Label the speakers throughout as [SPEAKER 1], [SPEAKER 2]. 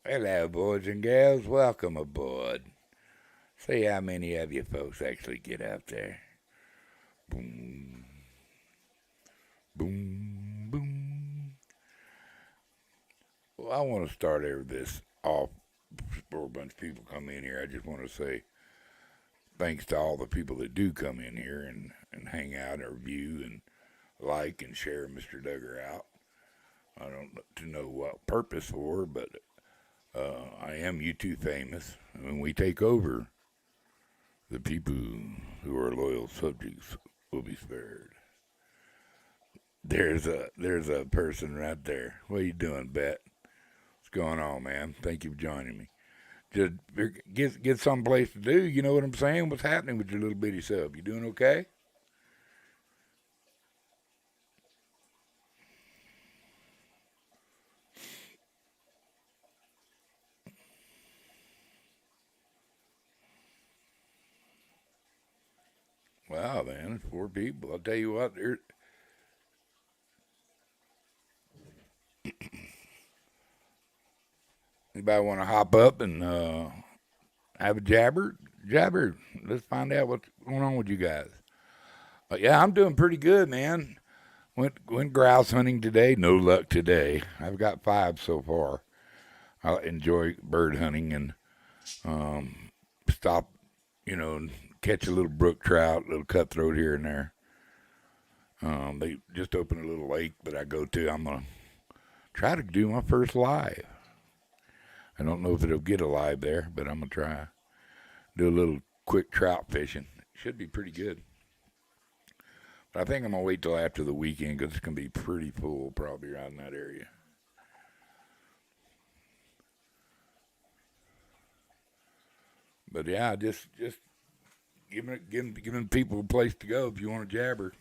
[SPEAKER 1] Hello, boys and gals. Welcome aboard. See how many of you folks actually get out there. Boom, boom, boom. Well, I want to start this off before a bunch of people come in here. I just want to say thanks to all the people that do come in here and hang out or view and like and share Mr. Duggar out. I don't to know what purpose for, but I am YouTube famous. When we take over, the people who are loyal subjects will be spared. There's a person right there. What are you doing, Bet? What's going on, man? Thank you for joining me. Just get someplace to do. You know what I'm saying? What's happening with your little bitty self? You doing okay? Wow, man, it's 4 people. I'll tell you what. Anybody want to hop up and have a jabber? Jabber. Let's find out what's going on with you guys. Yeah, I'm doing pretty good, man. Went grouse hunting today. No luck today. I've got 5 so far. I enjoy bird hunting and stop, catch a little brook trout, little cutthroat here and there. They just opened a little lake that I go to. I'm gonna try to do my first live. I don't know if it'll get a live there, but I'm gonna try. Do a little quick trout fishing. Should be pretty good. But I think I'm gonna wait till after the weekend because it's gonna be pretty full probably around that area. But yeah, just giving people a place to go if you want to jabber.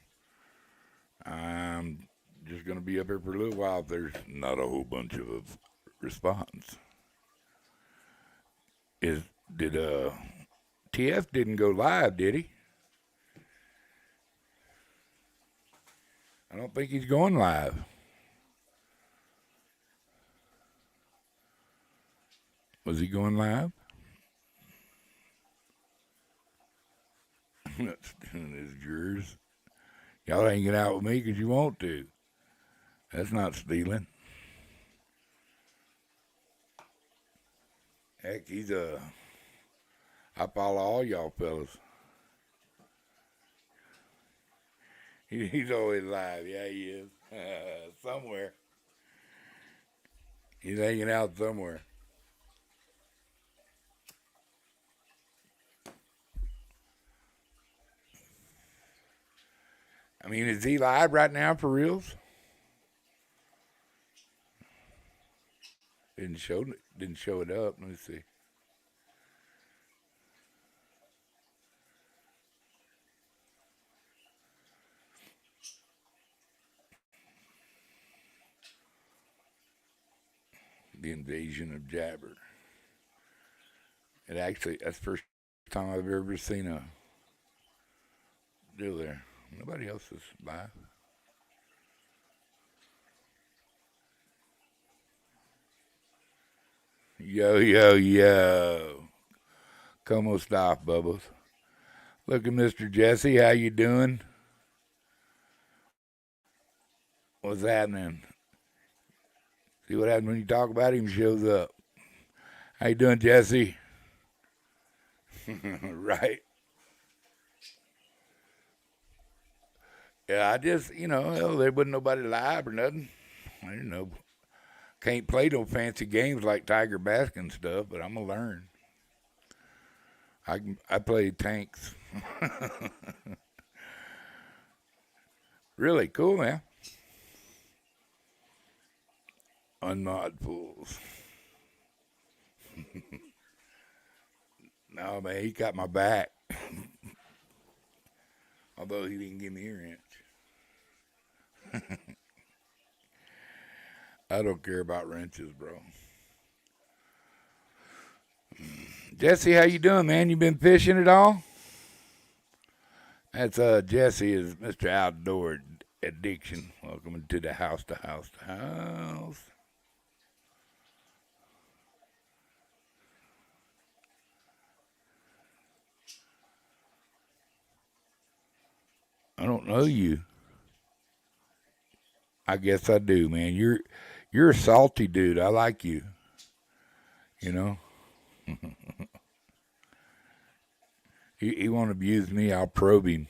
[SPEAKER 1] I'm just gonna be up here for a little while if there's not a whole bunch of response. Is did TF didn't go live, did he? I don't think he's going live. Was he going live? That's his yours. Y'all hanging out with me because you want to. That's not stealing. Heck, I follow all y'all fellas. He's always live. Yeah, he is. Somewhere. He's hanging out somewhere. I mean, is he live right now for reals? Didn't show didn't show it up. Let me see. The invasion of Jabber. It actually that's the first time I've ever seen a deal there. Nobody else is live. Yo, yo, yo. Como stop, Bubbles? Look at Mr. Jesse. How you doing? What's happening? See what happens when you talk about him? He shows up. How you doing, Jesse? Right. Yeah, I just, hell, there wasn't nobody live or nothing. I didn't know. Can't play no fancy games like Tiger Baskin stuff, but I'm gonna learn. I play tanks. Really cool, man. Unmod pools. No, man, he got my back. Although he didn't give me a wrench. I don't care about wrenches, bro. Jesse, how you doing, man? You been fishing at all? That's Jesse is Mr. Outdoor Addiction. Welcome to the house, to house, to house. I don't know you. I guess I do, man. You're a salty dude. I like you. You know, he won't abuse me. I'll probe him.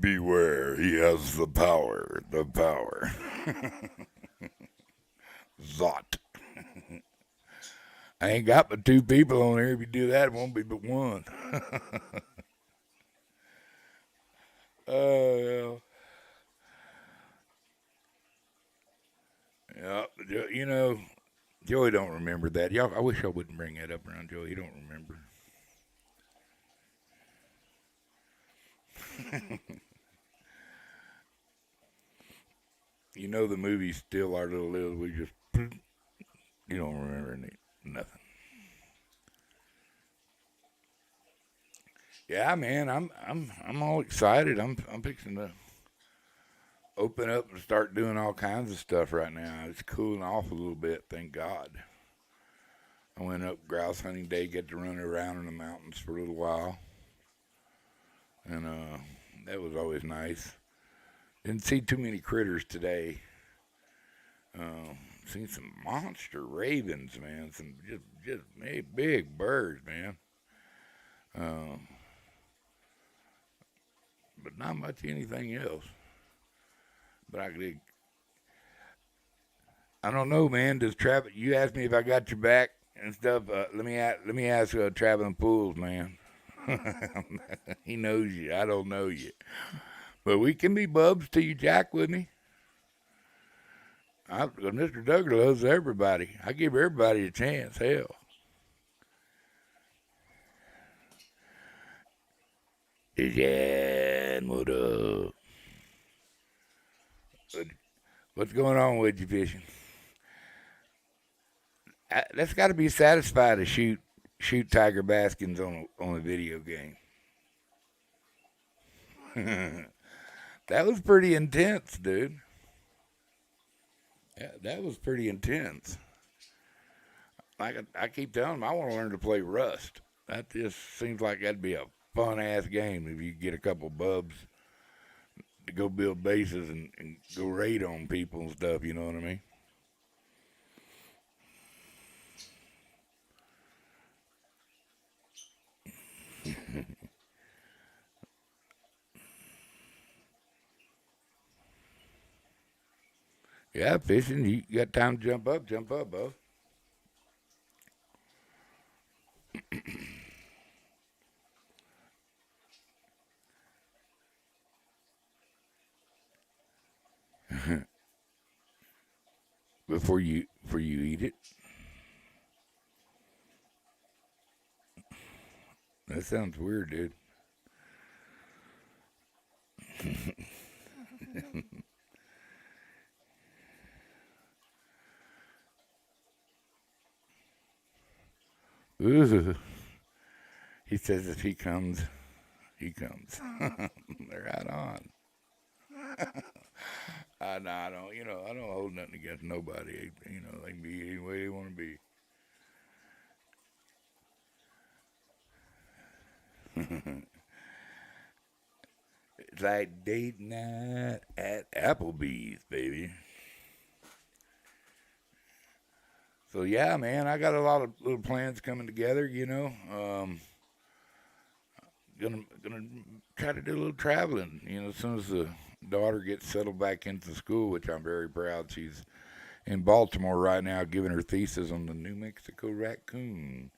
[SPEAKER 1] Beware, he has the power. The power. Zot. I ain't got but two people on here. If you do that, it won't be but one. Oh, yeah. You know, Joey don't remember that. Y'all, I wish I wouldn't bring that up around Joey. He don't remember. You know the movie Still Our Little Liz. We just you don't remember nothing. Yeah, man, I'm all excited. I'm fixing to open up and start doing all kinds of stuff right now. It's cooling off a little bit, thank God. I went up grouse hunting day, get to run around in the mountains for a little while, and that was always nice. Didn't see too many critters today. Uh, Seen some monster ravens, man. Some just big birds, man. Um, but not much anything else. But I don't know, man. Does Travis? You asked me if I got your back and stuff. Let me ask Traveling Pools, man. He knows you. I don't know you, but we can be bubs till you jack with me. Mr. Duggar loves everybody. I give everybody a chance. Hell, Jan, what up? What's going on with you fishing? That's got to be satisfied to shoot Tiger Baskins on a video game. That was pretty intense, dude. Yeah, that was pretty intense. Like I keep telling him, I want to learn to play Rust. That just seems like that'd be a fun ass game if you get a couple bubs to go build bases and go raid on people and stuff. You know what I mean? Yeah, fishing. You got time to jump up, bub. Before you eat it. That sounds weird, dude. Ooh. He says if he comes, he comes. They're right on. I don't. I don't hold nothing against nobody. They can be any way they want to be. It's like date night at Applebee's, baby. So yeah, man, I got a lot of little plans coming together. Gonna try to do a little traveling. As soon as the daughter gets settled back into school, which I'm very proud. She's in Baltimore right now, giving her thesis on the New Mexico raccoon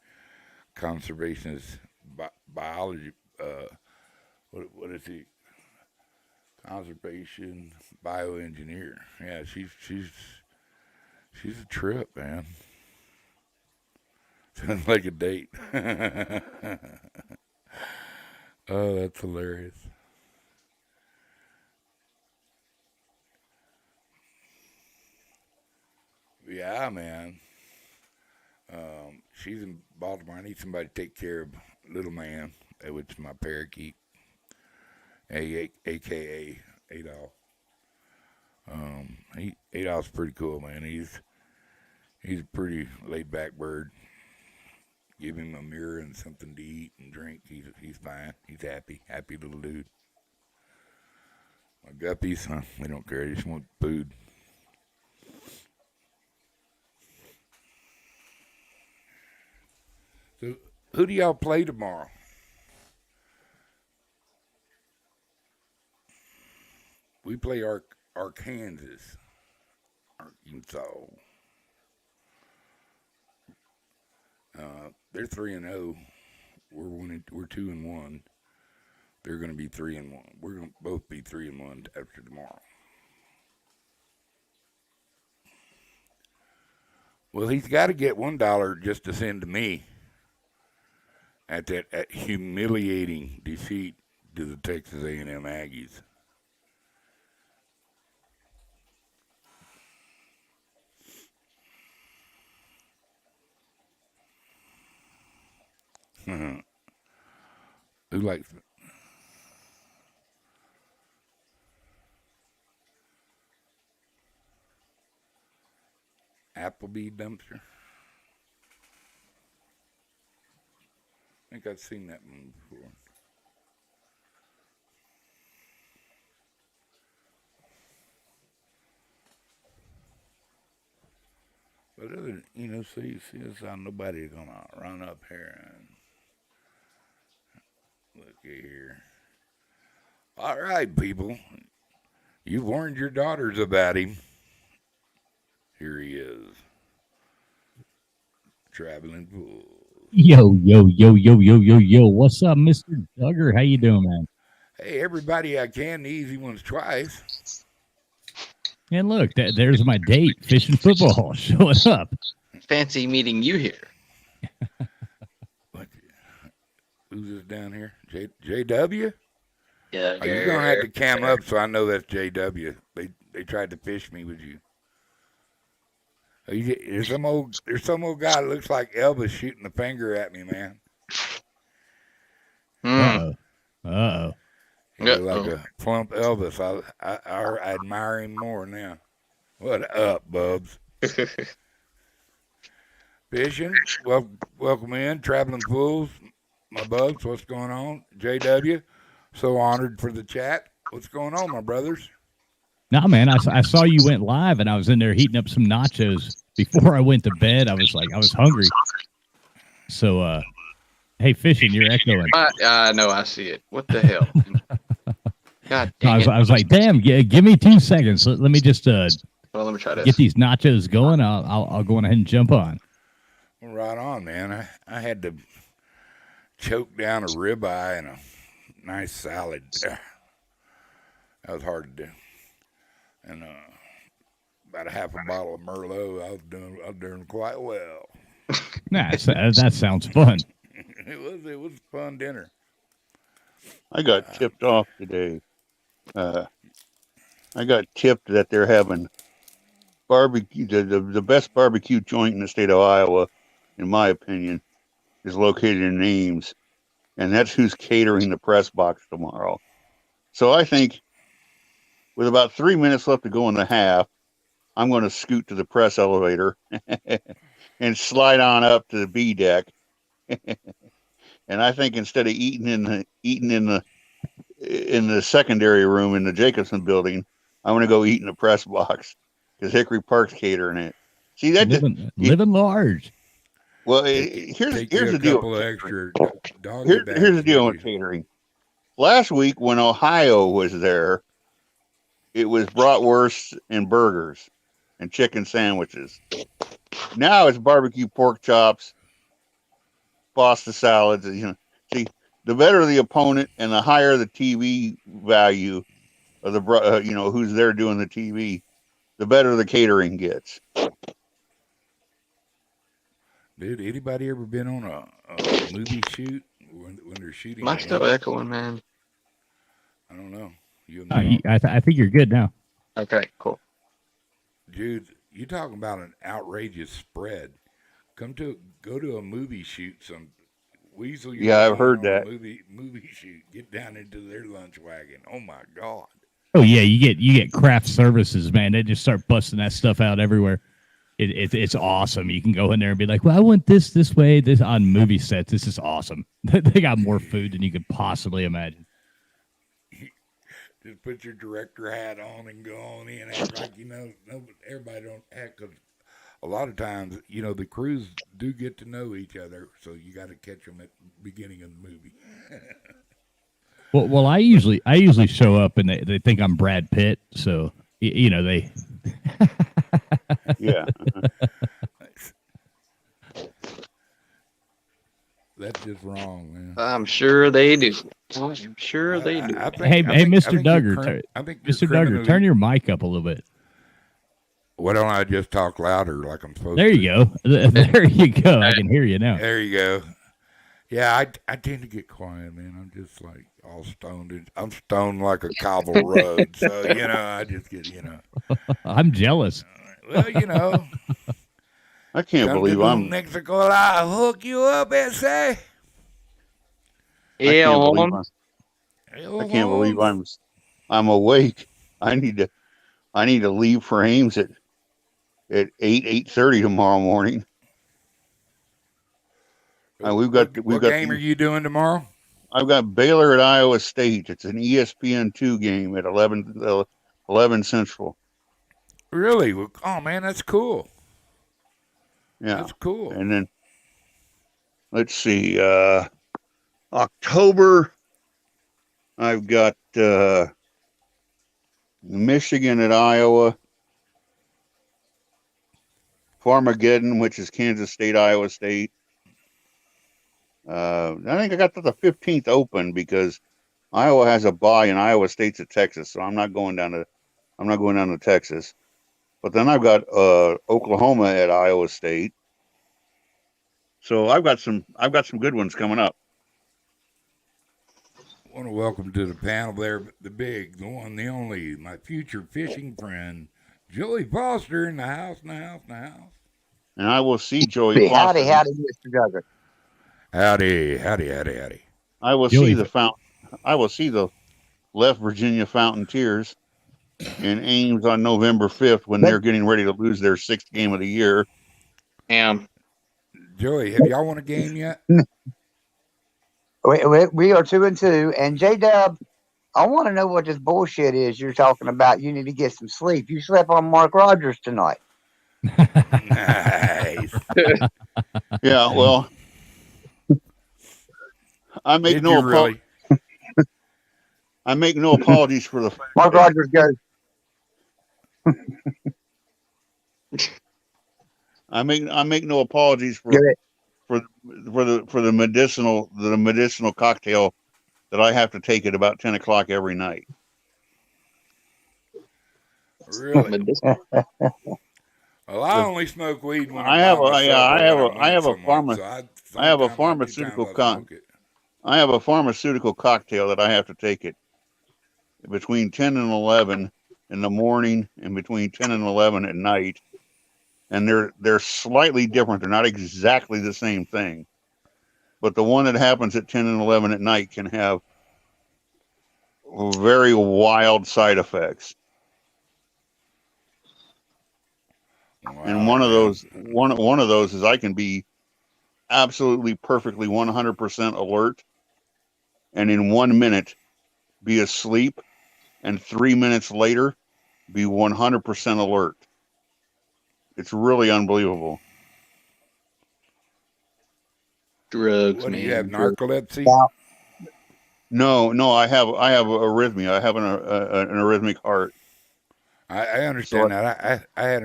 [SPEAKER 1] conservationist biology. What is he? Conservation bioengineer. Yeah, she's a trip, man. Sounds like a date. Oh, that's hilarious. Yeah, man. She's in Baltimore. I need somebody to take care of little man, which is my parakeet. AKA Adolf. Adolf's pretty cool, man. He's a pretty laid back bird. Give him a mirror and something to eat and drink. He's fine. He's happy little dude. My guppies, huh? They don't care. They just want food. So, who do y'all play tomorrow? We play Arkansas. They're 3-0. We're 2-1. They're going to be 3-1. We're going to both be 3-1 after tomorrow. Well, he's got to get $1 just to send to me at that humiliating defeat to the Texas A&M Aggies. Who likes it? Applebee dumpster? I think I've seen that one before. But other, see as how nobody's gonna run up here and look here. All right, people, you've warned your daughters about him. Here he is, traveling pool.
[SPEAKER 2] Yo. What's up, Mr. Duggar? How you doing, man?
[SPEAKER 1] Hey, everybody, I can. The easy ones twice.
[SPEAKER 2] And look, there's my date, fishing football, showing up.
[SPEAKER 3] Fancy meeting you here.
[SPEAKER 1] Who's this down here? JW?
[SPEAKER 3] Yeah.
[SPEAKER 1] Oh, you're gonna have to cam up so I know that's JW. They tried to fish me with you. There's some old guy that looks like Elvis shooting a finger at me, man.
[SPEAKER 2] Uh-oh.
[SPEAKER 1] He looks like a plump Elvis. I admire him more now. What up, Bubs? Fishing. Welcome in, traveling fools. My Bubs, what's going on? JW, so honored for the chat. What's going on, my brothers?
[SPEAKER 2] No, man, I saw you went live, and I was in there heating up some nachos before I went to bed. I was hungry. So, hey, fishing, you're echoing.
[SPEAKER 3] No, I see it. What the hell? God dang it.
[SPEAKER 2] I was like, damn, give me 2 seconds. Let me just
[SPEAKER 3] let me try this.
[SPEAKER 2] Get these nachos going. I'll go on ahead and jump on.
[SPEAKER 1] Well, right on, man. I had to choke down a ribeye and a nice salad. That was hard to do. And about a half a bottle of Merlot, I was doing quite well.
[SPEAKER 2] Nice. That sounds fun.
[SPEAKER 1] It was a fun dinner.
[SPEAKER 4] I got tipped off today. I got tipped that they're having barbecue. The best barbecue joint in the state of Iowa, in my opinion, is located in Ames, and that's who's catering the press box tomorrow. So I think, with about 3 minutes left to go in the half, I'm going to scoot to the press elevator and slide on up to the B deck. And I think instead of eating in the secondary room in the Jacobson building, I'm going to go eat in the press box because Hickory Park's catering it. See that
[SPEAKER 2] living large.
[SPEAKER 4] Well, here's the deal. Here's the deal with catering. Last week when Ohio was there, it was bratwursts and burgers and chicken sandwiches. Now it's barbecue pork chops, pasta salads. See, the better the opponent and the higher the TV value of the who's there doing the TV, the better the catering gets.
[SPEAKER 1] Dude, anybody ever been on a movie shoot when they're shooting?
[SPEAKER 3] Am I still echoing, man?
[SPEAKER 1] I don't know.
[SPEAKER 2] I think you're good now.
[SPEAKER 3] Okay, cool.
[SPEAKER 1] Dude, you talking about an outrageous spread. Go to a movie shoot Weasel
[SPEAKER 4] Yeah,
[SPEAKER 1] your
[SPEAKER 4] I've
[SPEAKER 1] way
[SPEAKER 4] heard
[SPEAKER 1] on
[SPEAKER 4] that.
[SPEAKER 1] a movie shoot. Get down into their lunch wagon. Oh my God.
[SPEAKER 2] Oh yeah, you get craft services, man. They just start busting that stuff out everywhere. It's awesome. You can go in there and be like, well, I want this way. This on movie sets. This is awesome. They got more food than you could possibly imagine.
[SPEAKER 1] Just put your director hat on and go on in, act like you know. No, everybody don't act, because a lot of times, the crews do get to know each other, so you got to catch them at the beginning of the movie.
[SPEAKER 2] Well, I usually show up and they think I'm Brad Pitt, so they.
[SPEAKER 4] Yeah.
[SPEAKER 1] That's just wrong, man.
[SPEAKER 3] I'm sure they do. I'm sure they do.
[SPEAKER 2] Hey, Mr. Duggar,
[SPEAKER 1] I think
[SPEAKER 2] Mr. Duggar, turn your mic up a little bit.
[SPEAKER 1] Why don't I just talk louder like I'm supposed to?
[SPEAKER 2] There you go. There you go. I can hear you now.
[SPEAKER 1] There you go. Yeah, I tend to get quiet, man. I'm just like all stoned. I'm stoned like a cobble road. So, I just get,
[SPEAKER 2] I'm jealous.
[SPEAKER 1] Well,
[SPEAKER 4] I can't
[SPEAKER 1] come
[SPEAKER 4] believe
[SPEAKER 1] to
[SPEAKER 4] I'm.
[SPEAKER 1] Mexico, I'll hook you up, S.A.
[SPEAKER 3] Yeah,
[SPEAKER 4] I can't believe I'm awake. I need to leave for Ames at 8:30 tomorrow morning.
[SPEAKER 1] What game are you doing tomorrow?
[SPEAKER 4] I've got Baylor at Iowa State. It's an ESPN2 game at 11 Central.
[SPEAKER 1] Really? Oh man, that's cool.
[SPEAKER 4] Yeah,
[SPEAKER 1] that's cool.
[SPEAKER 4] And then let's see, October. I've got Michigan at Iowa, Farmageddon, which is Kansas State, Iowa State. I think I got the 15th open because Iowa has a bye and Iowa State's at Texas, so I'm not going down to Texas. But then I've got Oklahoma at Iowa State. So I've got some good ones coming up.
[SPEAKER 1] I want to welcome to the panel there the one, the only, my future fishing friend, Joey Foster in the house.
[SPEAKER 4] And I will see Joey Foster.
[SPEAKER 5] Howdy, Mr. Duggar.
[SPEAKER 1] Howdy.
[SPEAKER 4] I will see the Left Virginia Fountain-Tears in Ames on November 5th when they're getting ready to lose their 6th game of the year.
[SPEAKER 1] Joey, have y'all won a game yet?
[SPEAKER 5] We are 2-2, and J-Dub, I want to know what this bullshit is you're talking about. You need to get some sleep. You slept on Mark Rogers tonight.
[SPEAKER 1] Nice.
[SPEAKER 4] Yeah, well, I make no apologies for the
[SPEAKER 5] Mark Rogers goes.
[SPEAKER 4] I make no apologies for the medicinal cocktail that I have to take at about 10 o'clock every night.
[SPEAKER 1] Really? Well, I only smoke weed when
[SPEAKER 4] I have a pharmaceutical cocktail that I have to take it between 10 and 11 in the morning and between 10 and 11 at night. And they're slightly different. They're not exactly the same thing. But the one that happens at 10 and 11 at night can have very wild side effects. Wow, and one of those is I can be absolutely perfectly 100% alert and in 1 minute be asleep and 3 minutes later be 100% alert. It's really unbelievable.
[SPEAKER 3] Drugs,
[SPEAKER 1] what,
[SPEAKER 3] man.
[SPEAKER 1] Do you have narcolepsy?
[SPEAKER 4] No, I have arrhythmia. I have an arrhythmic heart.
[SPEAKER 1] I understand that. I had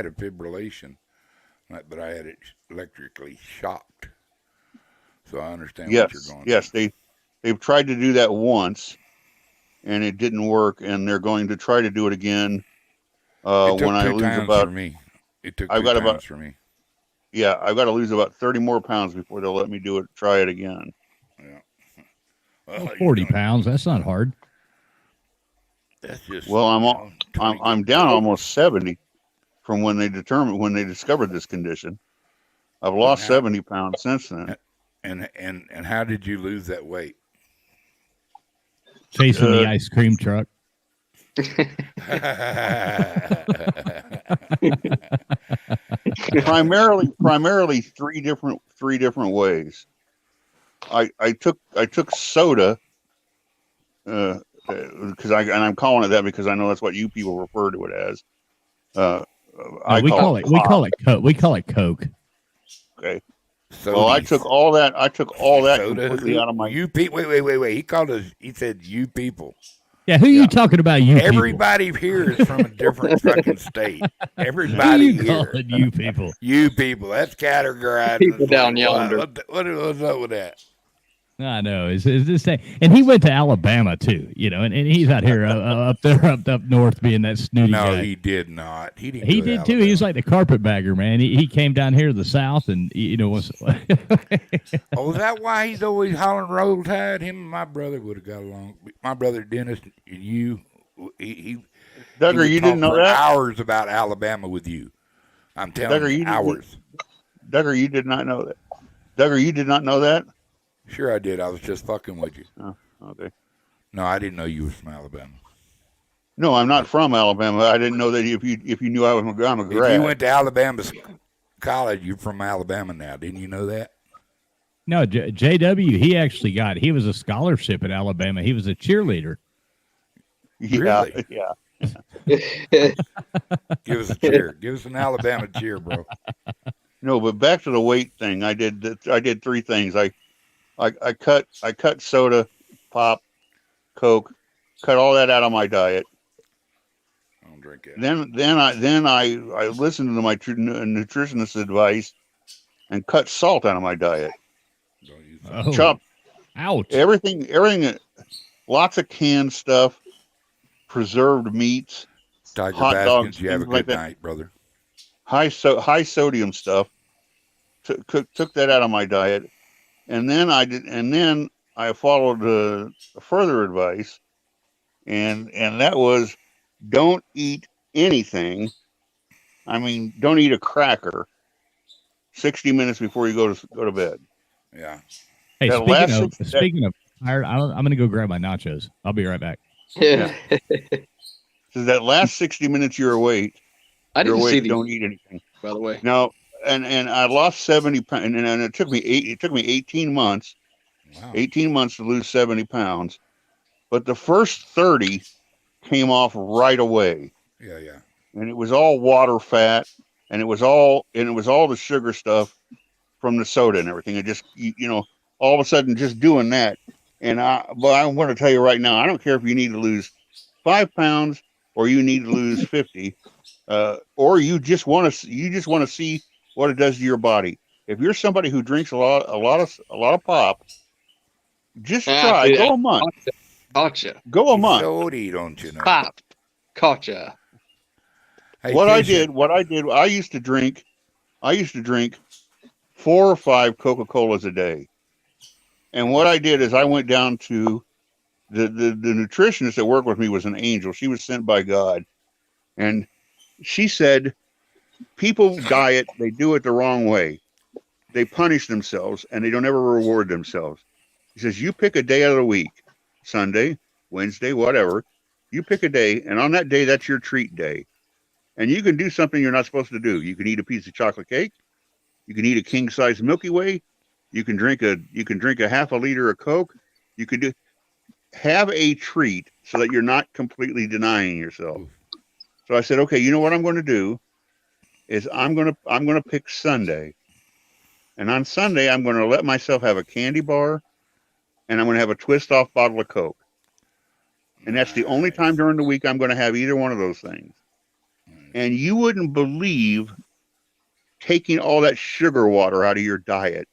[SPEAKER 1] a fibrillation, but I had it electrically shocked. So I understand what you're going through.
[SPEAKER 4] Yes, they've tried to do that once, and it didn't work, and they're going to try to do it again. When I lose about,
[SPEAKER 1] for me. It took 2 times for me.
[SPEAKER 4] Yeah, I've got to lose about 30 more pounds before they'll let me try it again.
[SPEAKER 1] Yeah.
[SPEAKER 2] Well, 40 pounds, that's not hard.
[SPEAKER 1] That's just
[SPEAKER 4] I'm down almost 70 from when they discovered this condition. I've lost 70 pounds since then.
[SPEAKER 1] And how did you lose that weight?
[SPEAKER 2] Chasing the ice cream truck.
[SPEAKER 4] primarily three different ways. I took soda, because I'm calling it that because I know that's what you people refer to it as.
[SPEAKER 2] No, we call it Coke. We call it Coke.
[SPEAKER 4] Okay.
[SPEAKER 1] Sodies.
[SPEAKER 4] Well, I took all that
[SPEAKER 1] Soda.
[SPEAKER 4] completely out of my.
[SPEAKER 1] You people. Wait. He called us. He said you people.
[SPEAKER 2] Yeah, who are you talking about? You
[SPEAKER 1] Everybody here is from a different fucking state. Everybody
[SPEAKER 2] people. Who you calling you people?
[SPEAKER 1] You people. That's categorized.
[SPEAKER 3] People down yonder.
[SPEAKER 1] What's up with that?
[SPEAKER 2] I know. Is this thing? And he went to Alabama too, and he's out here up there, up north, being that snooty guy.
[SPEAKER 1] No, he did not. He didn't.
[SPEAKER 2] He did too. He was like the carpetbagger, man. He came down here to the south, and was.
[SPEAKER 1] Oh, is that why he's always hollering "Roll Tide"? Him and my brother would have got along. My brother Dennis and you,
[SPEAKER 4] Duggar, you didn't know
[SPEAKER 1] for
[SPEAKER 4] that?
[SPEAKER 1] hours about Alabama with you. I'm telling
[SPEAKER 4] Duggar,
[SPEAKER 1] you, hours.
[SPEAKER 4] Duggar, you did not know that. Duggar, you did not know that?
[SPEAKER 1] Sure, I did. I was just fucking with you.
[SPEAKER 4] Oh, okay.
[SPEAKER 1] No, I didn't know you were from Alabama.
[SPEAKER 4] No, I'm not from Alabama. I didn't know that if you knew I'm a grad.
[SPEAKER 1] If you went to Alabama college, you're from Alabama now. Didn't you know that?
[SPEAKER 2] No, JW, he was a scholarship at Alabama. He was a cheerleader.
[SPEAKER 4] Yeah,
[SPEAKER 1] Really?
[SPEAKER 4] yeah.
[SPEAKER 1] Give us a cheer. Give us an Alabama cheer, bro.
[SPEAKER 4] No, but back to the weight thing. I did three things. I cut soda, pop, Coke, cut all that out of my diet.
[SPEAKER 1] I don't drink it.
[SPEAKER 4] Then I listened to my nutritionist's advice and cut salt out of my diet.
[SPEAKER 1] Don't use
[SPEAKER 2] Oh,
[SPEAKER 4] Chop
[SPEAKER 2] ouch!
[SPEAKER 4] everything, lots of canned stuff, preserved meats,
[SPEAKER 1] Tiger
[SPEAKER 4] hot
[SPEAKER 1] Baskins,
[SPEAKER 4] dogs,
[SPEAKER 1] you have a
[SPEAKER 4] things like
[SPEAKER 1] good
[SPEAKER 4] that.
[SPEAKER 1] night, brother.
[SPEAKER 4] high sodium stuff. Took that out of my diet, and then I followed further advice, and that was don't eat anything. I mean, don't eat a cracker 60 minutes before you go to bed.
[SPEAKER 1] Yeah.
[SPEAKER 2] Hey,
[SPEAKER 4] That
[SPEAKER 2] speaking of tired, I'm going to go grab my nachos. I'll be right back.
[SPEAKER 4] Yeah. So that last 60 minutes you're awake,
[SPEAKER 3] I didn't see these,
[SPEAKER 4] don't eat anything.
[SPEAKER 3] by the way.
[SPEAKER 4] Now, and I lost 70 pounds, and it took me 18 months.
[SPEAKER 1] Wow.
[SPEAKER 4] 18 months to lose 70 pounds, but the first 30 came off right away.
[SPEAKER 1] Yeah, yeah.
[SPEAKER 4] And it was all water fat, and it was all the sugar stuff from the soda and everything. It just, all of a sudden just doing that. And but I'm going to tell you right now, I don't care if you need to lose 5 pounds or you need to lose 50, or you just want to see what it does to your body. If you're somebody who drinks a lot of pop, just try.
[SPEAKER 3] Yeah.
[SPEAKER 4] Go a month.
[SPEAKER 3] Gotcha.
[SPEAKER 4] Go a month.
[SPEAKER 1] Sody, don't you know?
[SPEAKER 3] Pop. Gotcha.
[SPEAKER 1] Hey,
[SPEAKER 4] What I
[SPEAKER 1] Fisher,
[SPEAKER 4] did, I used to drink 4 or 5 Coca-Colas a day. And what I did is I went down to the nutritionist that worked with me was an angel. She was sent by God. And she said, people diet, they do it the wrong way. They punish themselves and they don't ever reward themselves. He says, you pick a day out of the week, Sunday, Wednesday, whatever. You pick a day, and on that day, that's your treat day. And you can do something you're not supposed to do. You can eat a piece of chocolate cake. You can eat a king-size Milky Way. You can drink a half a liter of Coke. You can have a treat so that you're not completely denying yourself. So I said, okay, you know what I'm going to do is I'm going to pick Sunday. And on Sunday, I'm going to let myself have a candy bar, and I'm going to have a twist-off bottle of Coke. And that's the only time during the week I'm going to have either one of those things. And you wouldn't believe taking all that sugar water out of your diet,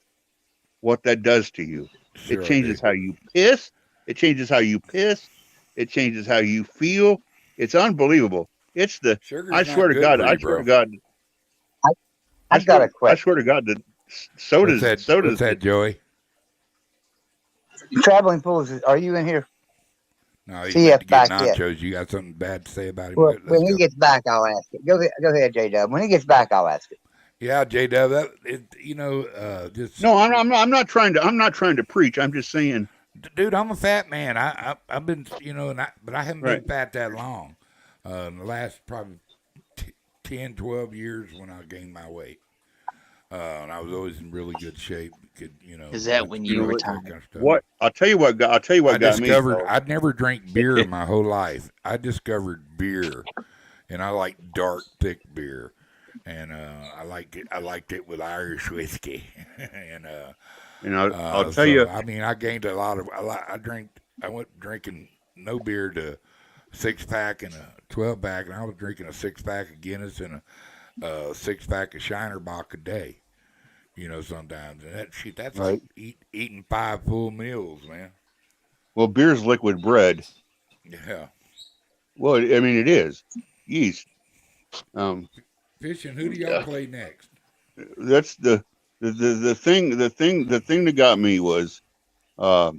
[SPEAKER 4] what that does to you.
[SPEAKER 1] sure
[SPEAKER 4] It
[SPEAKER 1] I
[SPEAKER 4] changes
[SPEAKER 1] do.
[SPEAKER 4] how you piss. It changes how you piss. It changes how you feel. It's unbelievable. It's the,
[SPEAKER 1] Sugar's
[SPEAKER 4] I
[SPEAKER 1] not
[SPEAKER 4] swear to
[SPEAKER 1] good
[SPEAKER 4] God,
[SPEAKER 1] for you,
[SPEAKER 4] I swear to
[SPEAKER 1] bro.
[SPEAKER 4] God,
[SPEAKER 5] I've got a
[SPEAKER 4] I
[SPEAKER 5] question.
[SPEAKER 4] swear to God that
[SPEAKER 1] What's
[SPEAKER 4] soda's
[SPEAKER 1] that, Joey?
[SPEAKER 5] Traveling Pools, are you in here?
[SPEAKER 1] No, he
[SPEAKER 5] See
[SPEAKER 1] went
[SPEAKER 5] if
[SPEAKER 1] to get
[SPEAKER 5] back yet.
[SPEAKER 1] nachos. You got something bad to say about him?
[SPEAKER 5] Well,
[SPEAKER 1] Let's
[SPEAKER 5] when he
[SPEAKER 1] go.
[SPEAKER 5] gets back, I'll ask it. Go ahead, J-Dub. When he gets back, I'll ask it.
[SPEAKER 1] Yeah, J Dub. Just
[SPEAKER 4] No, I'm not trying to preach. I'm just saying.
[SPEAKER 1] dude, I'm a fat man. I've been but I haven't been
[SPEAKER 4] Right.
[SPEAKER 1] fat that long. In the last probably 10, 12 years when I gained my weight. And I was always in really good shape. Could
[SPEAKER 3] Is that
[SPEAKER 1] lift
[SPEAKER 3] when
[SPEAKER 4] You
[SPEAKER 3] you
[SPEAKER 4] know
[SPEAKER 1] weights,
[SPEAKER 4] what?
[SPEAKER 1] that
[SPEAKER 3] retired?
[SPEAKER 1] kind of stuff.
[SPEAKER 4] What I'll tell you what
[SPEAKER 1] I
[SPEAKER 4] got me.
[SPEAKER 1] discovered I'd never drank beer my whole life. I discovered beer, and I like dark, thick beer, and I liked it. I liked it with Irish whiskey, and
[SPEAKER 4] And I'll tell
[SPEAKER 1] so
[SPEAKER 4] you.
[SPEAKER 1] I mean I gained a lot of. I went drinking no beer to 6-pack and a 12-pack, and I was drinking a 6-pack of Guinness and a 6-pack of Shiner Bock a day. Sometimes. And that's like
[SPEAKER 4] Right.
[SPEAKER 1] eating 5 full meals, man.
[SPEAKER 4] Well, beer's liquid bread.
[SPEAKER 1] Yeah.
[SPEAKER 4] Well, I mean it is yeast. Um,
[SPEAKER 1] Fishing, who do y'all
[SPEAKER 3] Yeah.
[SPEAKER 1] play next?
[SPEAKER 4] that's the thing that got me was, I'll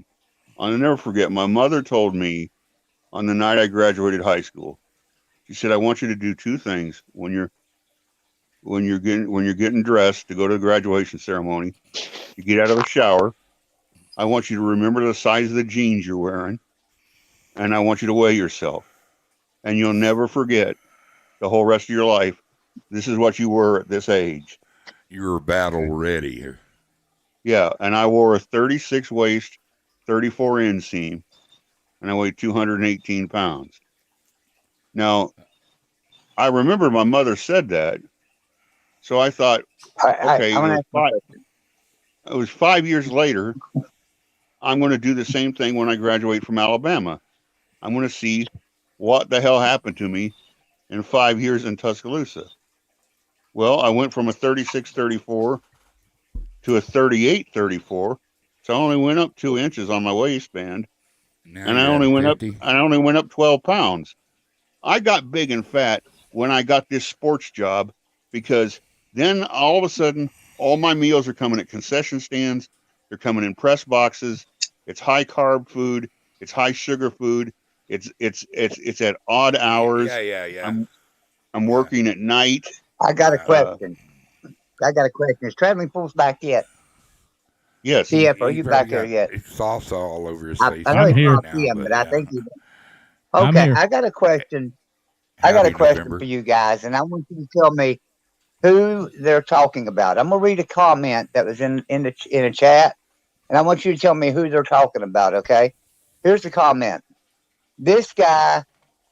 [SPEAKER 4] never forget. My mother told me on the night I graduated high school. She said, "I want you to do two things when you're getting dressed to go to the graduation ceremony. You get out of the shower. I want you to remember the size of the jeans you're wearing, and I want you to weigh yourself. And you'll never forget the whole rest of your life. This is what you were at this age."
[SPEAKER 1] You were battle
[SPEAKER 4] Okay.
[SPEAKER 1] ready.
[SPEAKER 4] Yeah, and I wore a 36 waist, 34 inseam, and I weighed 218 pounds. Now, I remember my mother said that, so I thought, okay,
[SPEAKER 5] I want to ask you a question.
[SPEAKER 4] it was 5 years later. I'm going to do the same thing when I graduate from Alabama. I'm going to see what the hell happened to me in 5 years in Tuscaloosa. Well, I went from a 36-34 to a 38-34, so I only went up 2 inches on my waistband,
[SPEAKER 1] Now
[SPEAKER 4] and
[SPEAKER 1] you're at a 50.
[SPEAKER 4] I only went up 12 pounds. I got big and fat when I got this sports job, because then all of a sudden all my meals are coming at concession stands. They're coming in press boxes. It's high carb food. It's high sugar food. It's at odd hours.
[SPEAKER 1] Yeah.
[SPEAKER 4] I'm
[SPEAKER 1] Yeah.
[SPEAKER 4] working at night.
[SPEAKER 5] I got a
[SPEAKER 4] Uh,
[SPEAKER 5] question. Is Traveling Pools back yet?
[SPEAKER 4] yes,
[SPEAKER 5] TF, are
[SPEAKER 1] He's
[SPEAKER 5] you
[SPEAKER 1] probably
[SPEAKER 5] back here
[SPEAKER 1] got
[SPEAKER 5] yet?
[SPEAKER 1] salsa all over his
[SPEAKER 5] I,
[SPEAKER 1] face
[SPEAKER 5] I know
[SPEAKER 2] I'm
[SPEAKER 5] he's
[SPEAKER 2] here.
[SPEAKER 1] right
[SPEAKER 5] not
[SPEAKER 1] now,
[SPEAKER 5] PM,
[SPEAKER 1] but
[SPEAKER 5] but I
[SPEAKER 1] yeah.
[SPEAKER 5] think he.
[SPEAKER 2] I'm
[SPEAKER 5] Okay,
[SPEAKER 2] here.
[SPEAKER 5] I got a question.
[SPEAKER 1] Howdy, November.
[SPEAKER 5] For you guys, and I want you to tell me who they're talking about. I'm gonna read a comment that was in a chat, and I want you to tell me who they're talking about. Okay, here's the comment. This guy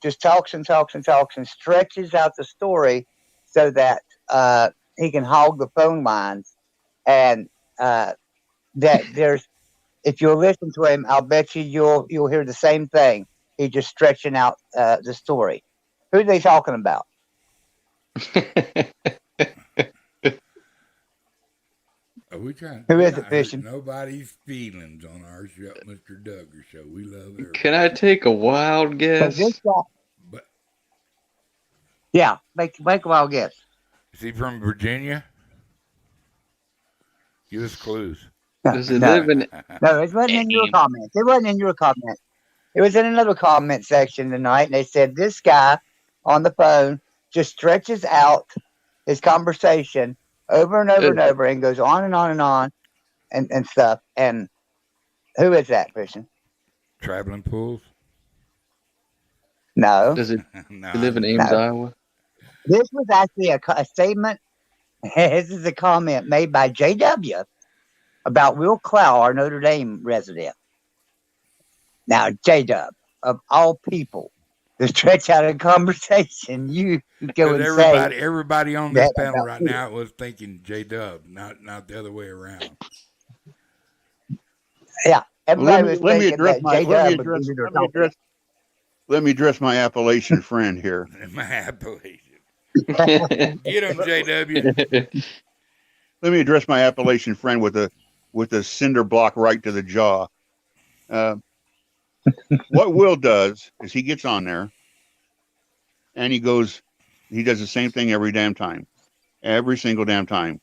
[SPEAKER 5] just talks and talks and talks and stretches out the story so that he can hog the phone lines, and that there's if you'll listen to him, I'll bet you'll hear the same thing. He's just stretching out the story. Who are they talking about?
[SPEAKER 1] We trying.
[SPEAKER 5] Who
[SPEAKER 1] We're
[SPEAKER 5] is
[SPEAKER 1] not
[SPEAKER 5] it,
[SPEAKER 1] hurting
[SPEAKER 5] Fishing?
[SPEAKER 1] nobody's feelings on our show, Mr. Duggar show. We love
[SPEAKER 3] Can
[SPEAKER 1] everybody.
[SPEAKER 3] I take a wild
[SPEAKER 5] Because this
[SPEAKER 3] guess?
[SPEAKER 5] guy,
[SPEAKER 1] But
[SPEAKER 5] yeah, make a wild guess.
[SPEAKER 1] is he from Virginia? Give us clues.
[SPEAKER 5] No,
[SPEAKER 3] Does he
[SPEAKER 5] no,
[SPEAKER 3] live in
[SPEAKER 5] no, it wasn't in your
[SPEAKER 3] Ames?
[SPEAKER 5] comments. It wasn't in your comment. It was in another comment section tonight, and they said this guy on the phone just stretches out his conversation over and over and over and goes on and on and on and stuff. And who is that, Christian?
[SPEAKER 1] Traveling pools?
[SPEAKER 5] No,
[SPEAKER 3] Does he
[SPEAKER 1] No,
[SPEAKER 3] live in
[SPEAKER 1] I'm
[SPEAKER 3] Ames,
[SPEAKER 5] no.
[SPEAKER 3] Iowa?
[SPEAKER 5] This was actually a statement. This is a comment made by JW about Will Clow, our Notre Dame resident. Now, JW, of all people, to stretch out a conversation, you go
[SPEAKER 1] because
[SPEAKER 5] and say
[SPEAKER 1] everybody on this
[SPEAKER 5] that
[SPEAKER 1] panel
[SPEAKER 5] about
[SPEAKER 1] right
[SPEAKER 5] Will.
[SPEAKER 1] now was thinking J Dub, not the other way around.
[SPEAKER 5] Yeah,
[SPEAKER 4] well,
[SPEAKER 5] everybody was thinking that JW would be who they're talking
[SPEAKER 4] let me address my Appalachian friend here.
[SPEAKER 1] My appellation.
[SPEAKER 5] about.
[SPEAKER 1] Get him, JW.
[SPEAKER 4] Let me address my Appalachian friend with a cinder block right to the jaw. Uh, what Will does is he gets on there and he does the same thing every damn time, every single damn time.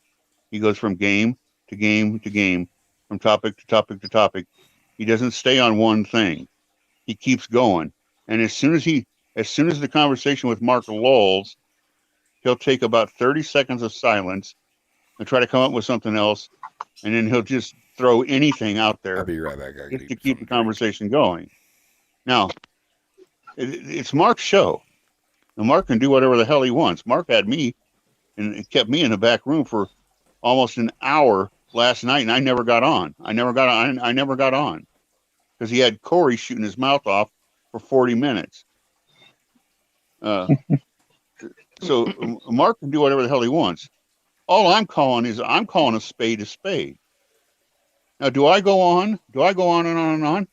[SPEAKER 4] He goes from game to game to game, from topic to topic to topic. He doesn't stay on one thing. He keeps going. And as soon as the conversation with Mark lulls, he'll take about 30 seconds of silence and try to come up with something else, and then he'll just throw anything out
[SPEAKER 1] I'll
[SPEAKER 4] there
[SPEAKER 1] be right back. I
[SPEAKER 4] just to
[SPEAKER 1] can
[SPEAKER 4] keep the conversation going. Now, it's Mark's show, and Mark can do whatever the hell he wants. Mark had me, and it kept me in the back room for almost an hour last night, and I never got on. I never got on because he had Corey shooting his mouth off for 40 minutes. So Mark can do whatever the hell he wants. All I'm calling a spade a spade. Now, do I go on? Do I go on and on and on?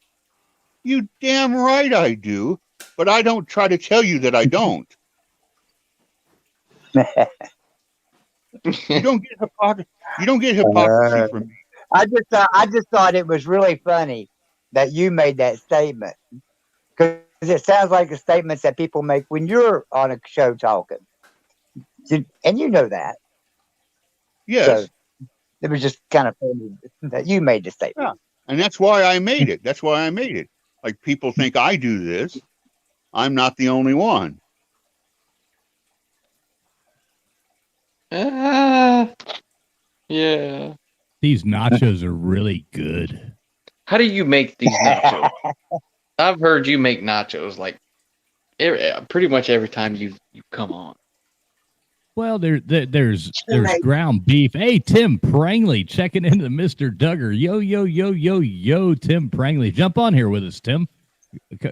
[SPEAKER 4] You damn right I do, but I don't try to tell you that I don't. You don't get hypocrisy from me.
[SPEAKER 5] I just thought it was really funny that you made that statement, because it sounds like the statements that people make when you're on a show talking, and you know that.
[SPEAKER 4] Yes.
[SPEAKER 5] So it was just kind of funny that you made the statement.
[SPEAKER 4] Yeah. And that's why I made it. Like, people think I do this. I'm not the only one.
[SPEAKER 3] Yeah.
[SPEAKER 2] These nachos are really good.
[SPEAKER 3] How do you make these nachos? I've heard you make nachos like pretty much every time you come on.
[SPEAKER 2] Well, there's ground beef. Hey, Tim Prangley checking into Mr. Duggar. Yo, Tim Prangley. Jump on here with us, Tim.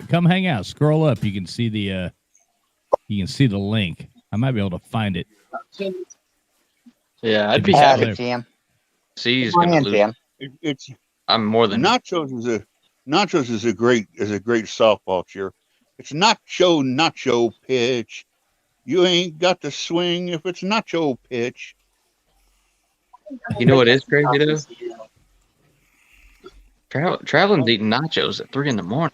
[SPEAKER 2] Come hang out. Scroll up. You can see the link. I might be able to find it.
[SPEAKER 3] Yeah, I'd be
[SPEAKER 5] Howdy,
[SPEAKER 3] happy.
[SPEAKER 5] Tim.
[SPEAKER 3] See, he's
[SPEAKER 5] Come on
[SPEAKER 3] gonna
[SPEAKER 5] in,
[SPEAKER 3] lose.
[SPEAKER 5] Tim.
[SPEAKER 3] I'm more than
[SPEAKER 4] Nachos is a great softball cheer. It's nacho pitch. You ain't got to swing if it's nacho pitch.
[SPEAKER 3] You know what is crazy though? Traveling's eating nachos at 3 a.m.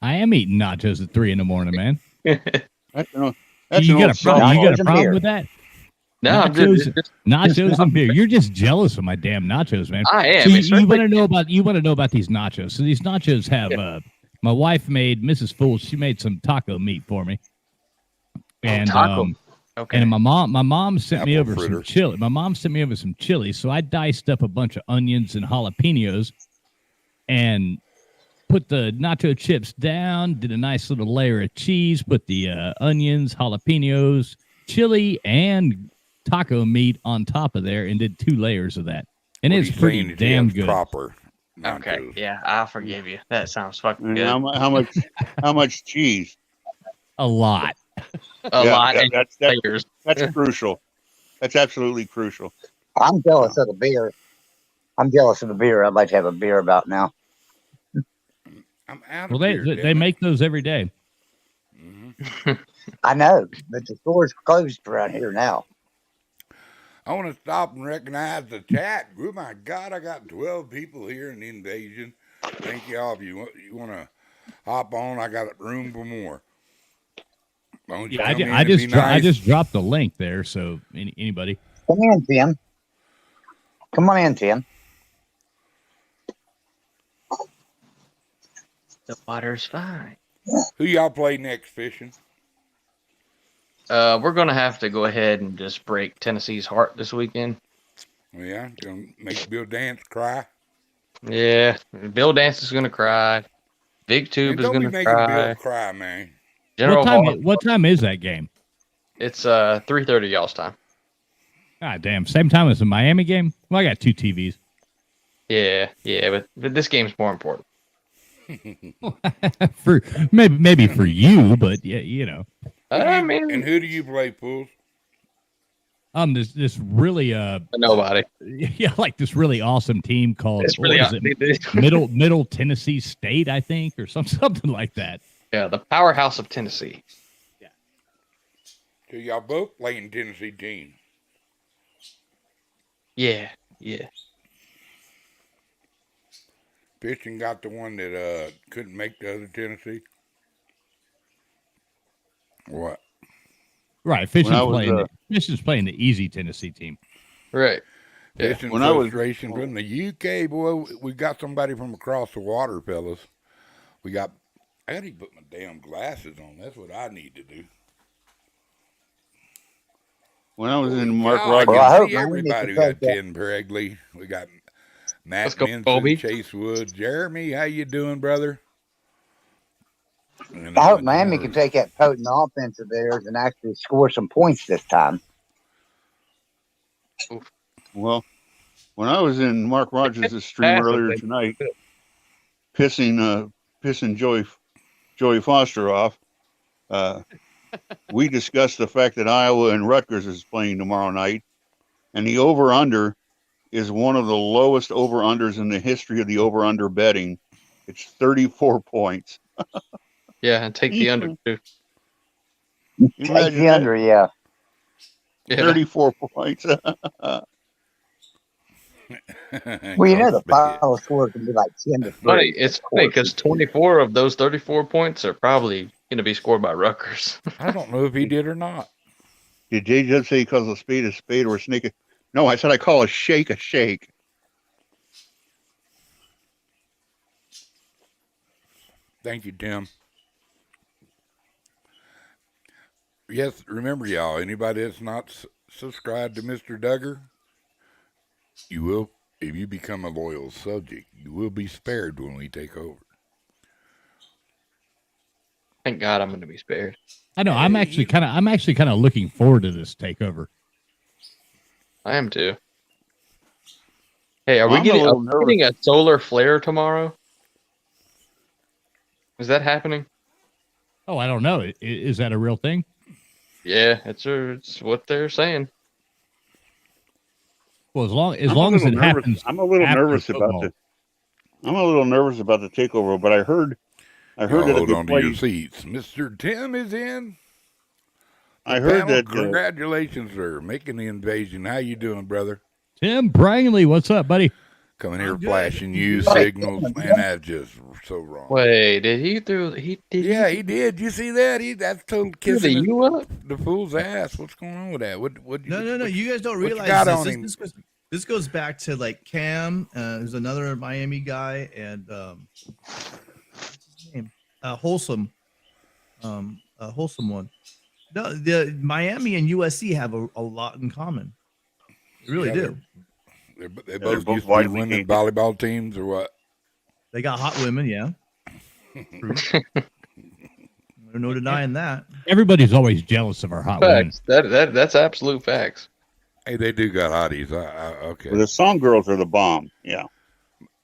[SPEAKER 2] I am eating nachos at 3 a.m, man.
[SPEAKER 4] That's an
[SPEAKER 2] You got
[SPEAKER 4] old
[SPEAKER 2] a problem?
[SPEAKER 5] Nachos
[SPEAKER 2] You got a
[SPEAKER 5] and
[SPEAKER 2] problem
[SPEAKER 5] beer.
[SPEAKER 2] with that?
[SPEAKER 3] No, I'm
[SPEAKER 2] Nachos and beer. You're just jealous of my damn nachos, man.
[SPEAKER 3] I am.
[SPEAKER 2] So you
[SPEAKER 3] especially-
[SPEAKER 2] want to know about these nachos. So these nachos have my wife made, Mrs. Fool. She made some taco meat for me, and
[SPEAKER 3] taco. Okay.
[SPEAKER 2] and my mom sent me
[SPEAKER 1] Apple
[SPEAKER 2] over some
[SPEAKER 1] fritters.
[SPEAKER 2] chili. My mom sent me over some chili, so I diced up a bunch of onions and jalapenos, and put the nacho chips down. Did a nice little layer of cheese. Put the onions, jalapenos, chili, and taco meat on top of there, and did 2 layers of that, and
[SPEAKER 1] What
[SPEAKER 2] it's
[SPEAKER 1] he's
[SPEAKER 2] pretty
[SPEAKER 1] saying is he
[SPEAKER 2] damn
[SPEAKER 1] has
[SPEAKER 2] good.
[SPEAKER 1] Proper
[SPEAKER 3] Okay.
[SPEAKER 1] nachos.
[SPEAKER 3] Yeah, I'll forgive you. That sounds fucking
[SPEAKER 4] And
[SPEAKER 3] good.
[SPEAKER 4] how much cheese?
[SPEAKER 2] A lot.
[SPEAKER 3] A lot. And
[SPEAKER 4] That's
[SPEAKER 3] layers.
[SPEAKER 4] crucial. That's absolutely crucial.
[SPEAKER 5] I'm jealous of the beer. I'd like to have a beer about now.
[SPEAKER 1] I'm out of
[SPEAKER 2] Well,
[SPEAKER 1] beer,
[SPEAKER 2] they
[SPEAKER 1] damn it.
[SPEAKER 2] make those every day.
[SPEAKER 5] I know, but the store's closed around here now.
[SPEAKER 1] I want to stop and recognize the chat. Oh my God, I got 12 people here in the invasion. Thank y'all. If you want to hop on, I got room for more. Why don't you
[SPEAKER 2] Yeah,
[SPEAKER 1] come in
[SPEAKER 2] I
[SPEAKER 1] and be
[SPEAKER 2] just
[SPEAKER 1] nice?
[SPEAKER 2] I just dropped the link there, so anybody.
[SPEAKER 5] Come in, Tim. Come on in, Tim.
[SPEAKER 3] The water's fine.
[SPEAKER 1] Who y'all play next fishing?
[SPEAKER 3] We're gonna have to go ahead and just break Tennessee's heart this weekend.
[SPEAKER 1] Yeah, gonna make Bill Dance cry.
[SPEAKER 3] Yeah, Bill Dance is gonna cry. Big Tube
[SPEAKER 1] And
[SPEAKER 3] is
[SPEAKER 1] don't be
[SPEAKER 3] gonna
[SPEAKER 1] making
[SPEAKER 3] cry.
[SPEAKER 1] Bill cry, man.
[SPEAKER 3] General Hall,
[SPEAKER 2] What time is that game?
[SPEAKER 3] it's 3:30 y'all's time.
[SPEAKER 2] God damn, same time as the Miami game. Well, I got 2 TVs.
[SPEAKER 3] Yeah, but this game's more important.
[SPEAKER 2] For maybe for you, but yeah, you know.
[SPEAKER 3] I mean,
[SPEAKER 1] And who do you play, Pools?
[SPEAKER 2] This really
[SPEAKER 3] nobody.
[SPEAKER 2] yeah, like this really awesome team called
[SPEAKER 3] It's really
[SPEAKER 2] what is it? Middle Tennessee State, I think, or something like that.
[SPEAKER 3] Yeah, the powerhouse of Tennessee.
[SPEAKER 1] So y'all both playing Tennessee team.
[SPEAKER 3] Yeah.
[SPEAKER 1] Fishing got the one that couldn't make the other Tennessee. What?
[SPEAKER 2] Right, Fishing's playing the easy Tennessee team.
[SPEAKER 3] Right. Yeah.
[SPEAKER 1] Fishing
[SPEAKER 4] When I was-
[SPEAKER 1] frustration from the UK, boy. We got somebody from across the water, fellas. I got to put my damn glasses on. That's what I need to do.
[SPEAKER 4] when I was in Mark
[SPEAKER 1] God, I
[SPEAKER 5] Well,
[SPEAKER 4] Rogers,
[SPEAKER 5] I
[SPEAKER 1] can
[SPEAKER 5] hope
[SPEAKER 1] see
[SPEAKER 5] Miami
[SPEAKER 1] everybody.
[SPEAKER 5] can
[SPEAKER 1] We
[SPEAKER 5] take
[SPEAKER 1] got
[SPEAKER 5] that.
[SPEAKER 1] Tim Pregley. We got
[SPEAKER 3] Let's
[SPEAKER 1] Matt
[SPEAKER 3] go,
[SPEAKER 1] Benson,
[SPEAKER 3] Colby.
[SPEAKER 1] Chase Wood, Jeremy. How you doing, brother?
[SPEAKER 5] I hope
[SPEAKER 1] And
[SPEAKER 5] Miami can take that potent offense of theirs and actually score some points this time.
[SPEAKER 4] well, when I was in Mark Rogers' stream
[SPEAKER 3] Passes,
[SPEAKER 4] earlier
[SPEAKER 3] they-
[SPEAKER 4] tonight, pissing Joey Foster off, we discussed the fact that Iowa and Rutgers is playing tomorrow night, and the over/under is one of the lowest over/unders in the history of the over/under betting. It's 34 points.
[SPEAKER 3] Yeah, and take the under too.
[SPEAKER 4] You
[SPEAKER 5] Take
[SPEAKER 4] imagine
[SPEAKER 5] the
[SPEAKER 4] that?
[SPEAKER 5] under, yeah.
[SPEAKER 3] Yeah,
[SPEAKER 4] 34 points.
[SPEAKER 5] Well, you know the
[SPEAKER 1] Coach,
[SPEAKER 5] final score can be like 10 to 3.
[SPEAKER 3] funny. It's
[SPEAKER 5] of
[SPEAKER 3] funny
[SPEAKER 5] course.
[SPEAKER 3] because 24 of those 34 points are probably going to be scored by Rutgers.
[SPEAKER 1] I don't know if he did or not.
[SPEAKER 4] Did Jay just say he calls a spade or a snake? No, I said I call a shake a shake.
[SPEAKER 1] Thank you, Tim. Yes, remember, y'all, anybody that's not subscribed to Mr. Duggar, you will, if you become a loyal subject, you will be spared when we take over.
[SPEAKER 3] Thank God I'm going to be spared.
[SPEAKER 2] I know. I'm actually kind of looking forward to this takeover.
[SPEAKER 3] I am too. Hey, are
[SPEAKER 4] I'm
[SPEAKER 3] we
[SPEAKER 4] a little
[SPEAKER 3] getting a solar flare tomorrow? Is that happening?
[SPEAKER 2] Oh, I don't know. Is that a real thing?
[SPEAKER 3] Yeah, it's what they're saying.
[SPEAKER 2] Well, as long
[SPEAKER 4] I'm
[SPEAKER 2] as it
[SPEAKER 4] nervous.
[SPEAKER 2] happens,
[SPEAKER 4] I'm a little
[SPEAKER 2] after
[SPEAKER 4] nervous
[SPEAKER 2] football.
[SPEAKER 4] I'm a little nervous about the takeover, but I heard
[SPEAKER 1] Y'all
[SPEAKER 4] that if
[SPEAKER 1] hold
[SPEAKER 4] they
[SPEAKER 1] on to your
[SPEAKER 4] play,
[SPEAKER 1] seats. Mr. Tim is in.
[SPEAKER 4] I heard
[SPEAKER 1] Panel,
[SPEAKER 4] that
[SPEAKER 1] congratulations for making the invasion. How you doing, brother?
[SPEAKER 2] Tim Brangley, what's up, buddy?
[SPEAKER 1] Coming here
[SPEAKER 6] I'm good.
[SPEAKER 1] flashing you
[SPEAKER 5] Right.
[SPEAKER 1] signals, man. That's just so wrong.
[SPEAKER 3] Wait, did he threw? He did.
[SPEAKER 1] Yeah, he did. You see that? That's total
[SPEAKER 3] Threw the
[SPEAKER 1] kissing
[SPEAKER 3] U up.
[SPEAKER 1] the fool's ass. What's going on with that?
[SPEAKER 6] No. You guys don't
[SPEAKER 1] what you
[SPEAKER 6] realize
[SPEAKER 1] got
[SPEAKER 6] this.
[SPEAKER 1] on
[SPEAKER 6] This,
[SPEAKER 1] him?
[SPEAKER 6] this goes back to like Cam. There's another Miami guy and what's his name? Wholesome. A wholesome one. No, the Miami and USC have a lot in common. They really
[SPEAKER 1] Yeah,
[SPEAKER 6] do.
[SPEAKER 1] They
[SPEAKER 4] they're
[SPEAKER 1] both
[SPEAKER 4] both
[SPEAKER 1] used to be
[SPEAKER 4] widely
[SPEAKER 1] women
[SPEAKER 4] hated.
[SPEAKER 1] volleyball teams, or what?
[SPEAKER 6] They got hot women, yeah. True. There's no denying that.
[SPEAKER 2] Everybody's always jealous of our hot women.
[SPEAKER 3] Facts. That's absolute facts.
[SPEAKER 1] Hey, they do got hotties. Okay.
[SPEAKER 4] the song girls are the bomb. Yeah.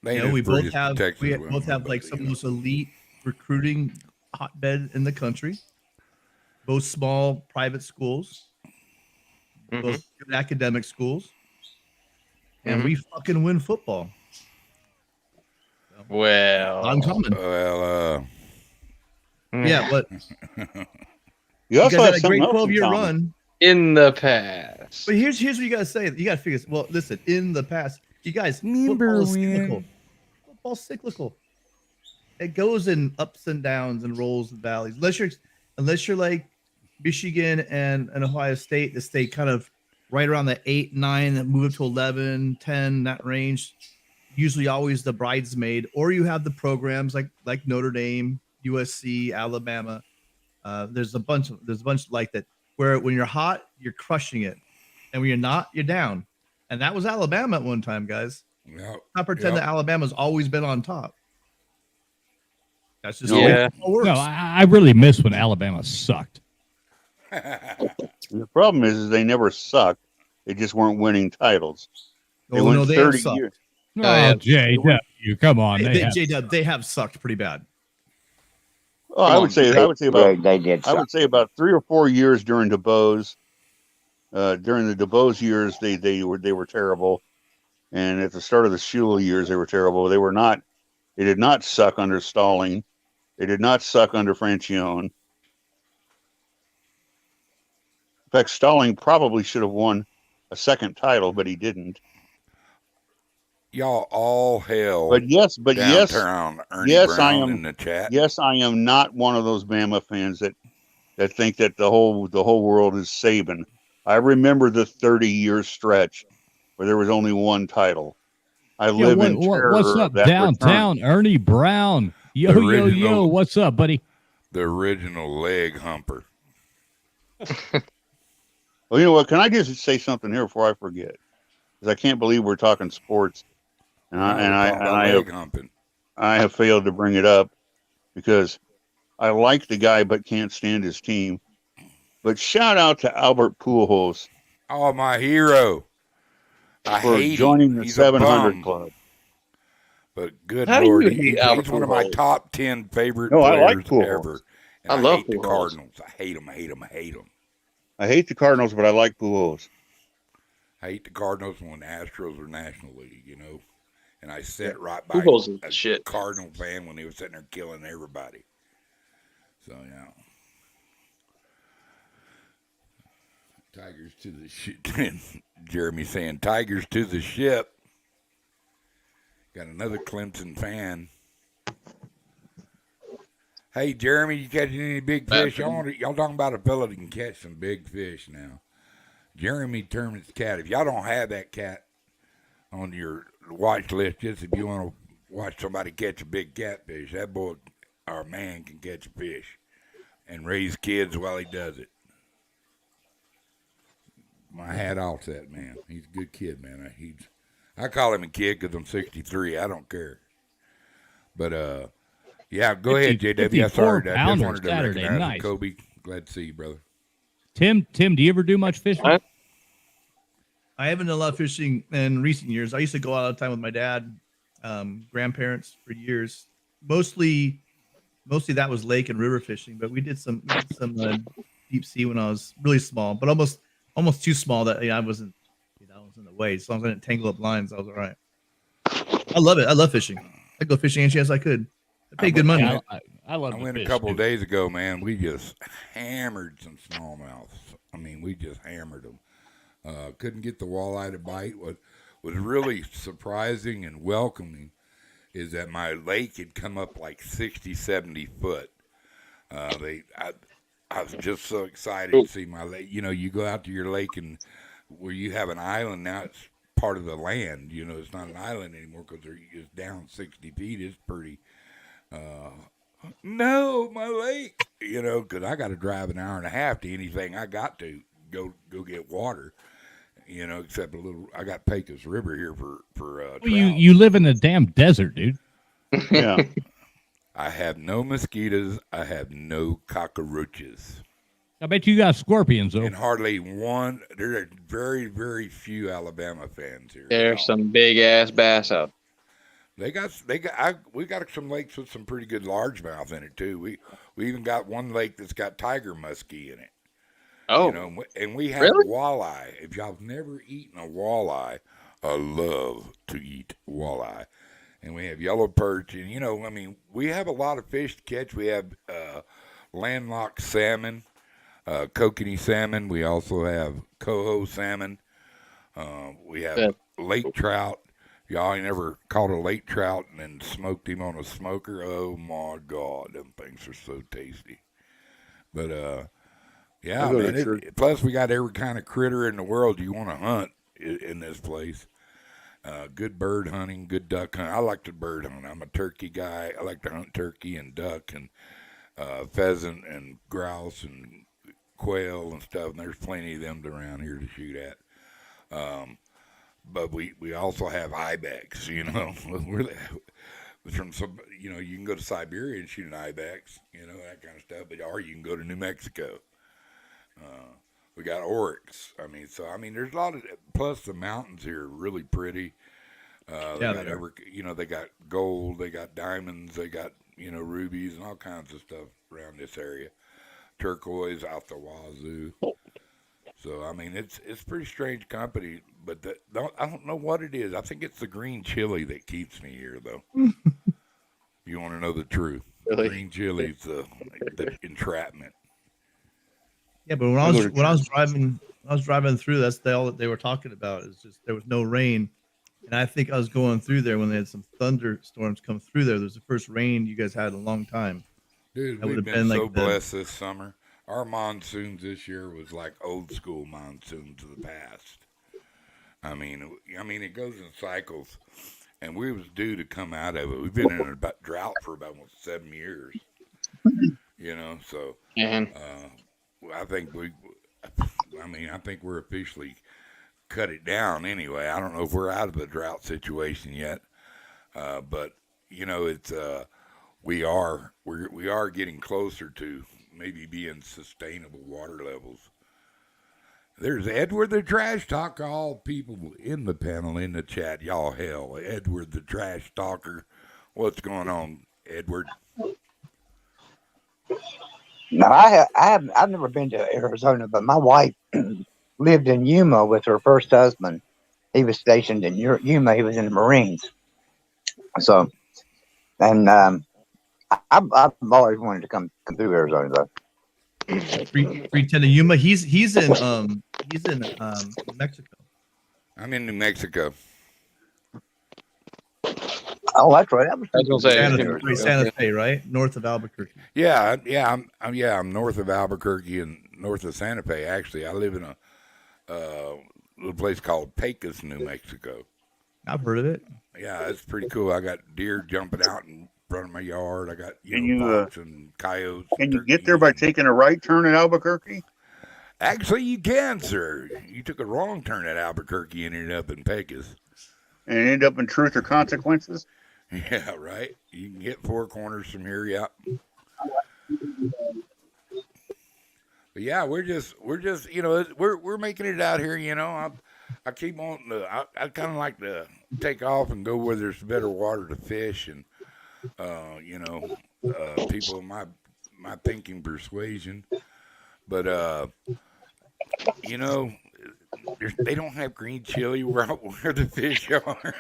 [SPEAKER 1] They
[SPEAKER 6] You
[SPEAKER 1] ain't
[SPEAKER 6] know,
[SPEAKER 1] as
[SPEAKER 6] we
[SPEAKER 1] pretty
[SPEAKER 6] both
[SPEAKER 1] as the
[SPEAKER 6] have
[SPEAKER 1] Texas
[SPEAKER 6] we
[SPEAKER 1] women,
[SPEAKER 6] both have like
[SPEAKER 1] but,
[SPEAKER 6] some of
[SPEAKER 1] you
[SPEAKER 6] the
[SPEAKER 1] know.
[SPEAKER 6] most elite recruiting hotbed in the country. Both small private schools,
[SPEAKER 3] Mhm.
[SPEAKER 6] both good academic schools, and
[SPEAKER 3] Mhm.
[SPEAKER 6] we fucking win football.
[SPEAKER 3] Well,
[SPEAKER 6] I'm coming.
[SPEAKER 1] Well,
[SPEAKER 6] Yeah, but
[SPEAKER 4] You
[SPEAKER 6] you
[SPEAKER 4] also
[SPEAKER 6] guys
[SPEAKER 4] have
[SPEAKER 6] had a
[SPEAKER 4] something
[SPEAKER 6] great
[SPEAKER 4] else in
[SPEAKER 6] 12-year
[SPEAKER 4] common.
[SPEAKER 6] run.
[SPEAKER 3] in the past.
[SPEAKER 6] But here's what you gotta say. You gotta figure this. Well, listen, in the past, you guys,
[SPEAKER 1] Remember
[SPEAKER 6] football is cyclical.
[SPEAKER 1] when-
[SPEAKER 6] Football's cyclical. It goes in ups and downs and rolls and valleys. Unless you're like Michigan and Ohio State, that stay kind of right around the 8, 9, that move up to 11, 10, that range. Usually always the bridesmaid, or you have the programs like Notre Dame, USC, Alabama. There's a bunch like that where when you're hot, you're crushing it, and when you're not, you're down. And that was Alabama at one time, guys.
[SPEAKER 1] Yep,
[SPEAKER 6] I pretend
[SPEAKER 1] yep.
[SPEAKER 6] that Alabama's always been on top. That's just
[SPEAKER 4] No.
[SPEAKER 6] the way
[SPEAKER 3] Yeah.
[SPEAKER 6] football works.
[SPEAKER 2] No, I really miss when Alabama sucked.
[SPEAKER 4] The problem is they never sucked. They just weren't winning titles. They
[SPEAKER 6] Oh,
[SPEAKER 4] went
[SPEAKER 6] no, they have
[SPEAKER 4] 30
[SPEAKER 6] sucked.
[SPEAKER 4] years.
[SPEAKER 2] Oh,
[SPEAKER 3] yeah.
[SPEAKER 2] JW, come on.
[SPEAKER 6] They have sucked pretty bad.
[SPEAKER 4] Oh, I would say
[SPEAKER 5] They did.
[SPEAKER 4] I would say about 3 or 4 years during DeBose. During the DeBose years, they were terrible, and at the start of the Shula years, they were terrible. They did not suck under Stalling. They did not suck under Francione. In fact, Stalling probably should have won a second title, but he didn't.
[SPEAKER 1] Y'all all hail
[SPEAKER 4] But yes,
[SPEAKER 1] downtown Ernie
[SPEAKER 4] yes, I
[SPEAKER 1] Brown
[SPEAKER 4] am-
[SPEAKER 1] in the chat.
[SPEAKER 4] yes, I am not one of those Bama fans that think that the whole world is Saban. I remember the 30-year stretch where there was only one title. I live in terror
[SPEAKER 2] what's
[SPEAKER 4] of
[SPEAKER 2] up,
[SPEAKER 4] that
[SPEAKER 2] downtown
[SPEAKER 4] return.
[SPEAKER 2] Ernie Brown? Yo,
[SPEAKER 1] The
[SPEAKER 2] yo, yo,
[SPEAKER 1] original-
[SPEAKER 2] what's up, buddy?
[SPEAKER 1] The original leg humper.
[SPEAKER 4] Well, you know what? Can I just say something here before I forget? Because I can't believe we're talking sports, and
[SPEAKER 1] No, we're talking about leg humping.
[SPEAKER 4] I have failed to bring it up because I like the guy but can't stand his team. But shout out to Albert Pujols
[SPEAKER 1] Oh, my hero. I
[SPEAKER 4] for
[SPEAKER 1] hate
[SPEAKER 4] joining
[SPEAKER 1] him.
[SPEAKER 4] the
[SPEAKER 1] He's a
[SPEAKER 4] 700
[SPEAKER 1] bum.
[SPEAKER 4] Club.
[SPEAKER 1] But good
[SPEAKER 3] How do
[SPEAKER 1] Lord,
[SPEAKER 3] you hate Albert
[SPEAKER 1] he's one of my
[SPEAKER 3] Pujols?
[SPEAKER 1] top 10 favorite
[SPEAKER 4] No, I like
[SPEAKER 1] players
[SPEAKER 4] Pujols.
[SPEAKER 1] ever. And
[SPEAKER 3] I
[SPEAKER 1] I
[SPEAKER 3] love
[SPEAKER 1] hate the
[SPEAKER 3] Pujols.
[SPEAKER 1] Cardinals. I hate them, I hate them, I hate them.
[SPEAKER 4] I hate the Cardinals, but I like Pujols.
[SPEAKER 1] I hate the Cardinals when the Astros were National League, you know. And I sat right by
[SPEAKER 3] Pujols is
[SPEAKER 1] a
[SPEAKER 3] shit.
[SPEAKER 1] Cardinal fan when he was sitting there killing everybody. So, yeah. Tigers to the ship. Jeremy saying, Tigers to the ship. Got another Clemson fan. Hey, Jeremy, you catching any big fish? Y'all talking about a fella that can catch some big fish now. Jeremy Terman's cat. If y'all don't have that cat on your watch list, just if you want to watch somebody catch a big catfish, that boy or man can catch a fish and raise kids while he does it. My hat off to that man. He's a good kid, man. I call him a kid because I'm 63. I don't care. But yeah, go ahead, JW. I sorry, I just wanted to
[SPEAKER 2] Saturday.
[SPEAKER 1] recognize
[SPEAKER 2] Nice.
[SPEAKER 1] Kobe. Glad to see you, brother.
[SPEAKER 2] Tim, do you ever do much fishing?
[SPEAKER 3] What?
[SPEAKER 6] I haven't done a lot of fishing in recent years. I used to go out all the time with my dad, grandparents for years. Mostly that was lake and river fishing, but we did some deep sea when I was really small, but almost too small that I wasn't, I was in the way. As long as I didn't tangle up lines, I was all right. I love it. I love fishing. I'd go fishing any chance I could. I pay good money.
[SPEAKER 2] Yeah, I love.
[SPEAKER 1] I
[SPEAKER 2] to
[SPEAKER 1] went a
[SPEAKER 2] fish,
[SPEAKER 1] couple
[SPEAKER 2] too.
[SPEAKER 1] of days ago, man. We just hammered some smallmouths. I mean, we just hammered them. Couldn't get the walleye to bite. What was really surprising and welcoming is that my lake had come up like 60, 70 foot. I was just so excited to see my lake. You know, you go out to your lake and where you have an island now, it's part of the land. You know, it's not an island anymore because it's down 60 feet. It's pretty. No, my lake. You know, because I got to drive an hour and a half to anything I got to go get water. You know, except a little. I got Pecos River here for
[SPEAKER 2] Well,
[SPEAKER 1] trout.
[SPEAKER 2] you live in the damn desert, dude.
[SPEAKER 4] Yeah.
[SPEAKER 1] I have no mosquitoes. I have no cockroaches.
[SPEAKER 2] I bet you got scorpions though.
[SPEAKER 1] And hardly one. There are very, very few Alabama fans here.
[SPEAKER 3] There's some big ass bass out.
[SPEAKER 1] We got some lakes with some pretty good largemouth in it too. We even got one lake that's got tiger muskie in it.
[SPEAKER 3] Oh,
[SPEAKER 1] You know, and we have
[SPEAKER 3] really?
[SPEAKER 1] walleye. If y'all have never eaten a walleye, I love to eat walleye. And we have yellow perch, and you know, I mean, we have a lot of fish to catch. We have landlocked salmon, kokanee salmon. We also have coho salmon. We have
[SPEAKER 3] Good.
[SPEAKER 1] lake trout. Y'all ain't ever caught a lake trout and then smoked him on a smoker? Oh my God, them things are so tasty. But yeah,
[SPEAKER 4] I go to
[SPEAKER 1] man.
[SPEAKER 4] church.
[SPEAKER 1] Plus, we got every kind of critter in the world you want to hunt in this place. Good bird hunting, good duck hunting. I like to bird hunt. I'm a turkey guy. I like to hunt turkey and duck and pheasant and grouse and quail and stuff. And there's plenty of them around here to shoot at. But we also have ibex. You know, from some. You know, you can go to Siberia and shoot an ibex. You know, that kind of stuff. But or you can go to New Mexico. We got oryx. I mean, there's a lot of. Plus, the mountains here are really pretty.
[SPEAKER 6] Yeah,
[SPEAKER 1] They
[SPEAKER 6] they are.
[SPEAKER 1] they got gold, they got diamonds, they got rubies and all kinds of stuff around this area. Turquoise out the wazoo. So I mean, it's pretty strange company, but I don't know what it is. I think it's the green chili that keeps me here, though. You want to know the truth?
[SPEAKER 3] Really?
[SPEAKER 1] Green chili's the entrapment.
[SPEAKER 6] Yeah, but when I was driving through, that's all that they were talking about. Is just there was no rain, and I think I was going through there when they had some thunderstorms come through there. There was the first rain you guys had in a long time.
[SPEAKER 1] Dude,
[SPEAKER 6] That
[SPEAKER 1] we've
[SPEAKER 6] would've
[SPEAKER 1] been
[SPEAKER 6] been
[SPEAKER 1] so
[SPEAKER 6] like the-
[SPEAKER 1] blessed this summer. Our monsoons this year was like old school monsoons of the past. I mean, it goes in cycles, and we was due to come out of it. We've been in a drought for about 7 years. You know, so
[SPEAKER 3] and
[SPEAKER 1] I think I mean, I think we're officially cut it down anyway. I don't know if we're out of the drought situation yet, but you know, it's we are getting closer to maybe being sustainable water levels. There's Edward the Trash Talker. All people in the panel in the chat, y'all hell, Edward the Trash Talker. What's going on, Edward?
[SPEAKER 5] No, I've never been to Arizona, but my wife lived in Yuma with her first husband. He was stationed in Yuma. He was in the Marines. So, and I've always wanted to come through Arizona though.
[SPEAKER 6] 310 to Yuma. He's in Mexico.
[SPEAKER 1] I'm in New Mexico.
[SPEAKER 5] Oh, that's right. That was
[SPEAKER 3] I was gonna say,
[SPEAKER 6] Santa Fe, right? North of Albuquerque.
[SPEAKER 1] Yeah, I'm north of Albuquerque and north of Santa Fe. Actually, I live in a little place called Pecos, New Mexico.
[SPEAKER 6] I've heard of it.
[SPEAKER 1] Yeah, it's pretty cool. I got deer jumping out in front of my yard. I got
[SPEAKER 4] Can you,
[SPEAKER 1] fox and coyotes.
[SPEAKER 4] Can you
[SPEAKER 1] turkeys.
[SPEAKER 4] get there by taking a right turn at Albuquerque?
[SPEAKER 1] Actually, you can, sir. You took a wrong turn at Albuquerque and ended up in Pecos.
[SPEAKER 4] And end up in Truth or Consequences?
[SPEAKER 1] Yeah, right. You can get Four Corners from here. Yeah. But yeah, we're just you know we're making it out here. You know, I keep wanting to. I kind of like to take off and go where there's better water to fish, and you know, people of my thinking persuasion. But you know, they don't have green chili where the fish are,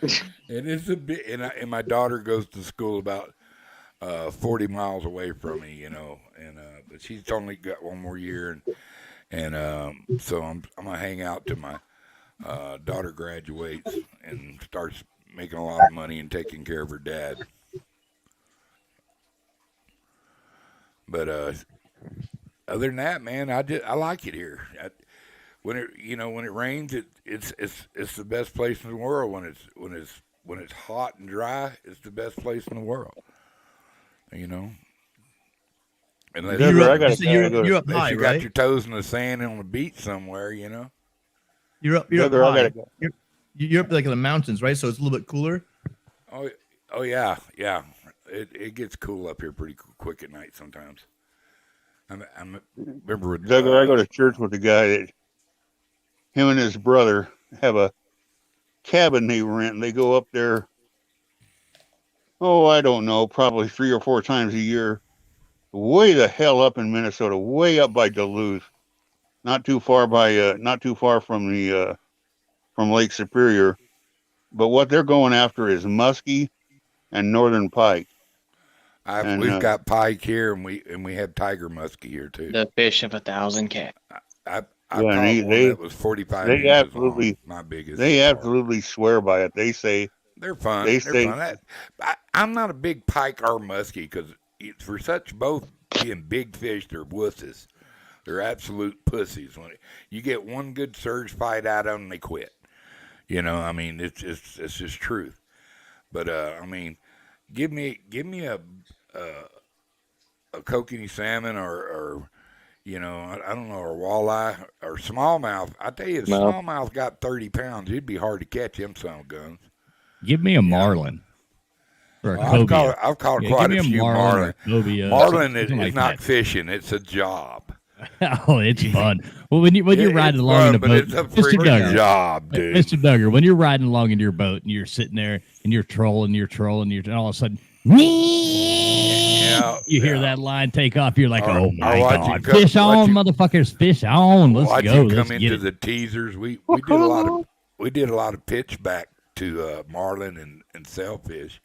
[SPEAKER 1] and it's a bit. And my daughter goes to school about 40 miles away from me, you know, and but she's only got one more year, and so I'm gonna hang out till my daughter graduates and starts making a lot of money and taking care of her dad. But other than that, man, I like it here. When it rains, it's the best place in the world. When it's hot and dry, it's the best place in the world. You know, unless
[SPEAKER 6] You're up
[SPEAKER 1] unless
[SPEAKER 6] high,
[SPEAKER 1] you
[SPEAKER 6] right?
[SPEAKER 1] got your toes in the sand on the beach somewhere, you know.
[SPEAKER 6] You're up high. You're up like in the mountains, right? So it's a little bit cooler.
[SPEAKER 1] Oh yeah. It gets cool up here pretty quick at night sometimes. I remember with
[SPEAKER 4] Doug, I go to church with a guy that him and his brother have a cabin they rent. And they go up there. Oh, I don't know, probably 3 or 4 times a year. Way the hell up in Minnesota, way up by Duluth, not too far from the from Lake Superior. But what they're going after is muskie and northern pike.
[SPEAKER 1] We've got pike here, and we have tiger muskie here too.
[SPEAKER 3] The fish of 1,000 cats.
[SPEAKER 1] I caught one that was 45
[SPEAKER 4] they
[SPEAKER 1] inches
[SPEAKER 4] absolutely
[SPEAKER 1] long, my biggest.
[SPEAKER 4] They absolutely swear by it. They say
[SPEAKER 1] they're fun.
[SPEAKER 4] They
[SPEAKER 1] They're
[SPEAKER 4] say
[SPEAKER 1] fun. I'm not a big pike or muskie because for such both being big fish, they're wusses. They're absolute pussies. When you get one good surge fight out of them, they quit. You know, I mean, it's just truth. But I mean, give me a kokanee salmon or you know, I don't know, or walleye or smallmouth. I tell you, if smallmouth got 30 pounds, it'd be hard to catch them son of guns.
[SPEAKER 2] Give me a marlin. Or a cobia.
[SPEAKER 1] I've caught quite a few marlin. Marlin is
[SPEAKER 2] like
[SPEAKER 1] not
[SPEAKER 2] that.
[SPEAKER 1] fishing; it's a job.
[SPEAKER 2] Oh, it's fun. Well, when you're riding along in a boat,
[SPEAKER 1] it's a freaking job, dude.
[SPEAKER 2] Mr. Duggar, when you're riding along in your boat and you're sitting there and you're trolling, and all of a sudden, you hear that line take off. You're like, oh my god, fish on, motherfuckers, fish on. Let's go.
[SPEAKER 1] Come into the teasers. We did a lot of pitch back to marlin and sailfish.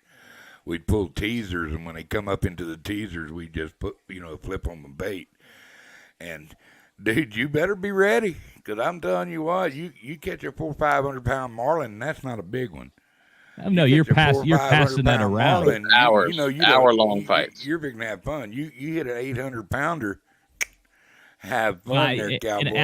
[SPEAKER 1] We'd pull teasers, and when they come up into the teasers, we just flip on the bait. And dude, you better be ready, because I'm telling you what, you catch a 400-500 pound marlin, and that's not a big one.
[SPEAKER 2] No, you're passing that around.
[SPEAKER 1] Marlin,
[SPEAKER 3] hour-long fights.
[SPEAKER 1] You're big to have fun. You hit an 800 pounder, have fun there, cowboy.
[SPEAKER 2] And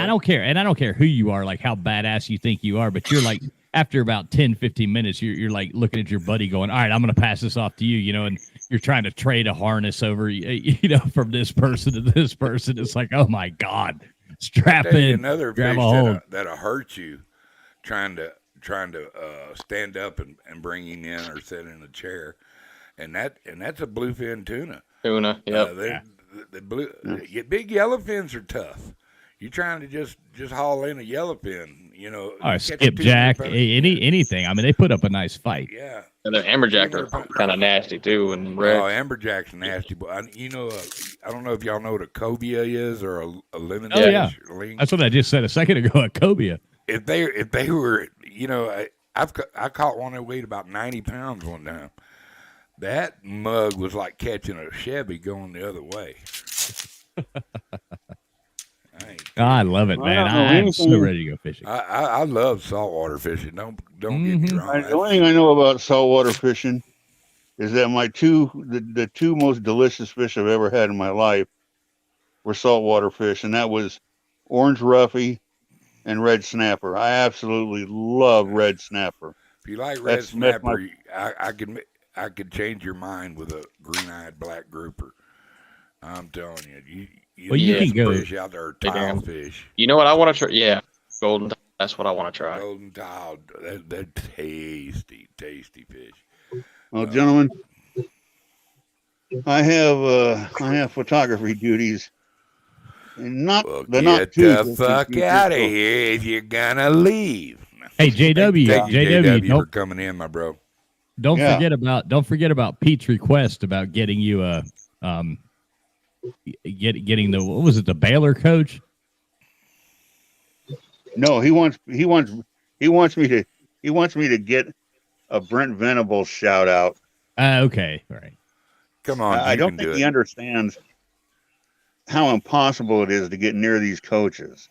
[SPEAKER 2] I don't care who you are, like how badass you think you are, but you're like, after about 10, 15 minutes, you're like looking at your buddy going, all right, I'm going to pass this off to you, you know, and you're trying to trade a harness over, you know, from this person to this person. It's like, oh my God, strap
[SPEAKER 1] Tell you
[SPEAKER 2] in,
[SPEAKER 1] another
[SPEAKER 2] grab
[SPEAKER 1] fish
[SPEAKER 2] a hold.
[SPEAKER 1] that'll hurt you trying to stand up and bring him in or sit in a chair, and that's a bluefin tuna.
[SPEAKER 3] Tuna. Yep.
[SPEAKER 1] The big yellowfins are tough. You're trying to just haul in a yellowfin, you know.
[SPEAKER 2] Or
[SPEAKER 1] you catch a
[SPEAKER 2] skipjack,
[SPEAKER 1] 200 pound-
[SPEAKER 2] anything. I mean, they put up a nice fight.
[SPEAKER 1] Yeah.
[SPEAKER 3] And the amberjack
[SPEAKER 1] 200
[SPEAKER 3] are
[SPEAKER 1] pound-
[SPEAKER 3] kind of nasty too, and
[SPEAKER 1] Oh,
[SPEAKER 3] red.
[SPEAKER 1] amberjack's nasty, but I don't know if y'all know what a cobia is or a lemon
[SPEAKER 2] Oh, yeah.
[SPEAKER 1] fish. Ling.
[SPEAKER 2] That's what I just said a second ago. A cobia.
[SPEAKER 1] If they were, you know, I caught one that weighed about 90 pounds one time. That mug was like catching a Chevy going the other way.
[SPEAKER 2] I love it,
[SPEAKER 4] I
[SPEAKER 2] man.
[SPEAKER 4] don't know
[SPEAKER 2] I'm so
[SPEAKER 4] anything-
[SPEAKER 2] ready to go fishing.
[SPEAKER 1] I love saltwater fishing. Don't get me wrong.
[SPEAKER 4] The only thing I know about saltwater fishing is that the two most delicious fish I've ever had in my life were saltwater fish, and that was orange roughy and red snapper. I absolutely love red snapper.
[SPEAKER 1] If you like red
[SPEAKER 4] That's
[SPEAKER 1] snapper,
[SPEAKER 4] my-
[SPEAKER 1] I could change your mind with a green-eyed black grouper. I'm telling you,
[SPEAKER 2] Well, you
[SPEAKER 1] get
[SPEAKER 2] can
[SPEAKER 1] some
[SPEAKER 2] go-
[SPEAKER 1] fish out there, tile fish,
[SPEAKER 3] You know what I want to try? Yeah, golden. That's what I want to try.
[SPEAKER 1] golden tile. They're tasty fish.
[SPEAKER 4] Well, gentlemen, I have photography duties, and
[SPEAKER 1] Well,
[SPEAKER 4] they're not
[SPEAKER 1] get
[SPEAKER 4] too
[SPEAKER 1] the fuck out of here if you're gonna leave.
[SPEAKER 2] Hey, JW,
[SPEAKER 1] Thank you,
[SPEAKER 2] JW,
[SPEAKER 1] for coming in, my bro.
[SPEAKER 2] don't
[SPEAKER 4] Yeah.
[SPEAKER 2] forget about Pete's request about getting you a getting the, what was it, the Baylor coach?
[SPEAKER 4] No, he wants me to get a Brent Venables shout out.
[SPEAKER 2] Okay, all right.
[SPEAKER 1] Come on,
[SPEAKER 4] I
[SPEAKER 1] you
[SPEAKER 4] don't
[SPEAKER 1] can
[SPEAKER 4] think
[SPEAKER 1] do
[SPEAKER 4] he
[SPEAKER 1] it.
[SPEAKER 4] understands how impossible it is to get near these coaches.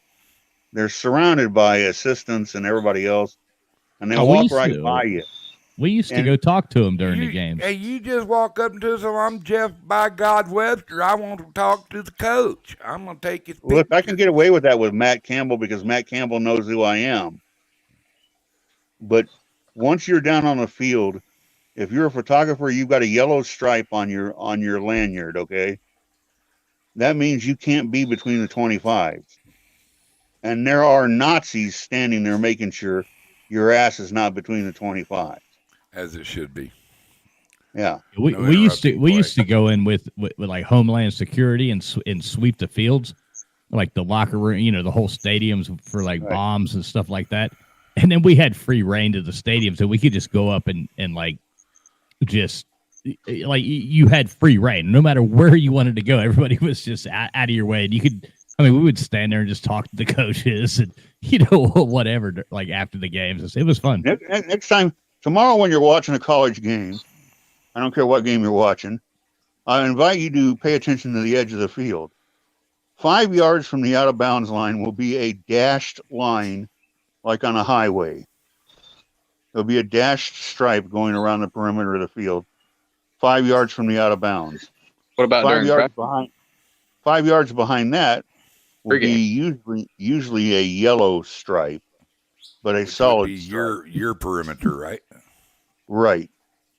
[SPEAKER 4] They're surrounded by assistants and everybody else, and they
[SPEAKER 2] Oh, we
[SPEAKER 4] walk
[SPEAKER 2] used
[SPEAKER 4] right
[SPEAKER 2] to-
[SPEAKER 4] by you.
[SPEAKER 2] We used to
[SPEAKER 4] And-
[SPEAKER 2] go talk to him during the games.
[SPEAKER 1] Hey, you just walk up to some. I'm Jeff by God Webster. I want to talk to the coach. I'm gonna take his picture.
[SPEAKER 4] Look, I can get away with that with Matt Campbell because Matt Campbell knows who I am. But once you're down on the field, if you're a photographer, you've got a yellow stripe on your lanyard, okay? That means you can't be between the 25s. And there are Nazis standing there making sure your ass is not between the 25s.
[SPEAKER 1] as it should be.
[SPEAKER 4] Yeah.
[SPEAKER 2] We
[SPEAKER 1] No
[SPEAKER 2] used to
[SPEAKER 1] interrupting
[SPEAKER 2] go in with like Homeland Security and sweep the fields, like the locker room, you know, the whole stadiums for like
[SPEAKER 4] Right.
[SPEAKER 2] bombs and stuff like that. And then we had free reign to the stadiums, so we could just go up and like just like you had free reign no matter where you wanted to go. Everybody was just out of your way, and you could. I mean, we would stand there and just talk to the coaches and whatever, like after the games. It was fun.
[SPEAKER 4] Next time, tomorrow when you're watching a college game, I don't care what game you're watching, I invite you to pay attention to the edge of the field. 5 yards from the out of bounds line will be a dashed line like on a highway. There'll be a dashed stripe going around the perimeter of the field, 5 yards from the out of bounds.
[SPEAKER 3] What about
[SPEAKER 4] 5
[SPEAKER 3] during
[SPEAKER 4] yards
[SPEAKER 3] practice?
[SPEAKER 4] behind 5 yards behind that will
[SPEAKER 3] Pregame.
[SPEAKER 4] be usually a yellow stripe, but a
[SPEAKER 1] Which would
[SPEAKER 4] solid
[SPEAKER 1] be
[SPEAKER 4] stripe.
[SPEAKER 1] your perimeter, right?
[SPEAKER 4] Right.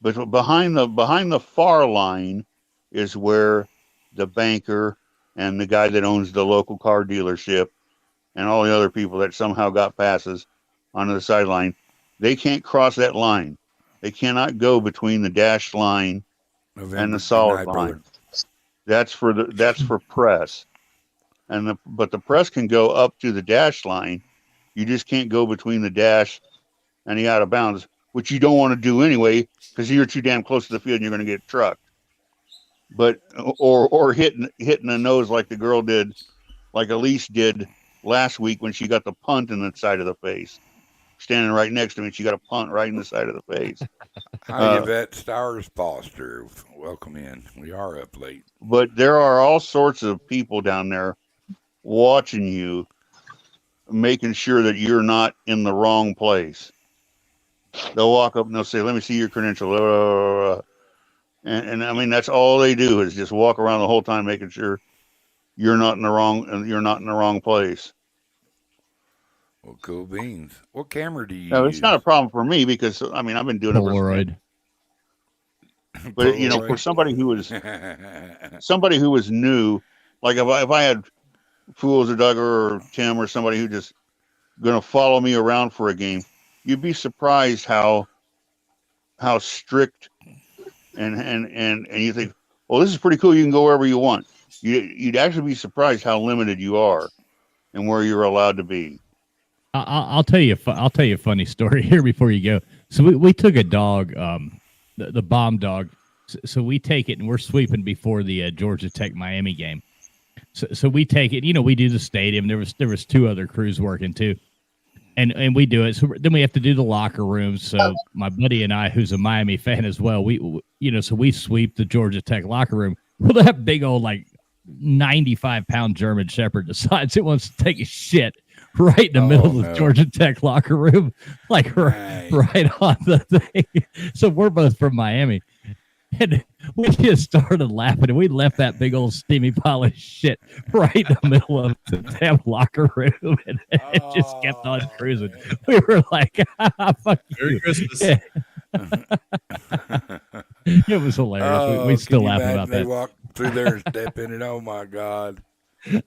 [SPEAKER 4] But behind the far line is where the banker and the guy that owns the local car dealership and all the other people that somehow got passes onto the sideline, they can't cross that line. They cannot go between the dashed line
[SPEAKER 1] November,
[SPEAKER 4] and the
[SPEAKER 1] good
[SPEAKER 4] solid
[SPEAKER 1] night,
[SPEAKER 4] line.
[SPEAKER 1] brother.
[SPEAKER 4] That's for press. But the press can go up to the dash line. You just can't go between the dash and the out of bounds, which you don't want to do anyway, because you're too damn close to the field and you're going to get trucked. But or hitting the nose like the girl did, like Elise did last week when she got the punt in the side of the face. Standing right next to me, she got a punt right in the side of the face.
[SPEAKER 1] Hi, Yvette Stars Foster. Welcome in. We are up late.
[SPEAKER 4] But there are all sorts of people down there watching you, making sure that you're not in the wrong place. They'll walk up and they'll say, "Let me see your credential." And I mean, that's all they do is just walk around the whole time, making sure you're not in the wrong place.
[SPEAKER 1] Well, cool beans. What camera do you
[SPEAKER 4] Now,
[SPEAKER 1] use?
[SPEAKER 4] it's not a problem for me because I mean I've been doing it for,
[SPEAKER 2] Polaroid.
[SPEAKER 4] but you know, for somebody who was new, like if I had fools or Doug or Tim or somebody who just going to follow me around for a game, you'd be surprised how strict and you think, well, this is pretty cool. You can go wherever you want. You'd actually be surprised how limited you are and where you're allowed to be.
[SPEAKER 2] I'll tell you a funny story here before you go. So we took a dog, the bomb dog. So we take it and we're sweeping before the Georgia Tech Miami game. So we take it. We do the stadium. There was 2 other crews working too, and we do it. So then we have to do the locker rooms. So my buddy and I, who's a Miami fan as well, so we sweep the Georgia Tech locker room. Well, that big old 95-pound German Shepherd decides it wants to take a shit right in the middle of the Georgia Tech locker room, right on the thing. So we're both from Miami. And we just started laughing, and we left that big old steamy pile of shit right in the middle of the damn locker room, and it just kept on cruising. We were like, fuck
[SPEAKER 6] Merry
[SPEAKER 2] you.
[SPEAKER 6] Christmas.
[SPEAKER 2] Yeah. It was hilarious. We still laugh about
[SPEAKER 1] They
[SPEAKER 2] that.
[SPEAKER 1] walk through there and step in it. Oh my God!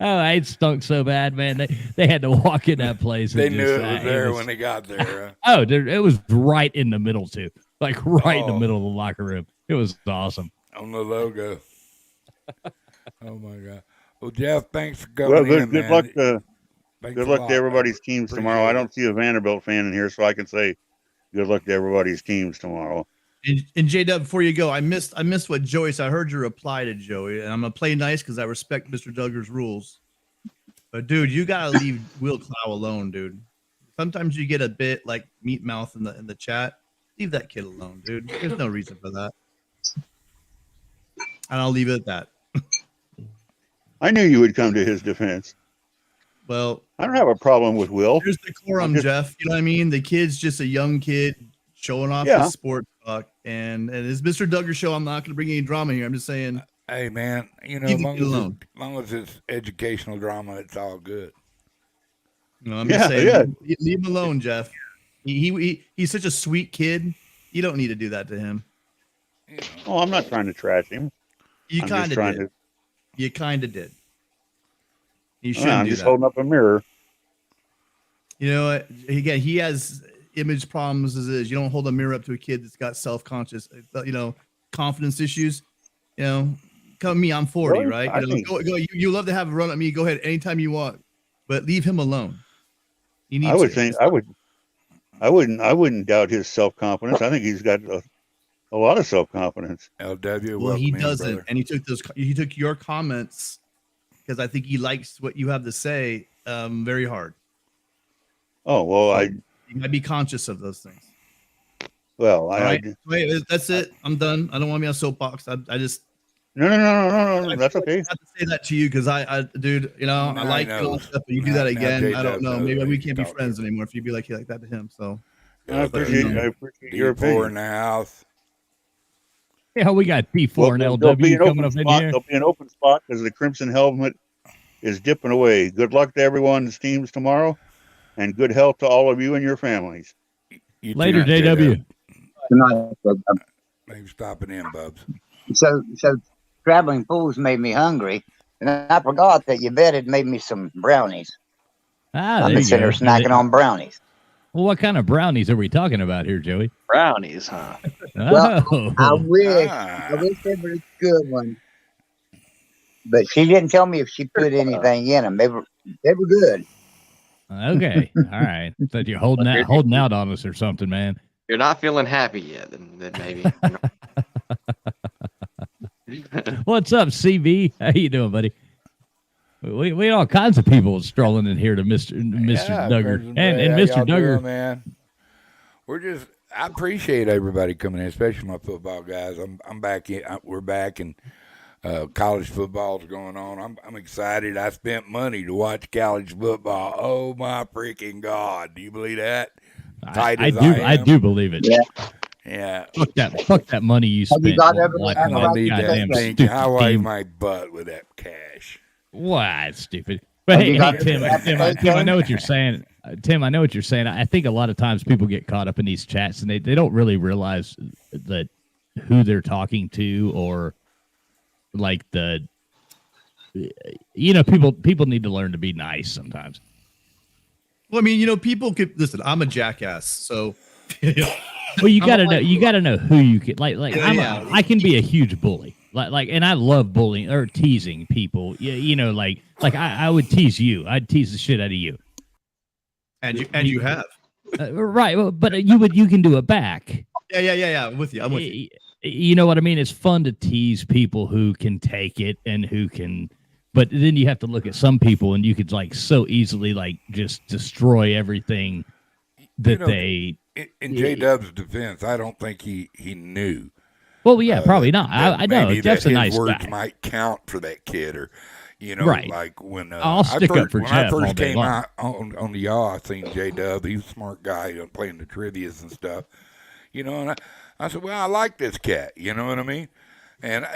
[SPEAKER 2] Oh, it stunk so bad, man. They had to walk in that place.
[SPEAKER 1] They
[SPEAKER 2] and
[SPEAKER 1] knew
[SPEAKER 2] just,
[SPEAKER 1] it was there when they got there.
[SPEAKER 2] Oh, dude, it was right in the middle too, right in the middle of the locker room. It was awesome.
[SPEAKER 1] On the logo. Oh my God! Well, Jeff, thanks for coming in.
[SPEAKER 4] Good
[SPEAKER 1] man.
[SPEAKER 4] luck to
[SPEAKER 1] Thanks
[SPEAKER 4] good
[SPEAKER 1] a
[SPEAKER 4] luck
[SPEAKER 1] lot,
[SPEAKER 4] to everybody's
[SPEAKER 1] man.
[SPEAKER 4] teams
[SPEAKER 1] Appreciate
[SPEAKER 4] tomorrow. I
[SPEAKER 1] it.
[SPEAKER 4] don't see a Vanderbilt fan in here, so I can say good luck to everybody's teams tomorrow.
[SPEAKER 6] And J-Dub, before you go, I missed what Joey said. I heard your reply to Joey, and I'm gonna play nice because I respect Mr. Duggar's rules. But dude, you gotta leave Will Clow alone, dude. Sometimes you get a bit like meat mouth in the chat. Leave that kid alone, dude. There's no reason for that. And I'll leave it at that.
[SPEAKER 4] I knew you would come to his defense.
[SPEAKER 6] Well,
[SPEAKER 4] I don't have a problem with Will.
[SPEAKER 6] here's the decorum, Jeff. You know what I mean? The kid's just a young kid showing off
[SPEAKER 4] Yeah.
[SPEAKER 6] his sport talk. And it's Mr. Duggar show. I'm not going to bring any drama here. I'm just saying.
[SPEAKER 1] Hey man,
[SPEAKER 6] Leave the kid alone.
[SPEAKER 1] as long as it's educational drama, it's all good.
[SPEAKER 6] You know, I'm just saying. Leave him alone, Jeff. He's such a sweet kid. You don't need to do that to him.
[SPEAKER 4] Oh, I'm not trying to trash him.
[SPEAKER 6] You
[SPEAKER 4] I'm
[SPEAKER 6] kind
[SPEAKER 4] just
[SPEAKER 6] of
[SPEAKER 4] trying
[SPEAKER 6] did.
[SPEAKER 4] to.
[SPEAKER 6] You kind of did. You shouldn't
[SPEAKER 4] I'm
[SPEAKER 6] do
[SPEAKER 4] just
[SPEAKER 6] that.
[SPEAKER 4] holding up a mirror.
[SPEAKER 6] You know what? Again, he has image problems as is. You don't hold a mirror up to a kid that's got self-conscious, confidence issues. Come me, I'm 40,
[SPEAKER 4] Really?
[SPEAKER 6] right?
[SPEAKER 4] I think-
[SPEAKER 6] Go. You love to have a run at me. Go ahead anytime you want, but leave him alone. You need
[SPEAKER 4] I would
[SPEAKER 6] to.
[SPEAKER 4] think I wouldn't doubt his self-confidence. I think he's got a lot of self-confidence.
[SPEAKER 1] LW,
[SPEAKER 6] Well, he
[SPEAKER 1] welcome in,
[SPEAKER 6] doesn't,
[SPEAKER 1] brother.
[SPEAKER 6] and he took your comments because I think he likes what you have to say very hard.
[SPEAKER 4] Oh, well,
[SPEAKER 6] You might be conscious of those things.
[SPEAKER 4] All
[SPEAKER 6] All right. Wait, that's it. I'm done. I don't want to be on soapbox. I just
[SPEAKER 4] No, that's okay.
[SPEAKER 6] I have to say that to you because dude, I like
[SPEAKER 1] know.
[SPEAKER 6] you and stuff, but you do
[SPEAKER 1] Now-
[SPEAKER 6] that
[SPEAKER 1] now
[SPEAKER 6] again. I
[SPEAKER 1] J-Dub
[SPEAKER 6] don't know.
[SPEAKER 1] knows
[SPEAKER 6] Maybe
[SPEAKER 1] what
[SPEAKER 6] we
[SPEAKER 1] he's
[SPEAKER 6] can't be
[SPEAKER 1] talking
[SPEAKER 6] friends
[SPEAKER 1] about.
[SPEAKER 6] anymore if you be like that to him. So
[SPEAKER 4] I appreciate your
[SPEAKER 1] D4 in
[SPEAKER 4] opinion.
[SPEAKER 1] the house.
[SPEAKER 2] Yeah, we got P4
[SPEAKER 4] Well,
[SPEAKER 2] and
[SPEAKER 4] there'll be
[SPEAKER 2] LW
[SPEAKER 4] an
[SPEAKER 2] coming
[SPEAKER 4] open
[SPEAKER 2] up in
[SPEAKER 4] spot.
[SPEAKER 2] here.
[SPEAKER 4] There'll be an open spot because the Crimson Helmet is dipping away. Good luck to everyone's teams tomorrow, and good health to all of you and your families.
[SPEAKER 1] You
[SPEAKER 2] Later,
[SPEAKER 1] too,
[SPEAKER 2] JW.
[SPEAKER 1] J-Dub.
[SPEAKER 5] Good night.
[SPEAKER 1] Thanks for stopping in, Bubs.
[SPEAKER 5] So traveling fools made me hungry, and I forgot that you bet it made me some brownies.
[SPEAKER 2] Ah,
[SPEAKER 5] I'm
[SPEAKER 2] there
[SPEAKER 5] been
[SPEAKER 2] you
[SPEAKER 5] sitting
[SPEAKER 2] go.
[SPEAKER 5] there snacking on brownies.
[SPEAKER 2] Well, what kind of brownies are we talking about here, Joey?
[SPEAKER 3] Brownies, huh?
[SPEAKER 5] Well,
[SPEAKER 2] Oh,
[SPEAKER 5] I wish
[SPEAKER 1] Ah.
[SPEAKER 5] they were a good one, but she didn't tell me if she put anything in them. They were good.
[SPEAKER 2] okay. All right. So you're holding out on us or something, man.
[SPEAKER 3] You're not feeling happy yet, then maybe.
[SPEAKER 2] What's up, CB? How you doing, buddy? We had all kinds of people strolling in here to Mr.
[SPEAKER 1] Yeah,
[SPEAKER 2] Duggar
[SPEAKER 1] Crimson
[SPEAKER 2] and
[SPEAKER 1] Bay, how
[SPEAKER 2] Mr.
[SPEAKER 1] y'all doing,
[SPEAKER 2] Duggar.
[SPEAKER 1] man. I appreciate everybody coming in, especially my football guys. I'm back in. We're back, and college football's going on. I'm excited. I spent money to watch college football. Oh my freaking God! Do you believe that? Tight as
[SPEAKER 2] I
[SPEAKER 1] am.
[SPEAKER 2] do believe it.
[SPEAKER 1] Yeah.
[SPEAKER 2] Fuck that money you
[SPEAKER 5] Have you
[SPEAKER 2] spent.
[SPEAKER 5] got
[SPEAKER 2] on
[SPEAKER 5] everything
[SPEAKER 2] watching
[SPEAKER 1] I
[SPEAKER 5] Right,
[SPEAKER 1] don't
[SPEAKER 2] that
[SPEAKER 1] need
[SPEAKER 2] goddamn
[SPEAKER 1] that thing.
[SPEAKER 2] stupid
[SPEAKER 1] I wave
[SPEAKER 2] team.
[SPEAKER 1] my butt with that cash.
[SPEAKER 2] Why, it's stupid. But
[SPEAKER 5] Have you
[SPEAKER 2] hey,
[SPEAKER 5] got
[SPEAKER 2] Tim,
[SPEAKER 5] it?
[SPEAKER 2] Tim, I know what you're saying. Tim, I know what you're saying. I think a lot of times people get caught up in these chats and they don't really realize that who they're talking to or like the people need to learn to be nice sometimes.
[SPEAKER 6] Well, I mean, people could listen. I'm a jackass, so.
[SPEAKER 2] Well, you gotta know who you can like.
[SPEAKER 6] Yeah.
[SPEAKER 2] I can be a huge bully, and I love bullying or teasing people. Yeah, like I would tease you. I'd tease the shit out of you.
[SPEAKER 6] And you have.
[SPEAKER 2] Right, well, but you can do it back.
[SPEAKER 6] Yeah. I'm with you.
[SPEAKER 2] You know what I mean? It's fun to tease people who can take it and who can, but then you have to look at some people and you could like so easily like just destroy everything that they.
[SPEAKER 1] In J-Dub's defense, I don't think he knew.
[SPEAKER 2] Well, yeah, probably not. I know Jeff's a nice
[SPEAKER 1] words
[SPEAKER 2] guy.
[SPEAKER 1] Might count for that kid, or
[SPEAKER 2] right.
[SPEAKER 1] like when
[SPEAKER 2] I'll stick up for
[SPEAKER 1] when
[SPEAKER 2] Jeff
[SPEAKER 1] I
[SPEAKER 2] all
[SPEAKER 1] first
[SPEAKER 2] day
[SPEAKER 1] came
[SPEAKER 2] long.
[SPEAKER 1] out on the yaw, I seen J-Dub. He was a smart guy, playing the trivias and stuff. And I said, well, I like this cat. You know what I mean? And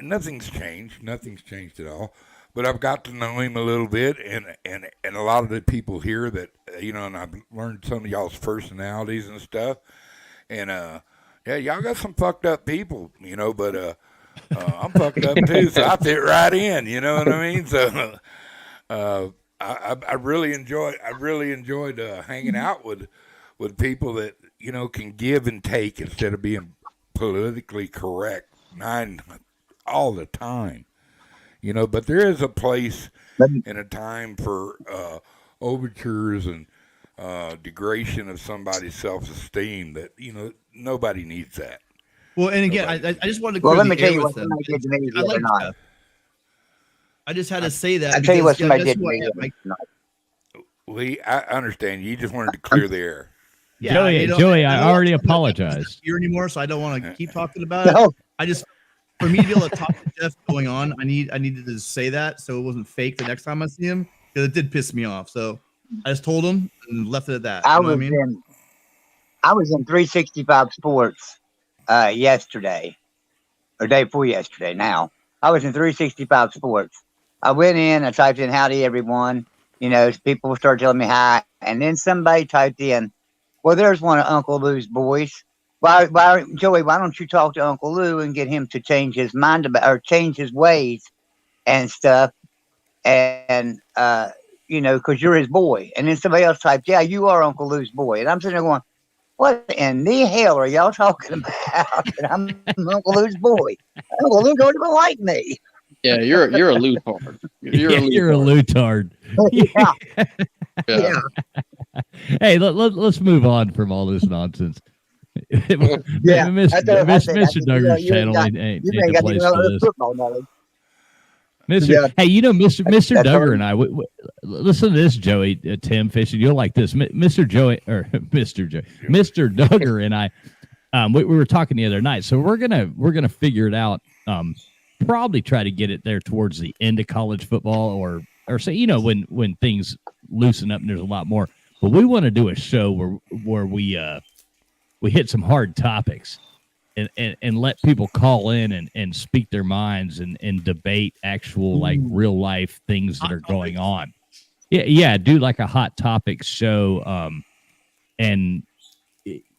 [SPEAKER 1] nothing's changed. Nothing's changed at all. But I've got to know him a little bit, and a lot of the people here that and I've learned some of y'all's personalities and stuff. And yeah, y'all got some fucked up people, but I'm fucked up too, so I fit right in. You know what I mean? So I really enjoyed hanging out with people that can give and take instead of being politically correct all the time. But there is a place and a time for overtures and degradation of somebody's self-esteem that nobody needs that.
[SPEAKER 6] Well, and again, I just wanted to.
[SPEAKER 5] Well, let me tell you
[SPEAKER 6] what
[SPEAKER 5] what somebody did to me
[SPEAKER 6] I
[SPEAKER 5] the
[SPEAKER 6] like
[SPEAKER 5] other night.
[SPEAKER 6] Jeff. I just had to say that.
[SPEAKER 5] I'll tell you what somebody
[SPEAKER 6] guess
[SPEAKER 5] did to
[SPEAKER 6] who I
[SPEAKER 5] me
[SPEAKER 6] am.
[SPEAKER 5] the other night.
[SPEAKER 1] I understand. You just wanted to clear the air.
[SPEAKER 6] Yeah,
[SPEAKER 2] Joey, I already
[SPEAKER 6] don't
[SPEAKER 2] apologized.
[SPEAKER 6] Here anymore, so I don't want to keep talking about it.
[SPEAKER 5] No,
[SPEAKER 6] I just, for me to be able to talk to Jeff going on, I needed to say that so it wasn't fake the next time I see him, because it did piss me off. So I just told him and left it at that.
[SPEAKER 5] I
[SPEAKER 6] You know
[SPEAKER 5] was
[SPEAKER 6] what I mean?
[SPEAKER 5] I was in 365 Sports yesterday, or day before yesterday. Now I was in 365 Sports. I went in, I typed in "Howdy everyone." People started telling me hi, and then somebody typed in, "Well, there's one of Uncle Lou's boys. Joey? Why don't you talk to Uncle Lou and get him to change his mind or change his ways and stuff?" And because you're his boy. And then somebody else typed, "Yeah, you are Uncle Lou's boy." And I'm sitting there going, what in the hell are y'all talking about? And I'm Uncle Lou's boy. Uncle Lou don't even like me.
[SPEAKER 3] Yeah, you're a lutard.
[SPEAKER 2] You're a lutard.
[SPEAKER 5] Yeah.
[SPEAKER 2] Hey, let's move on from all this nonsense.
[SPEAKER 5] Yeah.
[SPEAKER 2] Mr. Duggar's channel ain't the place for this.
[SPEAKER 5] Football knowledge.
[SPEAKER 2] Hey, Mr. Duggar and I, listen to this, Joey, Tim Fish, and you'll like this. Mr. Duggar and I, we were talking the other night, so we're gonna figure it out. Probably try to get it there towards the end of college football, or say when things loosen up and there's a lot more. But we want to do a show where we hit some hard topics. And let people call in and speak their minds and debate actual like real life things that are going on. Yeah, do like a hot topics show, and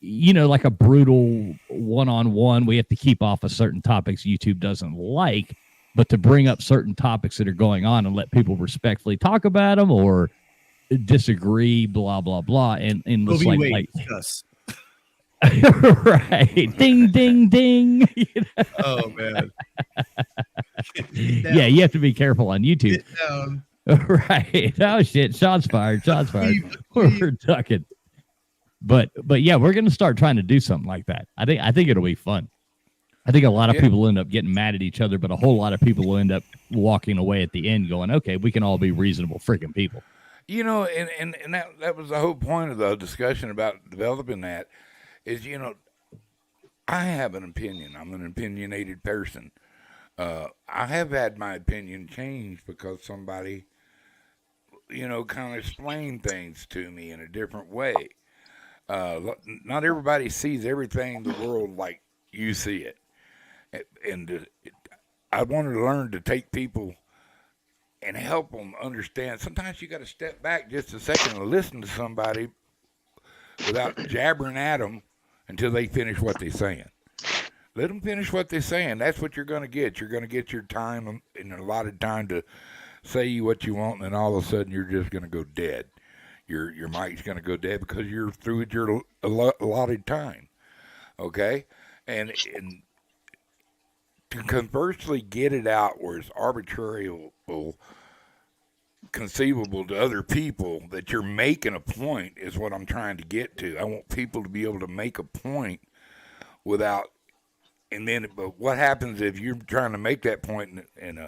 [SPEAKER 2] like a brutal one-on-one. We have to keep off of certain topics YouTube doesn't like, but to bring up certain topics that are going on and let people respectfully talk about them or disagree, blah blah blah, and looks like
[SPEAKER 6] us.
[SPEAKER 2] Right. Ding, ding, ding.
[SPEAKER 6] Oh, man.
[SPEAKER 2] Yeah, you have to be careful on YouTube. Right. Oh, shit. Shots fired. We're ducking. But yeah, we're going to start trying to do something like that. I think it'll be fun. I think a lot of people end up getting mad at each other, but a whole lot of people will end up walking away at the end going, okay, we can all be reasonable freaking people.
[SPEAKER 1] And that was the whole point of the discussion about developing that. Is, I have an opinion. I'm an opinionated person. I have had my opinion changed because somebody, kind of explained things to me in a different way. Not everybody sees everything in the world like you see it. And I wanted to learn to take people and help them understand. Sometimes you got to step back just a second and listen to somebody without jabbering at them until they finish what they're saying. Let them finish what they're saying. That's what you're going to get. You're going to get your time and a lot of time to say what you want, and then all of a sudden you're just going to go dead. Your mic's going to go dead because you're through with your allotted time. Okay, and to conversely get it out where it's arbitrary or conceivable to other people that you're making a point is what I'm trying to get to. I want people to be able to make a point without. And then, but what happens if you're trying to make that point and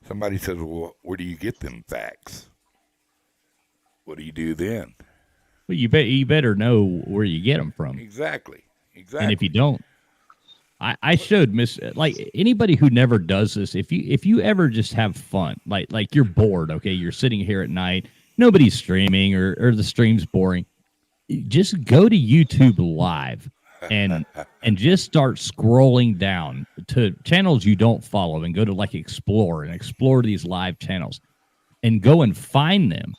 [SPEAKER 1] somebody says, well, where do you get them facts? What do you do then?
[SPEAKER 2] Well, you better know where you get them from.
[SPEAKER 1] Exactly.
[SPEAKER 2] And if you don't, I showed like anybody who never does this, if you ever just have fun, like you're bored, okay, you're sitting here at night, nobody's streaming or the stream's boring, just go to YouTube Live. and just start scrolling down to channels you don't follow and go to like explore these live channels and go and find them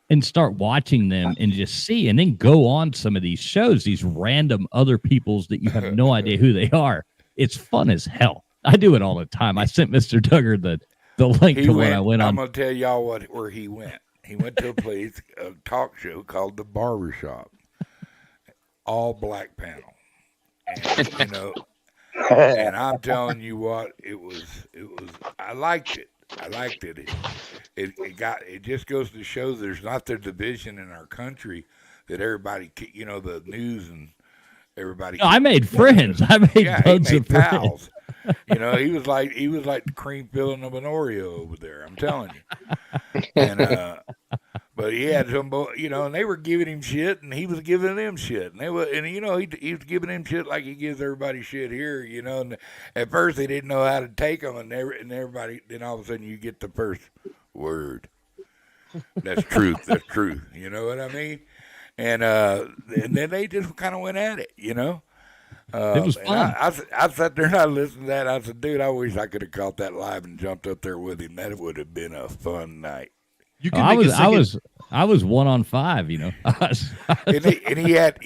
[SPEAKER 2] and start watching them and just see, and then go on some of these shows, these random other people's that you have no idea who they are. It's fun as hell. I do it all the time. I sent Mr. Duggar the link to what I went on.
[SPEAKER 1] I'm going to tell y'all where he went. He went to a talk show called The Barbershop. All black panel. And, and I'm telling you what, it was, I liked it. It just goes to show there's not the division in our country that everybody, the news and everybody.
[SPEAKER 2] No, I made friends. I made tons of
[SPEAKER 1] pals. He was like the cream filling of an Oreo over there. I'm telling you. And but he had some, and they were giving him shit, and he was giving them shit, and he was giving them shit like he gives everybody shit here, And at first they didn't know how to take them, and everybody. Then all of a sudden you get the first word. That's truth. That's truth. You know what I mean? And then they just kind of went at it, It
[SPEAKER 2] was fun.
[SPEAKER 1] I sat there and I listened to that. I said, dude, I wish I could have caught that live and jumped up there with him. That would have been a fun night.
[SPEAKER 6] You can
[SPEAKER 2] I was 1-on-5,
[SPEAKER 1] and he had,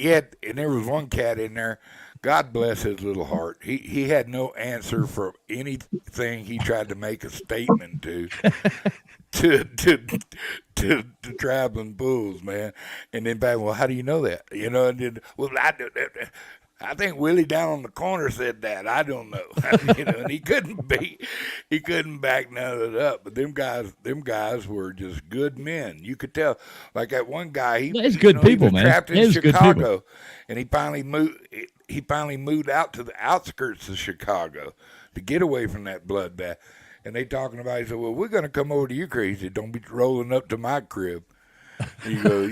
[SPEAKER 1] and there was one cat in there. God bless his little heart. He had no answer for anything he tried to make a statement to traveling bulls, man. And then back, well, how do you know that? And then, well, I think Willie down on the corner said that. I don't know. And he couldn't back none of it up. But them guys were just good men. You could tell. Like that one guy,
[SPEAKER 2] he's good people,
[SPEAKER 1] he was
[SPEAKER 2] man.
[SPEAKER 1] trapped in Chicago, and he finally moved out to the outskirts of Chicago to get away from that bloodbath. And they talking about, he said, well, we're going to come over to your crib. He said, don't be rolling up to my crib. You go,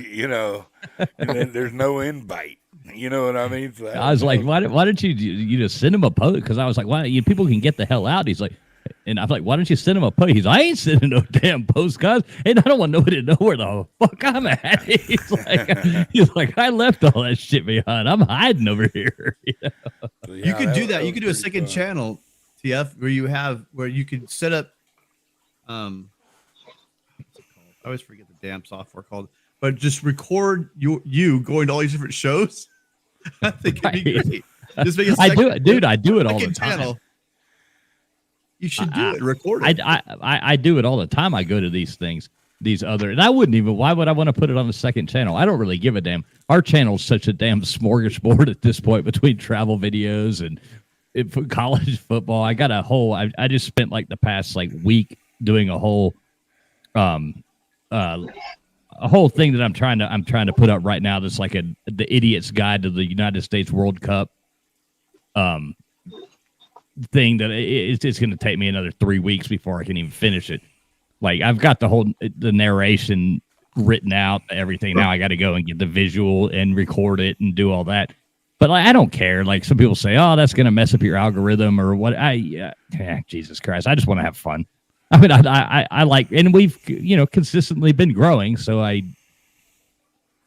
[SPEAKER 1] and then there's no invite. You know what I mean? So
[SPEAKER 2] I was like, why don't you just send him a post? Because I was like, why? People can get the hell out. He's like, and I'm like, why don't you send him a post? He's like, I ain't sending no damn post, guys. And I don't want nobody to know where the fuck I'm at. He's like, I left all that shit behind. I'm hiding over here.
[SPEAKER 6] So, you could do that. You could do a second channel, TF, where you could set up. What's it called? I always forget the damn software called. But just record you going to all these different shows. I think it'd be great. Just make
[SPEAKER 2] I do it all the time.
[SPEAKER 6] Channel. You should do it. Record it.
[SPEAKER 2] I do it all the time. I go to these things, and I wouldn't even. Why would I want to put it on the second channel? I don't really give a damn. Our channel's such a damn smorgasbord at this point between travel videos and college football. I got a whole. I just spent like the past week doing a whole thing that I'm trying to put up right now. That's like the idiot's guide to the United States World Cup thing that it's going to take me another 3 weeks before I can even finish it. Like I've got the narration written out, everything. Now I got to go and get the visual and record it and do all that. But I don't care. Like some people say, oh, that's going to mess up your algorithm or what. Jesus Christ. I just want to have fun. I mean, I like, and we've, consistently been growing. So I'm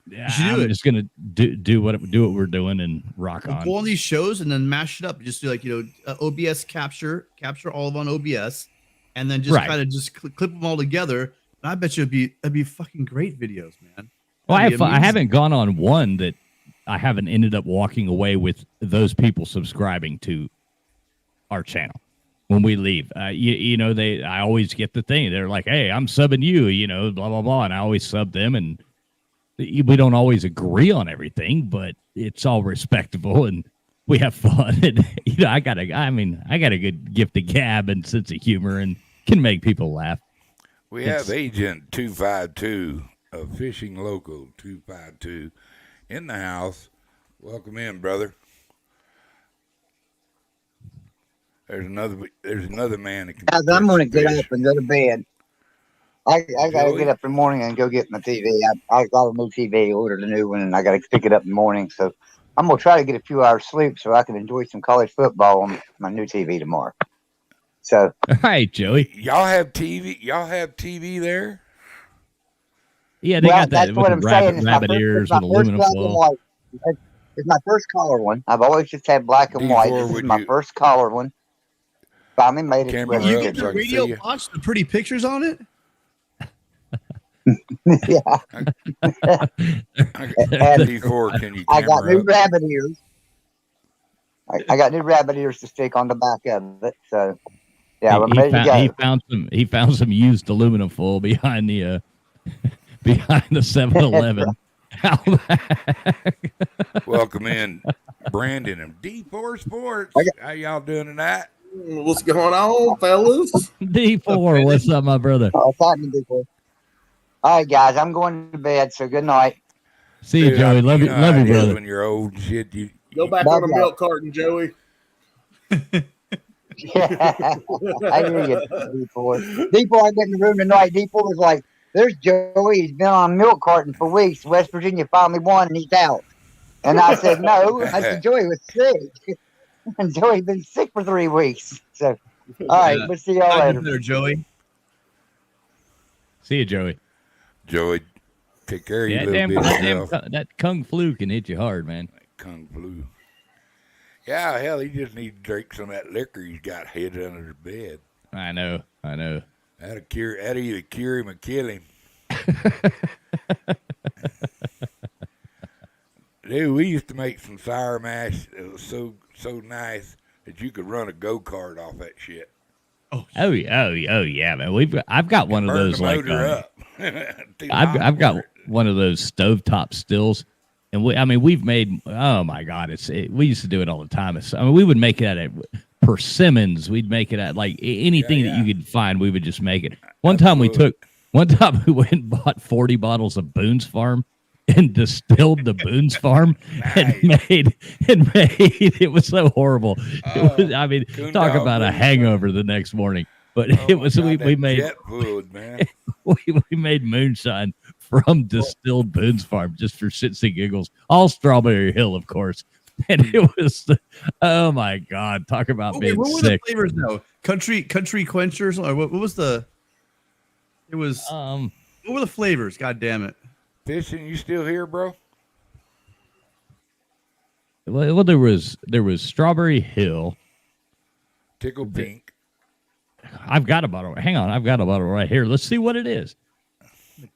[SPEAKER 2] just going to do what we're doing and rock on.
[SPEAKER 6] Go on these shows and then mash it up. Just do OBS capture all of on OBS, and then just kind of just clip them all together. And I bet you it'd be fucking great videos, man.
[SPEAKER 2] Well, I haven't gone on one that I haven't ended up walking away with those people subscribing to our channel when we leave. You know, I always get the thing. They're like, hey, I'm subbing you, you know, blah, blah, blah. And I always sub them, and we don't always agree on everything, but it's all respectable and we have fun. And, you know, I got a good gift of gab and sense of humor and can make people laugh.
[SPEAKER 1] We have Agent 252 of Fishing Local 252 in the house. Welcome in, brother. There's another man that can.
[SPEAKER 5] Guys, I'm going to get up and go to bed. I got to get up in the morning and go get my TV. I got a new TV, ordered a new one, and I got to pick it up in the morning. So I'm going to try to get a few hours sleep so I can enjoy some college football on my new TV tomorrow. So,
[SPEAKER 2] all right, Joey.
[SPEAKER 1] Y'all have TV? Y'all have TV there?
[SPEAKER 2] Yeah, they got that
[SPEAKER 5] that's what I'm saying.
[SPEAKER 2] Rabbit ears with aluminum foil.
[SPEAKER 5] It's my first color one. I've always just had black and white. This is my first color one. Finally made it.
[SPEAKER 6] You get the radio box, the pretty pictures on it?
[SPEAKER 5] Yeah.
[SPEAKER 1] D4, can you
[SPEAKER 5] I got new rabbit ears. I got new rabbit ears to stick on the back of it. So, yeah, I'm ready to go.
[SPEAKER 2] He found some used aluminum foil behind the 7-Eleven.
[SPEAKER 1] Welcome in, Brandon of D4 Sports. How y'all doing tonight?
[SPEAKER 7] What's going on, fellas?
[SPEAKER 2] D4, what's up, my brother?
[SPEAKER 5] Oh, it's happening, D4. All right, guys, I'm going to bed, so good night.
[SPEAKER 2] See you, Joey. Love you, brother.
[SPEAKER 1] When you're old and shit, you
[SPEAKER 7] go back on a milk carton, Joey.
[SPEAKER 5] Yeah, I hear you, D4. D4, I get in the room tonight. D4 was like, there's Joey. He's been on a milk carton for weeks. West Virginia finally won, and he's out. And I said, no. I said, Joey was sick. And Joey's been sick for 3 weeks. So, all right, we'll see y'all later.
[SPEAKER 6] There, Joey.
[SPEAKER 2] See you, Joey.
[SPEAKER 1] Joey, take care of you a little bit.
[SPEAKER 2] That Kung Flu can hit you hard, man.
[SPEAKER 1] Kung Flu. Yeah, hell, he just needs to drink some of that liquor he's got hid under his bed.
[SPEAKER 2] I know.
[SPEAKER 1] That'd either cure him or kill him. Dude, we used to make some sour mash that was so nice that you could run a go-kart off that shit.
[SPEAKER 2] Oh yeah, man. I've got one of those like I've got one of those stovetop stills, and we've made, oh my god, we used to do it all the time. We would make it at persimmons. We'd make it at like anything that you could find. We would just make it. One time we went and bought 40 bottles of Boone's Farm and distilled the Boone's Farm and made it was so horrible. Talk about a hangover the next morning. But we made jet food, man. we made moonshine from distilled Boone's Farm just for shits and giggles. All Strawberry Hill, of course. And it was, oh my god! Talk about being
[SPEAKER 6] what were
[SPEAKER 2] sick.
[SPEAKER 6] The flavors though? Country quenchers, or what was the? It was. What were the flavors? God damn it!
[SPEAKER 1] Fishing, you still here, bro?
[SPEAKER 2] Well, there was Strawberry Hill,
[SPEAKER 1] Tickle Pink.
[SPEAKER 2] I've got a bottle. Hang on, I've got a bottle right here. Let's see what it is.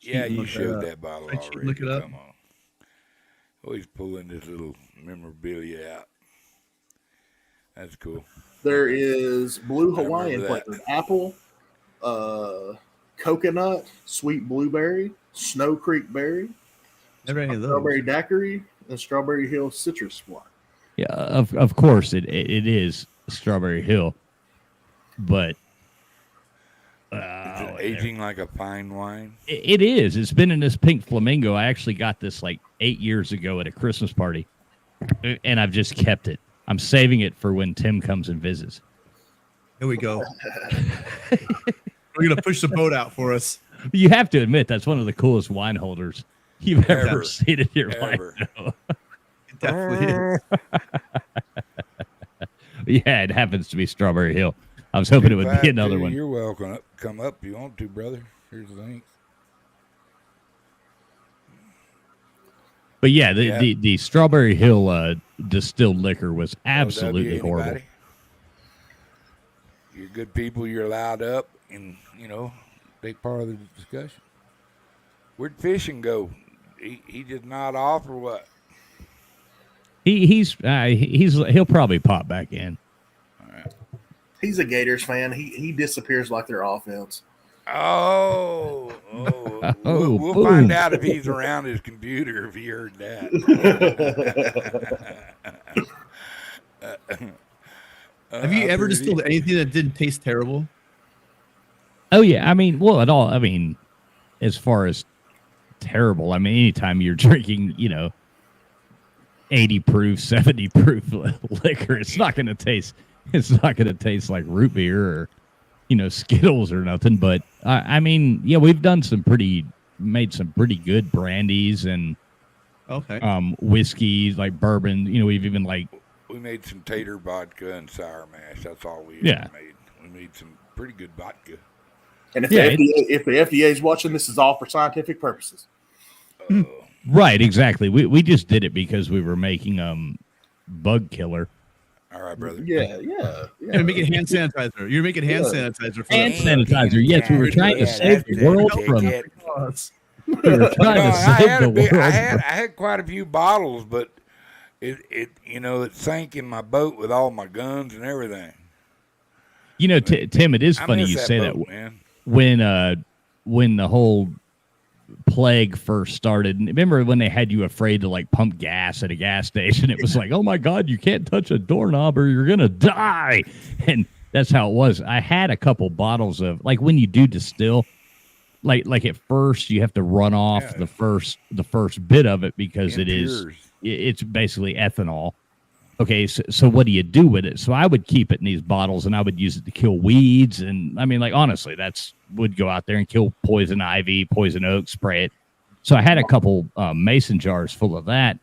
[SPEAKER 1] Yeah, you showed that bottle already.
[SPEAKER 6] Look it up.
[SPEAKER 1] Come on. Always pulling this little memorabilia out. That's cool.
[SPEAKER 7] There is blue Hawaiian flavored apple, coconut, sweet blueberry, Snow Creek berry,
[SPEAKER 6] Never any of those.
[SPEAKER 7] strawberry daiquiri, and Strawberry Hill citrus wine.
[SPEAKER 2] Yeah, of course it is Strawberry Hill, but
[SPEAKER 1] is it aging like a fine wine?
[SPEAKER 2] It is. It's been in this pink flamingo. I actually got this like 8 years ago at a Christmas party, and I've just kept it. I'm saving it for when Tim comes and visits.
[SPEAKER 6] Here we go. We're gonna push the boat out for us.
[SPEAKER 2] You have to admit that's one of the coolest wine holders you've ever seen in your life. No.
[SPEAKER 6] It definitely is.
[SPEAKER 2] Yeah, it happens to be Strawberry Hill. I was hoping it would be another one.
[SPEAKER 1] You're welcome. Come up if you want to, brother. Here's the link.
[SPEAKER 2] But yeah, the Strawberry Hill distilled liquor was absolutely horrible.
[SPEAKER 1] You're good people. You're allowed up and, take part of the discussion. Where'd Fishing go? He did not offer what?
[SPEAKER 2] He'll probably pop back in.
[SPEAKER 7] He's a Gators fan. He disappears like their offense.
[SPEAKER 1] Oh,
[SPEAKER 2] Oh,
[SPEAKER 1] we'll
[SPEAKER 2] boom.
[SPEAKER 1] find out if he's around his computer if he heard that.
[SPEAKER 6] Have you ever distilled anything that didn't taste terrible?
[SPEAKER 2] Oh yeah, I mean, well, at all. I mean, as far as terrible, I mean, anytime you're drinking, 80 proof, 70 proof liquor, it's not going to taste like root beer or, Skittles or nothing. But I mean, yeah, we've made some pretty good brandies and whiskeys like bourbon. We've even
[SPEAKER 1] we made some tater vodka and sour mash. That's all we
[SPEAKER 2] Yeah.
[SPEAKER 1] ever made. We made some pretty good vodka.
[SPEAKER 7] And if,
[SPEAKER 2] Yeah,
[SPEAKER 7] if the FDA is watching, this is all for scientific purposes.
[SPEAKER 2] right, exactly. We just did it because we were making bug killer.
[SPEAKER 1] All right, brother.
[SPEAKER 7] Yeah.
[SPEAKER 6] You're making hand sanitizer. You're making hand sanitizer for
[SPEAKER 2] Hand
[SPEAKER 6] that.
[SPEAKER 2] sanitizer. Yes, we were trying to save the world from. We were trying to
[SPEAKER 1] I
[SPEAKER 2] save
[SPEAKER 1] had
[SPEAKER 2] the world.
[SPEAKER 1] I had quite a few bottles, but it sank in my boat with all my guns and everything.
[SPEAKER 2] Tim, it is
[SPEAKER 1] I
[SPEAKER 2] funny
[SPEAKER 1] miss
[SPEAKER 2] you say
[SPEAKER 1] boat,
[SPEAKER 2] that.
[SPEAKER 1] man.
[SPEAKER 2] When the whole plague first started, and remember when they had you afraid to pump gas at a gas station? It was like, oh my God, you can't touch a doorknob or you're gonna die. And that's how it was. I had a couple bottles of when you do distill, like at first you have to run off the first bit of it because it's basically ethanol. Okay, so what do you do with it? So I would keep it in these bottles and I would use it to kill weeds. And I mean, honestly, would go out there and kill poison ivy, poison oak, spray it. So I had a couple mason jars full of that.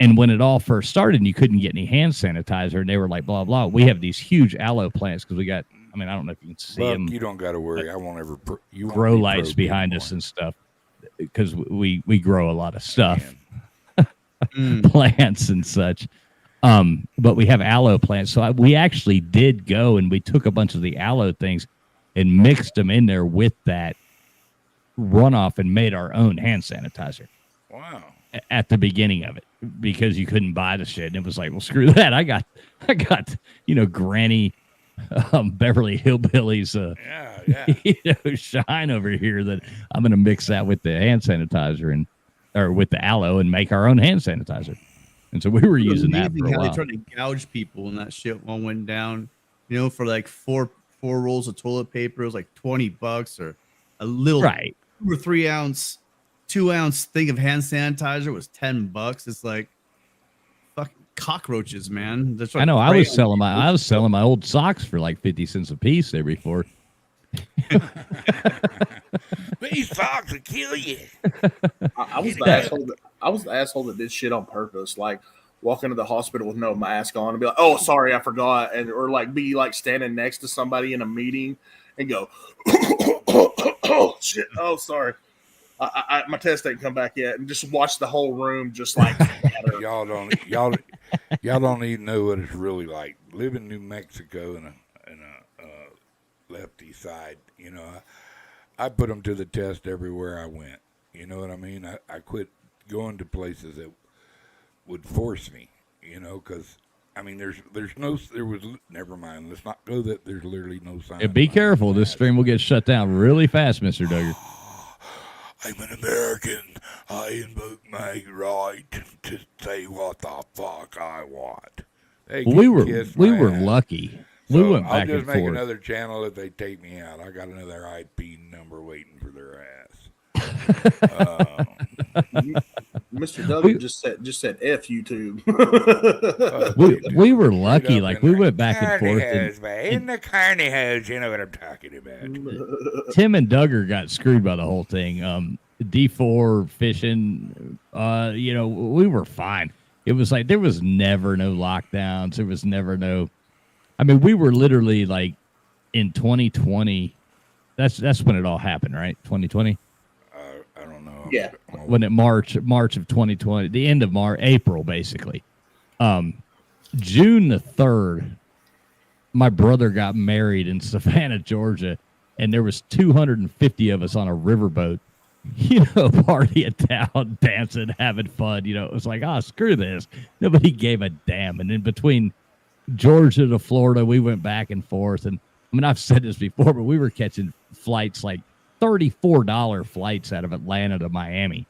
[SPEAKER 2] And when it all first started and you couldn't get any hand sanitizer and they were like, blah, blah, we have these huge aloe plants because we got, I mean, I don't know if you can see them.
[SPEAKER 1] You don't got to worry. I won't ever. You won't
[SPEAKER 2] grow
[SPEAKER 1] be
[SPEAKER 2] lights
[SPEAKER 1] probed
[SPEAKER 2] behind
[SPEAKER 1] anymore.
[SPEAKER 2] us and stuff because we grow a lot of stuff. Plants and such. But we have aloe plants. So we actually did go and we took a bunch of the aloe things and mixed them in there with that runoff and made our own hand sanitizer.
[SPEAKER 1] Wow.
[SPEAKER 2] At the beginning of it because you couldn't buy the shit. And it was like, well, screw that. I got, granny, Beverly Hillbillies, shine over here that I'm going to mix that with the hand sanitizer or with the aloe and make our own hand sanitizer. And so we were using that for a
[SPEAKER 6] How
[SPEAKER 2] while.
[SPEAKER 6] they tried to gouge people and that shit all went down, for four rolls of toilet paper. It was like $20 or a little 2 or 3 ounce, 2 ounce thing of hand sanitizer was $10. It's like fucking cockroaches, man. That's
[SPEAKER 2] I know. I was selling my old socks for 50 cents a piece there before.
[SPEAKER 1] These socks will kill you.
[SPEAKER 7] I was the asshole. I was the asshole that did shit on purpose, walk into the hospital with no mask on and be like, "Oh, sorry, I forgot," or be standing next to somebody in a meeting and go, "Oh shit, oh sorry, my test ain't come back yet," and just watch the whole room just scatter.
[SPEAKER 1] y'all don't even know what it's really like. Live in New Mexico in a lefty side, I put them to the test everywhere I went. You know what I mean? I quit going to places that would force me, because I mean, never mind. Let's not go that there's literally no sign.
[SPEAKER 2] Yeah, be careful. This stream will get shut down really fast, Mr. Duggar.
[SPEAKER 1] I'm an American. I invoke my right to say what the fuck I want. Hey,
[SPEAKER 2] Well, we
[SPEAKER 1] kiss
[SPEAKER 2] were
[SPEAKER 1] my ass.
[SPEAKER 2] lucky.
[SPEAKER 1] So
[SPEAKER 2] We went
[SPEAKER 1] I'll
[SPEAKER 2] back
[SPEAKER 1] just
[SPEAKER 2] and
[SPEAKER 1] make
[SPEAKER 2] forth.
[SPEAKER 1] another channel if they take me out. I got another IP number waiting for their ass.
[SPEAKER 7] Mr. Duggan just said "F YouTube."
[SPEAKER 2] We were lucky.
[SPEAKER 1] Straight up
[SPEAKER 2] We
[SPEAKER 1] in
[SPEAKER 2] went
[SPEAKER 1] the
[SPEAKER 2] back and
[SPEAKER 1] carny
[SPEAKER 2] forth.
[SPEAKER 1] house, man. In the carny house, you know what I'm talking about.
[SPEAKER 2] Tim and Duggar got screwed by the whole thing. D4 fishing, we were fine. It was there was never no lockdowns. There was never no. I mean, we were literally in 2020. That's when it all happened, right? 2020.
[SPEAKER 1] I don't know.
[SPEAKER 7] Yeah.
[SPEAKER 2] When it March of 2020, the end of March, April, basically. June the 3rd, my brother got married in Savannah, Georgia, and there was 250 of us on a riverboat party in town, dancing, having fun. It was like, screw this. Nobody gave a damn. And in between Georgia to Florida, we went back and forth. And I mean, I've said this before, but we were catching flights like $34 flights out of Atlanta to Miami.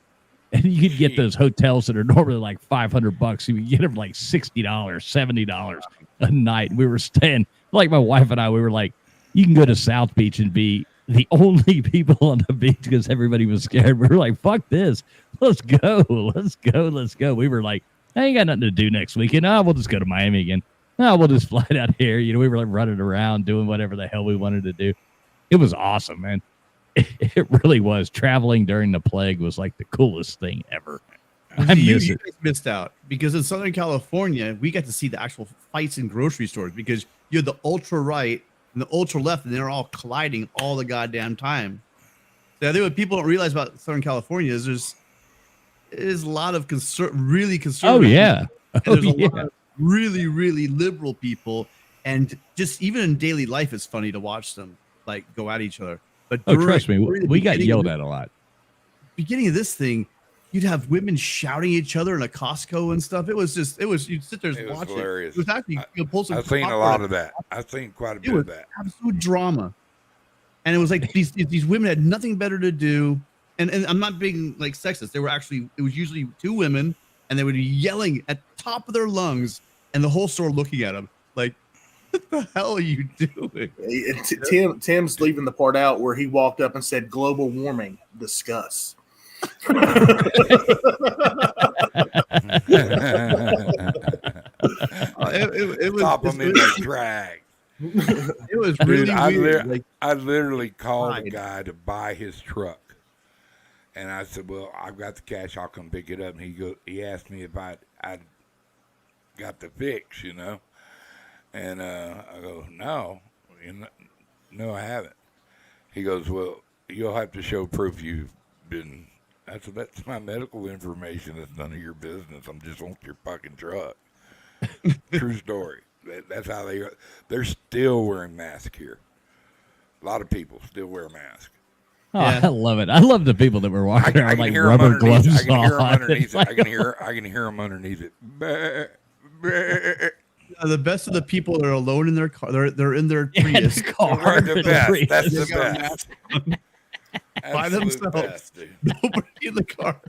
[SPEAKER 2] And you could get those hotels that are normally like $500. You could get them like $60, $70 a night. We were staying, like my wife and I, we were like, you can go to South Beach and be the only people on the beach because everybody was scared. We were like, fuck this. Let's go. Let's go. Let's go. We were like, I ain't got nothing to do next weekend. We'll just go to Miami again. We'll just fly out here. We were like running around doing whatever the hell we wanted to do. It was awesome, man. It really was. Traveling during the plague was like the coolest thing ever. I miss
[SPEAKER 6] You
[SPEAKER 2] it.
[SPEAKER 6] guys missed out because in Southern California, we got to see the actual fights in grocery stores because you had the ultra right and the ultra left, and they're all colliding all the goddamn time. So I think what people don't realize about Southern California is there's a lot of really conservative.
[SPEAKER 2] Oh, yeah.
[SPEAKER 6] And
[SPEAKER 2] Oh,
[SPEAKER 6] there's a
[SPEAKER 2] yeah.
[SPEAKER 6] lot of really, really liberal people. And just even in daily life, it's funny to watch them like go at each other. But
[SPEAKER 2] Trust me.
[SPEAKER 6] during the
[SPEAKER 2] We got
[SPEAKER 6] beginning
[SPEAKER 2] yelled
[SPEAKER 6] of
[SPEAKER 2] at a lot.
[SPEAKER 6] beginning of this thing, you'd have women shouting at each other in a Costco and stuff. You'd sit there
[SPEAKER 1] It
[SPEAKER 6] and
[SPEAKER 1] was
[SPEAKER 6] watch
[SPEAKER 1] hilarious.
[SPEAKER 6] it. It was actually pull some
[SPEAKER 1] I've seen a
[SPEAKER 6] popcorn
[SPEAKER 1] lot
[SPEAKER 6] out.
[SPEAKER 1] of that. I've seen quite a
[SPEAKER 6] It
[SPEAKER 1] bit
[SPEAKER 6] was
[SPEAKER 1] of that.
[SPEAKER 6] absolute drama. And it was like these women had nothing better to do. And I'm not being like sexist. It was usually two women and they would be yelling at the top of their lungs and the whole store looking at them like, what the hell are you doing?
[SPEAKER 7] Tim's leaving the part out where he walked up and said, "Global warming, discuss."
[SPEAKER 6] It was
[SPEAKER 1] Stop them in the drag.
[SPEAKER 6] it was
[SPEAKER 1] Dude,
[SPEAKER 6] really
[SPEAKER 1] I,
[SPEAKER 6] weird.
[SPEAKER 1] lit- I literally called a
[SPEAKER 6] Pride.
[SPEAKER 1] guy to buy his truck. And I said, well, I've got the cash. I'll come pick it up. And he asked me if I'd got the fix, And I go, no. No, I haven't. He goes, well, you'll have to show proof you've been. I said, that's my medical information. It's none of your business. I'm just on your fucking truck. True story. That's how they're still wearing masks here. A lot of people still wear masks.
[SPEAKER 2] Oh,
[SPEAKER 6] Yeah.
[SPEAKER 2] I love it. I love the people that were walking around like
[SPEAKER 1] hear 'em
[SPEAKER 2] rubber
[SPEAKER 1] underneath-
[SPEAKER 2] gloves
[SPEAKER 1] I can hear 'em
[SPEAKER 2] on.
[SPEAKER 1] underneath
[SPEAKER 2] It's
[SPEAKER 1] it.
[SPEAKER 2] like-
[SPEAKER 1] I can hear them underneath it.
[SPEAKER 6] The best of the people that are alone in their car. They're in their
[SPEAKER 2] Yeah,
[SPEAKER 6] Prius.
[SPEAKER 2] the car.
[SPEAKER 1] They're the
[SPEAKER 2] The
[SPEAKER 1] best.
[SPEAKER 2] Prius.
[SPEAKER 1] That's
[SPEAKER 6] They
[SPEAKER 1] the
[SPEAKER 6] got a
[SPEAKER 1] best.
[SPEAKER 6] by
[SPEAKER 1] Absolute
[SPEAKER 6] themselves.
[SPEAKER 1] best, dude.
[SPEAKER 6] Nobody in the car.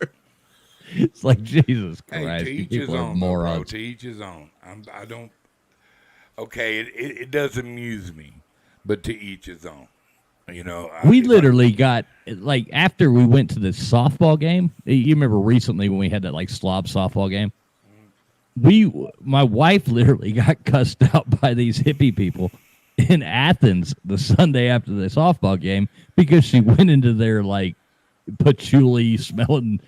[SPEAKER 2] It's like Jesus
[SPEAKER 1] Hey,
[SPEAKER 2] Christ.
[SPEAKER 1] to
[SPEAKER 2] you
[SPEAKER 1] each his
[SPEAKER 2] people are
[SPEAKER 1] own, though, bro.
[SPEAKER 2] morons.
[SPEAKER 1] To each his own. I don't. Okay, it does amuse me, but to each his own.
[SPEAKER 2] We literally got like after we went to the softball game. You remember recently when we had that like slob softball game? My wife literally got cussed out by these hippie people in Athens the Sunday after the softball game because she went into their like patchouli smelling,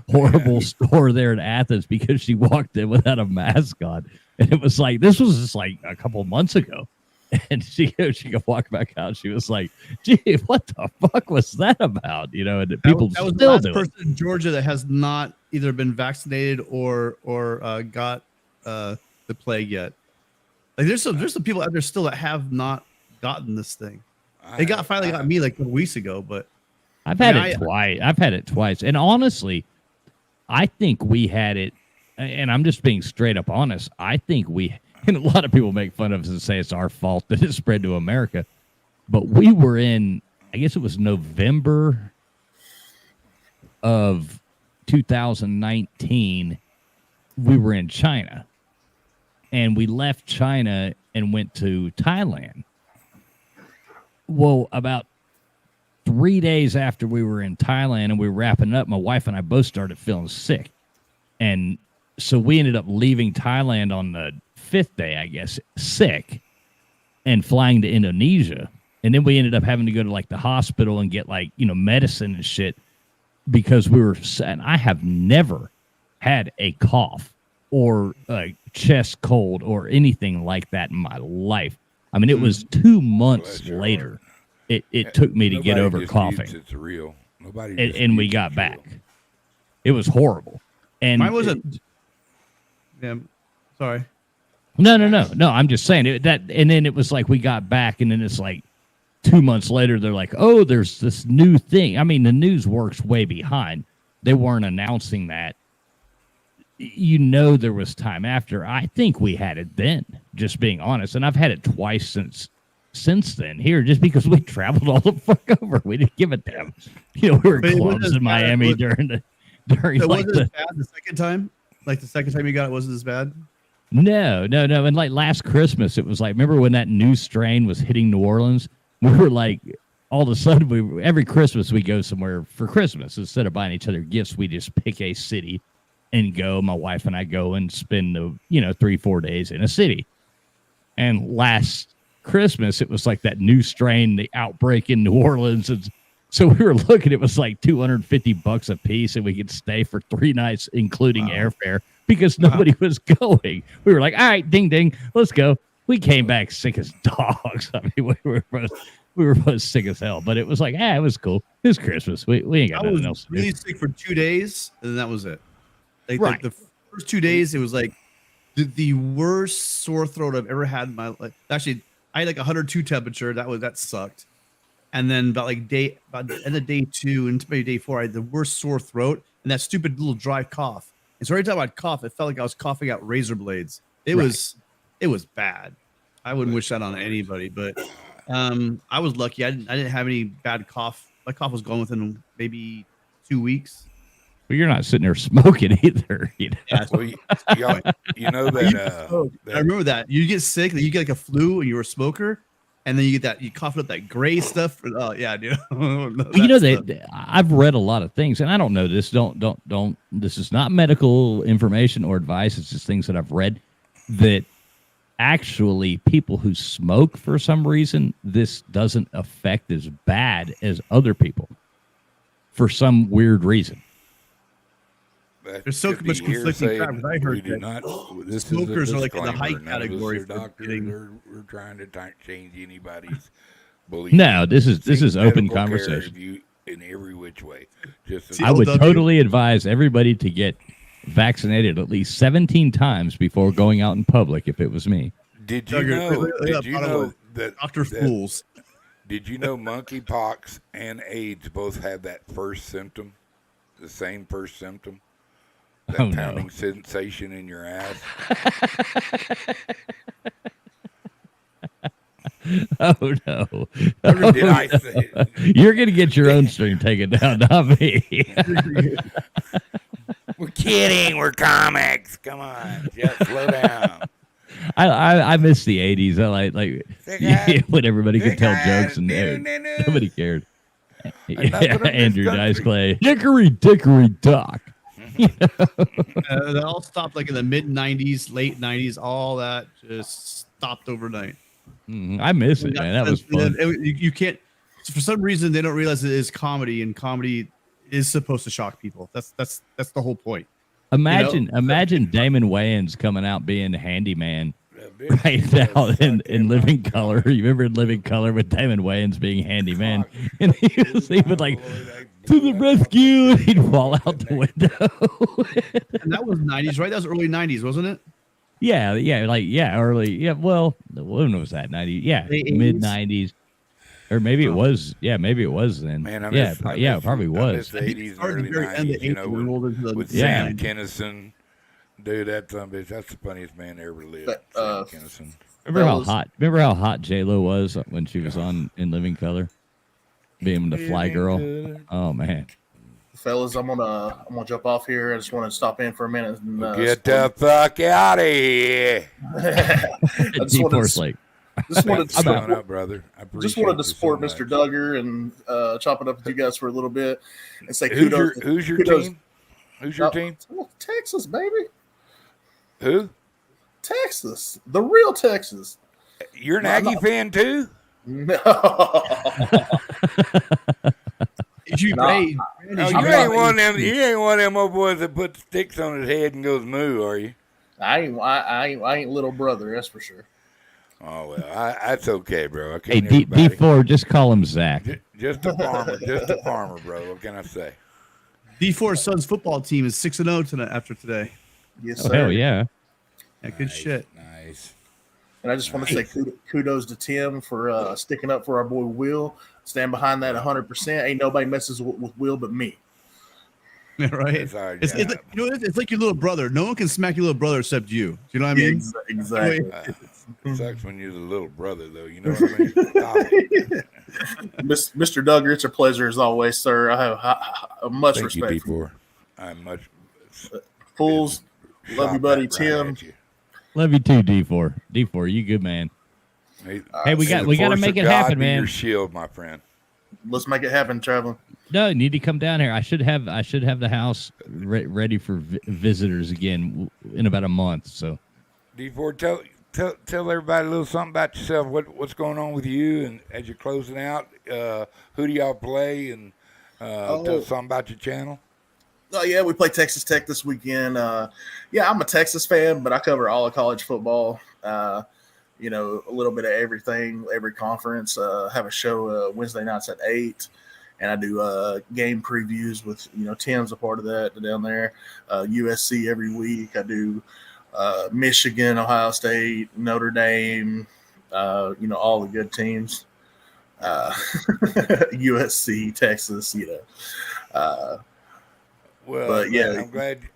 [SPEAKER 2] horrible store there in Athens because she walked in without a mask on. And it was like, this was just like a couple months ago. And she could walk back out. She was like, gee, what the fuck was that about? And people
[SPEAKER 6] That was the
[SPEAKER 2] still
[SPEAKER 6] last
[SPEAKER 2] do it.
[SPEAKER 6] person in Georgia that has not either been vaccinated or got the plague yet. Like there's some people out there still that have not gotten this thing. They finally got me like 2 weeks ago, but
[SPEAKER 2] I've had
[SPEAKER 6] I mean,
[SPEAKER 2] it twice. I've had it twice. And honestly, I think we had it, and I'm just being straight up honest. I think and a lot of people make fun of us and say it's our fault that it spread to America. But we were in, I guess it was November of 2019. We were in China. And we left China and went to Thailand. Well, about 3 days after we were in Thailand and we were wrapping up, my wife and I both started feeling sick. And so we ended up leaving Thailand on the 5th day, I guess, sick, and flying to Indonesia. And then we ended up having to go to like the hospital and get like, medicine and shit because we were, and I have never had a cough or a chest cold or anything like that in my life. I mean, it was 2 months
[SPEAKER 1] Bless your
[SPEAKER 2] later. It took me to get
[SPEAKER 1] Nobody
[SPEAKER 2] over
[SPEAKER 1] disputes
[SPEAKER 2] coughing.
[SPEAKER 1] It's real. Nobody.
[SPEAKER 2] And we
[SPEAKER 1] disputes
[SPEAKER 2] got
[SPEAKER 1] it's
[SPEAKER 2] back.
[SPEAKER 1] real.
[SPEAKER 2] It was horrible. And
[SPEAKER 6] mine wasn't. Yeah, sorry.
[SPEAKER 2] No. I'm just saying that. And then it was like we got back, and then it's like 2 months later, they're like, oh, there's this new thing. I mean, the news works way behind. They weren't announcing that. You know, there was time after. I think we had it then, just being honest. And I've had it twice since then here, just because we traveled all the fuck over. We didn't give a damn. You know, we were
[SPEAKER 6] But it
[SPEAKER 2] clubs
[SPEAKER 6] wasn't
[SPEAKER 2] in Miami during
[SPEAKER 6] So
[SPEAKER 2] like
[SPEAKER 6] wasn't as bad the second time? Like the second time you got it wasn't as bad?
[SPEAKER 2] No. And like last Christmas, it was like, remember when that new strain was hitting New Orleans? We were like, all of a sudden, every Christmas we go somewhere for Christmas. Instead of buying each other gifts, we just pick a city and go. My wife and I go and spend 3-4 days in a city. And last Christmas, it was like that new strain, the outbreak in New Orleans. And so we were looking, it was like $250 a piece, and we could stay for 3 nights, including airfare, because nobody was going. We were like, all right, ding, ding, let's go. We came back sick as dogs. I mean, we were both sick as hell, but it was like, it was cool. It was Christmas. We ain't got nothing else to do.
[SPEAKER 6] Really sick for 2 days, and then that was it. Like
[SPEAKER 2] Right.
[SPEAKER 6] the first 2 days, it was like the worst sore throat I've ever had in my life. Actually, I had like 102 temperature. That sucked. And then about the end of day 2 and maybe day 4, I had the worst sore throat and that stupid little dry cough. And so every time I'd cough, it felt like I was coughing out razor blades. It was bad. I wouldn't wish that on anybody, but I was lucky. I didn't have any bad cough. My cough was gone within maybe 2 weeks.
[SPEAKER 2] Well, you're not sitting there smoking either. You know?
[SPEAKER 6] Yeah,
[SPEAKER 1] Well, you know that.
[SPEAKER 6] I remember that. You get sick, you get like a flu, and you're a smoker, and then you get you cough up that gray stuff. Oh yeah, dude.
[SPEAKER 2] I've read a lot of things, and I don't know this. Don't. This is not medical information or advice. It's just things that I've read that actually people who smoke for some reason, this doesn't affect as bad as other people for some weird reason.
[SPEAKER 6] There's so much conflicting facts. I heard
[SPEAKER 1] do
[SPEAKER 6] that
[SPEAKER 1] not. This
[SPEAKER 6] smokers
[SPEAKER 1] is a
[SPEAKER 6] are like in the high
[SPEAKER 1] disclaimer. None of us
[SPEAKER 6] category
[SPEAKER 1] are
[SPEAKER 6] for
[SPEAKER 1] doctors.
[SPEAKER 6] getting-
[SPEAKER 1] We're trying to change anybody's belief.
[SPEAKER 2] No, this is open
[SPEAKER 1] Medical care
[SPEAKER 2] conversation.
[SPEAKER 1] review in every which way. Just
[SPEAKER 6] See,
[SPEAKER 2] I would
[SPEAKER 6] CLW.
[SPEAKER 2] totally advise everybody to get vaccinated at least 17 times before going out in public. If it was me,
[SPEAKER 1] did you
[SPEAKER 6] Duggar,
[SPEAKER 1] know?
[SPEAKER 6] look
[SPEAKER 1] Did
[SPEAKER 6] up,
[SPEAKER 1] you
[SPEAKER 6] by the
[SPEAKER 1] know
[SPEAKER 6] way.
[SPEAKER 1] that?
[SPEAKER 6] Dr.
[SPEAKER 1] that-
[SPEAKER 6] Fools.
[SPEAKER 1] Did you know monkeypox and AIDS both have that first symptom, the same first symptom? That
[SPEAKER 2] Oh, no.
[SPEAKER 1] pounding sensation in your ass.
[SPEAKER 2] oh no,
[SPEAKER 1] Did I say?
[SPEAKER 2] you're gonna get your own string taken down, not me.
[SPEAKER 1] We're kidding. We're comics. Come on, just slow down.
[SPEAKER 2] I miss the 80s. I like
[SPEAKER 1] Sick
[SPEAKER 2] when everybody could
[SPEAKER 1] Sick
[SPEAKER 2] tell
[SPEAKER 1] ass.
[SPEAKER 2] jokes and
[SPEAKER 1] No, no, no.
[SPEAKER 2] nobody cared.
[SPEAKER 1] Enough
[SPEAKER 2] Yeah,
[SPEAKER 1] of this
[SPEAKER 2] Andrew
[SPEAKER 1] country.
[SPEAKER 2] Dice Clay, Hickory Dickory Dock.
[SPEAKER 6] That all stopped like in the mid '90s, late '90s. All that just stopped overnight.
[SPEAKER 2] I miss it, man. That was fun.
[SPEAKER 6] You can't. For some reason, they don't realize it is comedy, and comedy is supposed to shock people. That's the whole point.
[SPEAKER 2] Imagine Damon Wayans coming out being handyman
[SPEAKER 1] That bitch
[SPEAKER 2] right
[SPEAKER 1] was
[SPEAKER 2] now
[SPEAKER 1] fucking
[SPEAKER 2] in Living Color. You remember in Living Color with Damon Wayans being handyman, and he would like to the rescue, and he'd fall out the window.
[SPEAKER 6] And that was '90s, right? That was early '90s, wasn't it?
[SPEAKER 2] early. Well, when was that? 90? Yeah,
[SPEAKER 6] Late
[SPEAKER 2] mid
[SPEAKER 6] 80s?
[SPEAKER 2] '90s, or maybe it was. Yeah, maybe it was then.
[SPEAKER 1] Man, I
[SPEAKER 2] yeah,
[SPEAKER 1] miss,
[SPEAKER 2] pro-
[SPEAKER 1] I
[SPEAKER 2] yeah,
[SPEAKER 1] miss,
[SPEAKER 2] it probably
[SPEAKER 1] I
[SPEAKER 2] was.
[SPEAKER 1] miss the 80s and
[SPEAKER 6] Started
[SPEAKER 1] early
[SPEAKER 6] the very end of
[SPEAKER 1] 90s, you
[SPEAKER 6] 80s
[SPEAKER 1] know,
[SPEAKER 6] and rolled into the
[SPEAKER 1] with
[SPEAKER 2] Yeah.
[SPEAKER 1] Sam Kinison. Dude, that son of a bitch, that's the funniest man that ever lived.
[SPEAKER 7] But,
[SPEAKER 1] Sam Kinison.
[SPEAKER 2] Remember how hot J-Lo was when she was on in Living Color, being the fly girl. Oh man,
[SPEAKER 7] Fellas, I'm gonna jump off here. I just want to stop in for a minute. And,
[SPEAKER 1] Get the fuck out of here.
[SPEAKER 7] I just
[SPEAKER 2] Deep
[SPEAKER 7] wanted
[SPEAKER 2] Force
[SPEAKER 7] to,
[SPEAKER 2] Lake.
[SPEAKER 7] just wanted to
[SPEAKER 1] Thanks for
[SPEAKER 7] support,
[SPEAKER 1] showing up, brother. I
[SPEAKER 7] just wanted to
[SPEAKER 1] appreciate you
[SPEAKER 7] support
[SPEAKER 1] so
[SPEAKER 7] Mr.
[SPEAKER 1] much.
[SPEAKER 7] Duggar and chop it up with you guys for a little bit and say
[SPEAKER 1] Who's
[SPEAKER 7] kudos.
[SPEAKER 1] your
[SPEAKER 7] kudos.
[SPEAKER 1] team? Who's your team?
[SPEAKER 7] Texas, baby.
[SPEAKER 1] Who?
[SPEAKER 7] Texas, the real Texas.
[SPEAKER 1] You're an
[SPEAKER 7] No, I'm
[SPEAKER 1] Aggie
[SPEAKER 7] not-
[SPEAKER 1] fan too?
[SPEAKER 7] No.
[SPEAKER 6] Did you
[SPEAKER 7] Nah.
[SPEAKER 6] pay?
[SPEAKER 1] No, you ain't one of them. You ain't one of them old boys that puts sticks on his head and goes moo, are you?
[SPEAKER 7] I ain't little brother, that's for sure.
[SPEAKER 1] Oh well, that's okay, bro. I
[SPEAKER 2] Hey,
[SPEAKER 1] can't.
[SPEAKER 2] D4, just call him Zach.
[SPEAKER 1] Just a farmer, just a farmer, bro. What can I say?
[SPEAKER 6] D4 Suns football team is 6-0 tonight after today.
[SPEAKER 7] Yes,
[SPEAKER 2] Oh
[SPEAKER 7] sir.
[SPEAKER 2] hell yeah!
[SPEAKER 6] Yeah, good shit.
[SPEAKER 1] Nice.
[SPEAKER 7] And I just want to say kudos to Tim for sticking up for our boy Will. Stand behind that 100%. Ain't nobody messes with Will but me.
[SPEAKER 6] Right?
[SPEAKER 1] That's our
[SPEAKER 6] It's
[SPEAKER 1] job.
[SPEAKER 6] like, it's like your little brother. No one can smack your little brother except you. Do you know what I mean?
[SPEAKER 7] Exactly.
[SPEAKER 1] It sucks when you're the little brother, though. You know what I mean? Stop it.
[SPEAKER 7] Mr. Duggar, it's a pleasure as always, sir. I have much
[SPEAKER 1] Thank
[SPEAKER 7] respect
[SPEAKER 1] you,
[SPEAKER 7] for you.
[SPEAKER 1] D4. I'm much.
[SPEAKER 7] Fools, love you,
[SPEAKER 1] shot
[SPEAKER 7] buddy.
[SPEAKER 1] that right
[SPEAKER 7] Tim.
[SPEAKER 1] at you.
[SPEAKER 2] Love you too, D4. D4, you good man.
[SPEAKER 1] Hey,
[SPEAKER 2] we
[SPEAKER 1] may
[SPEAKER 2] got
[SPEAKER 1] the
[SPEAKER 2] to
[SPEAKER 1] force
[SPEAKER 2] make
[SPEAKER 1] of
[SPEAKER 2] it happen,
[SPEAKER 1] God be
[SPEAKER 2] man.
[SPEAKER 1] Your shield, my friend.
[SPEAKER 7] Let's make it happen, traveling.
[SPEAKER 2] No, you need to come down here. I should have the house ready for visitors again in about a month. So,
[SPEAKER 1] D4, tell everybody a little something about yourself. What's going on with you, and as you're closing out, who do y'all play, and tell us something about your channel.
[SPEAKER 7] Oh yeah, we play Texas Tech this weekend. Yeah, I'm a Texas fan, but I cover all of college football. You know, a little bit of everything, every conference. Have a show Wednesday nights at 8, and I do game previews with, Tim's a part of that down there. USC every week. I do Michigan, Ohio State, Notre Dame, all the good teams. USC, Texas,
[SPEAKER 1] Well,
[SPEAKER 7] but yeah,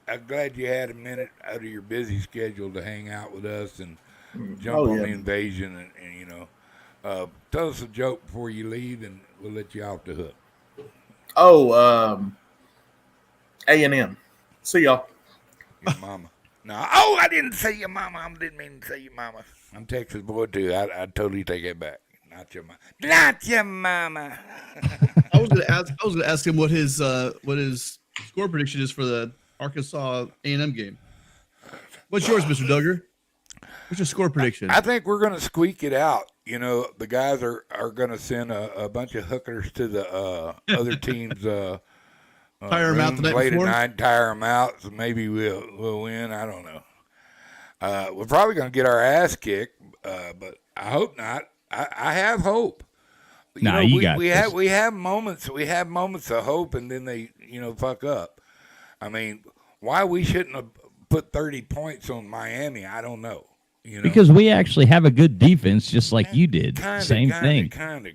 [SPEAKER 1] I'm glad you had a minute out of your busy schedule to hang out with us and jump on the invasion, and tell us a joke before you leave, and we'll let you off the hook.
[SPEAKER 7] A&M. See y'all.
[SPEAKER 1] Your mama. No, I didn't say your mama. I didn't mean to say your mama. I'm Texas boy too. I totally take it back. Not your mama. Not your mama.
[SPEAKER 6] I was gonna ask him what his score prediction is for the Arkansas A&M game. What's yours, Mr. Duggar? What's your score prediction?
[SPEAKER 1] I think we're going to squeak it out. The guys are going to send a bunch of hookers to the other teams.
[SPEAKER 6] Tire them out the night
[SPEAKER 1] late
[SPEAKER 6] before?
[SPEAKER 1] at night, tire them out. So maybe we'll win. I don't know. We're probably going to get our ass kicked, but I hope not. I have hope. We have moments. We have moments of hope, and then they fuck up. I mean, why we shouldn't have put 30 points on Miami? I don't know.
[SPEAKER 2] Because we actually have a good defense, just like you did. Same thing.
[SPEAKER 1] Kind of.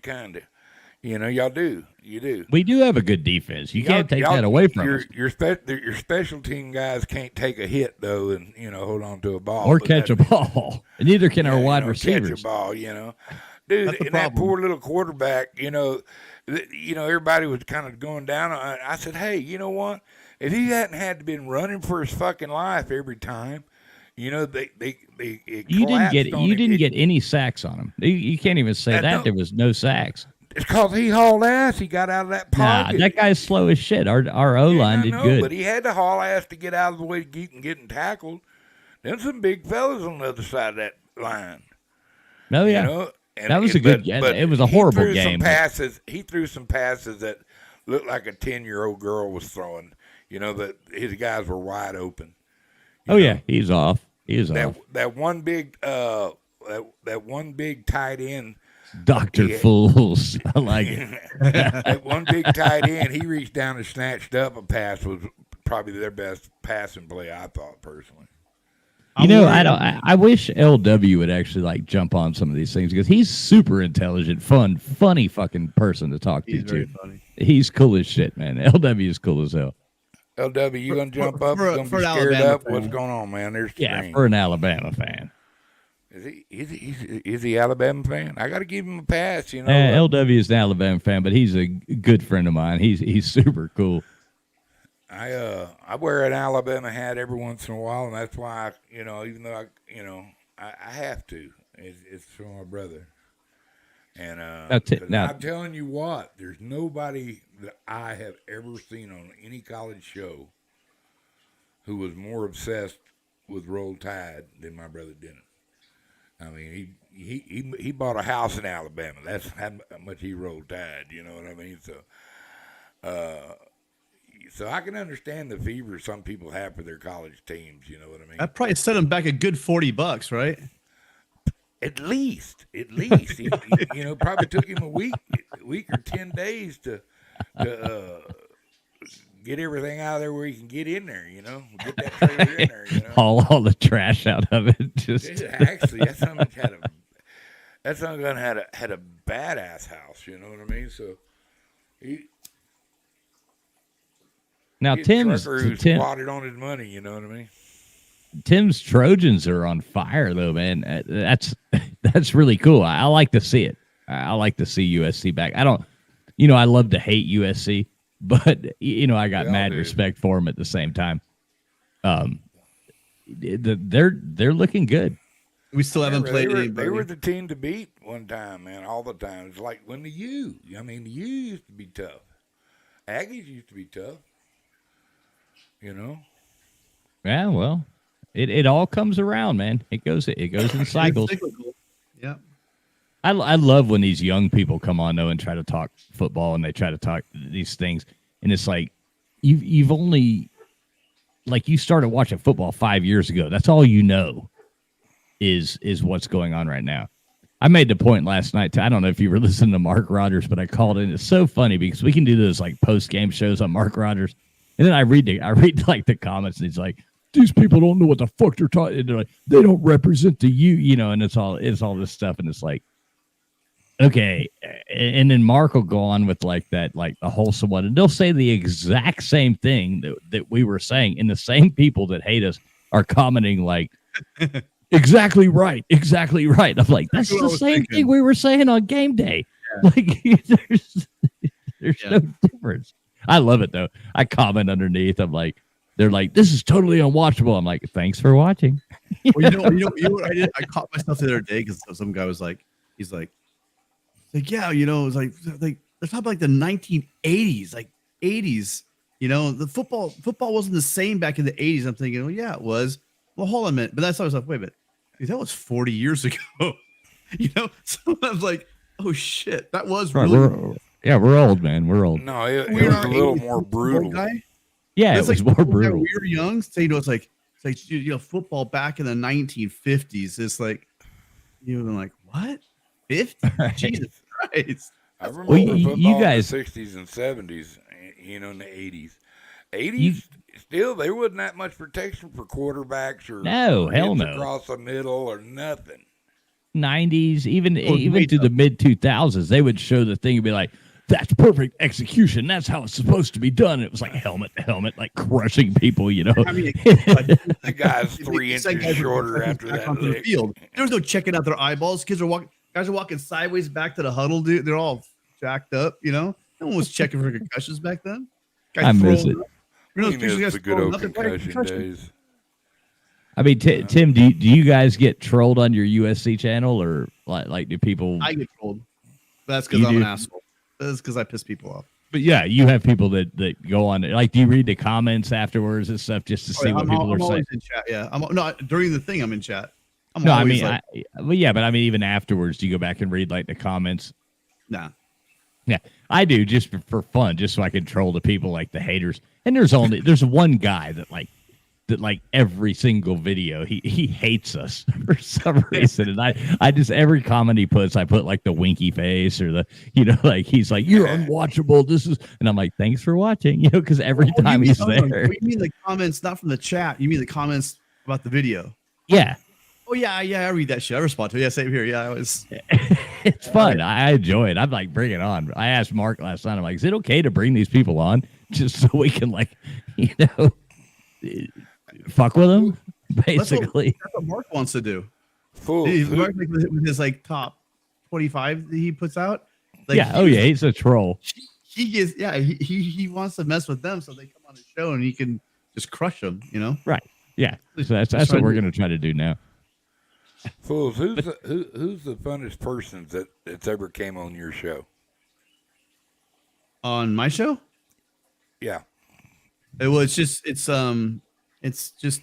[SPEAKER 1] Y'all do. You do.
[SPEAKER 2] We do have a good defense. You can't take that away from us.
[SPEAKER 1] Your special team guys can't take a hit though, and hold on to a ball
[SPEAKER 2] Or catch a ball. And neither can our wide receivers.
[SPEAKER 1] Catch a ball, Dude, and that poor little quarterback, everybody was kind of going down on it. I said, hey, you know what? If he hadn't had to been running for his fucking life every time, you didn't
[SPEAKER 2] get any sacks on him. You can't even say that there was no sacks.
[SPEAKER 1] It's because he hauled ass. He got out of that pocket.
[SPEAKER 2] Nah, that guy's slow as shit. Our O-line did good.
[SPEAKER 1] But he had to haul ass to get out of the way to getting tackled. There's some big fellas on the other side of that line.
[SPEAKER 2] Oh, yeah. That was a good game. It was a horrible game.
[SPEAKER 1] He threw some passes that looked like a 10-year-old girl was throwing. That his guys were wide open.
[SPEAKER 2] Yeah, he's off.
[SPEAKER 1] That one big tight end.
[SPEAKER 2] Dr. Fools. I like it.
[SPEAKER 1] That one big tight end, he reached down and snatched up a pass, was probably their best passing play, I thought, personally.
[SPEAKER 2] I wish LW would actually jump on some of these things because he's super intelligent, funny fucking person to talk to.
[SPEAKER 6] He's very funny.
[SPEAKER 2] He's cool as shit, man. LW is cool as hell.
[SPEAKER 1] LW, you gonna jump up? You gonna be scared up? What's going on, man? There's
[SPEAKER 2] for an Alabama fan.
[SPEAKER 1] Is he Alabama fan? I got to give him a pass,
[SPEAKER 2] LW is an Alabama fan, but he's a good friend of mine. He's super cool.
[SPEAKER 1] I wear an Alabama hat every once in a while, and that's why even though I have to. It's for my brother. And I'm telling you what, there's nobody that I have ever seen on any college show who was more obsessed with Roll Tide than my brother Dennis. I mean, he bought a house in Alabama. That's how much he rolled Tide. You know what I mean? So I can understand the fever some people have for their college teams. You know what I mean?
[SPEAKER 6] That probably set him back a good $40, right?
[SPEAKER 1] At least. He probably took him a week or 10 days to get everything out of there where you can get in there. You know, get that trailer in there. You know,
[SPEAKER 2] all the trash out of it. Just
[SPEAKER 1] actually, that son gun had a badass house. You know what I mean? So
[SPEAKER 2] now
[SPEAKER 1] he's a
[SPEAKER 2] Tim's
[SPEAKER 1] trucker who squatted on his money. You know what I mean?
[SPEAKER 2] Tim's Trojans are on fire though, man. That's really cool. I like to see it. I like to see USC back. I don't, I love to hate USC, but I got mad respect for them at the same time. They're looking good.
[SPEAKER 6] We still haven't played anybody.
[SPEAKER 1] They were the team to beat one time, man. All the time. It's like when the U. I mean, the U used to be tough. Aggies used to be tough. You know.
[SPEAKER 2] Yeah, well. It all comes around, man. It goes in cycles.
[SPEAKER 6] Yeah.
[SPEAKER 2] I love when these young people come on though and try to talk football and they try to talk these things, and it's like you've only you started watching football 5 years ago. That's all you know is what's going on right now. I made the point last night. I don't know if you were listening to Mark Rodgers, but I called in. It's so funny because we can do those post game shows on Mark Rodgers, and then I read the comments and he's like, these people don't know what the fuck they're talking. They're like, they don't represent the U, and it's all this stuff, and it's like, okay. And then Mark will go on with the wholesome one, and they'll say the exact same thing that we were saying, and the same people that hate us are commenting exactly right. I'm like, that's the same thing we were saying on game day. Yeah. There's no difference. I love it though. I comment underneath. I'm like, they're like, this is totally unwatchable. I'm like, thanks for watching.
[SPEAKER 6] Well, you know what I did? I caught myself the other day because some guy was like, yeah, it was like they're talking about the 1980s, 80s. The football wasn't the same back in the 80s. I'm thinking, well, yeah, it was. Well, hold on a minute. But that's how I was like, wait a minute, dude, that was 40 years ago. So I was like, oh shit, that was really.
[SPEAKER 2] We're old, man. We're old.
[SPEAKER 1] No, it was a little more brutal.
[SPEAKER 2] Yeah, it was more brutal.
[SPEAKER 6] We were young, so it's like football back in the 1950s. It's like like what? 50? Right. Jesus Christ!
[SPEAKER 1] I remember football in the 60s and 70s. In the 80s. 80s still there wasn't that much protection for quarterbacks or
[SPEAKER 2] hell no
[SPEAKER 1] across the middle or nothing.
[SPEAKER 2] 90s, even to the mid 2000s, they would show the thing and be like, that's perfect execution. That's how it's supposed to be done. It was like helmet to helmet, crushing people,
[SPEAKER 6] I mean,
[SPEAKER 1] the guy's 3 inches shorter after that.
[SPEAKER 6] Onto the field. There was no checking out their eyeballs. Guys are walking sideways back to the huddle, dude. They're all jacked up, No one was checking for concussions back then.
[SPEAKER 2] I miss it.
[SPEAKER 1] The good old concussion days.
[SPEAKER 2] I mean, Tim, do you guys get trolled on your USC channel, or do people?
[SPEAKER 6] I get trolled. That's because I'm an asshole. That's because I piss people off.
[SPEAKER 2] But yeah, you have people that go on. Do you read the comments afterwards and stuff just to see what people are saying?
[SPEAKER 6] In chat, yeah. During the thing, I'm in chat.
[SPEAKER 2] Even afterwards, do you go back and read the comments?
[SPEAKER 6] Nah.
[SPEAKER 2] Yeah, I do just for fun, just so I can troll the people the haters. And there's one guy that every single video he hates us for some reason, and I just every comment he puts, I put the winky face or the he's like, you're unwatchable. This is, and I'm like, thanks for watching, because every time he's there.
[SPEAKER 6] You mean the comments not from the chat? You mean the comments about the video?
[SPEAKER 2] Yeah.
[SPEAKER 6] Oh yeah, I read that shit. I respond to it. Yeah, same here. Yeah, I was.
[SPEAKER 2] It's fun. I enjoy it. I'm like, bring it on. I asked Mark last night. I'm like, is it okay to bring these people on just so we can fuck with them? Basically,
[SPEAKER 6] that's what Mark wants to do.
[SPEAKER 1] Mark
[SPEAKER 6] with his top 25 that he puts out.
[SPEAKER 2] He's a troll.
[SPEAKER 6] He wants to mess with them so they come on the show and he can just crush them.
[SPEAKER 2] Right. Yeah, so that's what we're going to try to do now.
[SPEAKER 1] Fools, who's the funnest person that's ever came on your show?
[SPEAKER 6] On my show?
[SPEAKER 1] Yeah.
[SPEAKER 6] It's just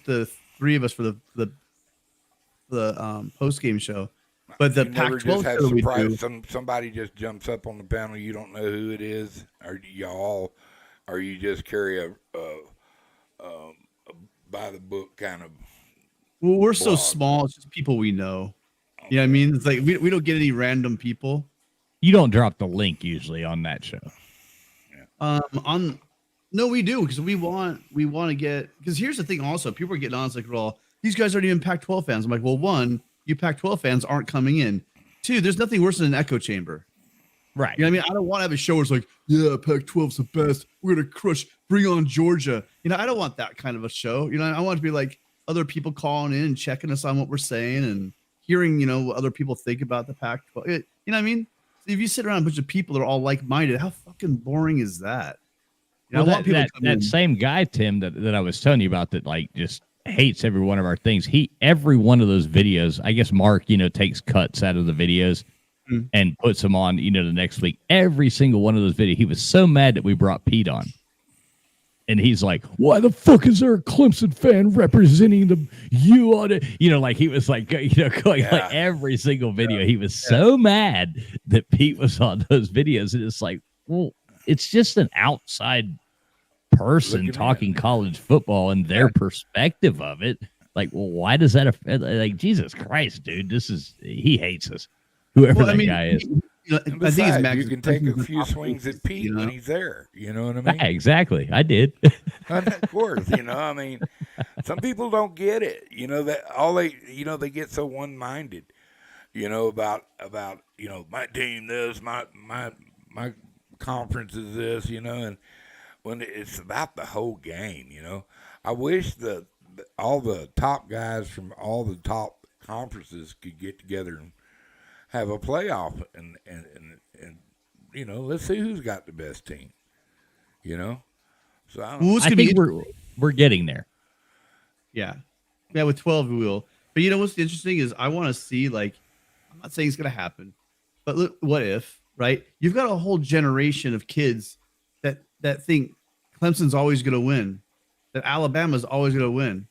[SPEAKER 6] the three of us for the post game show. But the Pac-12 show we do,
[SPEAKER 1] somebody just jumps up on the panel. You don't know who it is, or you just carry a by the book kind of.
[SPEAKER 6] Well, we're so small. It's just people we know. Okay. Yeah, I mean, it's like we don't get any random people.
[SPEAKER 2] You don't drop the link usually on that show.
[SPEAKER 6] On No, we do because we want to get because here's the thing. Also, people are getting on. It's like, well, these guys aren't even Pac-12 fans. I'm like, well, one, you Pac-12 fans aren't coming in. Two, there's nothing worse than an echo chamber.
[SPEAKER 2] Right.
[SPEAKER 6] You know what I mean? I don't want to have a show where it's like, yeah, Pac-12's the best. We're gonna crush. Bring on Georgia. You know, I don't want that kind of a show. You know, I want it to be like other people calling in and checking us on what we're saying and hearing, you know, what other people think about the Pac-12. You know what I mean? If you sit around a bunch of people that are all like-minded, how fucking boring is that? You know,
[SPEAKER 2] Well,
[SPEAKER 6] I want people to come in.
[SPEAKER 2] that same guy, Tim, that I was telling you about, that like just hates every one of our things. Every one of those videos, I guess Mark, you know, takes cuts out of the videos and puts them on, you know, the next week. Every single one of those videos, he was so mad that we brought Pete on. And he's like, why the fuck is there a Clemson fan representing the you on it? You know, like he was like, you know, going like every single video. He was so mad that Pete was on those videos. And it's like, well, it's just an outside person talking college football and their perspective of it. Like, well, why does that affect? Like, Jesus Christ, dude, he hates us. Whoever guy is.
[SPEAKER 1] You know, and besides, you can take a few swings at Pete when he's there. You know what I mean?
[SPEAKER 2] Exactly. I did.
[SPEAKER 1] Of course, you know, I mean, some people don't get it. You know, that they get so one-minded, you know, about, you know, my team this, my conference is this, you know, and when it's about the whole game, you know. I wish all the top guys from all the top conferences could get together and have a playoff and you know, let's see who's got the best team. You know? So I
[SPEAKER 2] think we're getting there.
[SPEAKER 6] Yeah. Yeah, with 12 we will. But you know what's interesting is I want to see, like, I'm not saying it's gonna happen, but look, what if, right? You've got a whole generation of kids that think Clemson's always gonna win, that Alabama's always gonna win.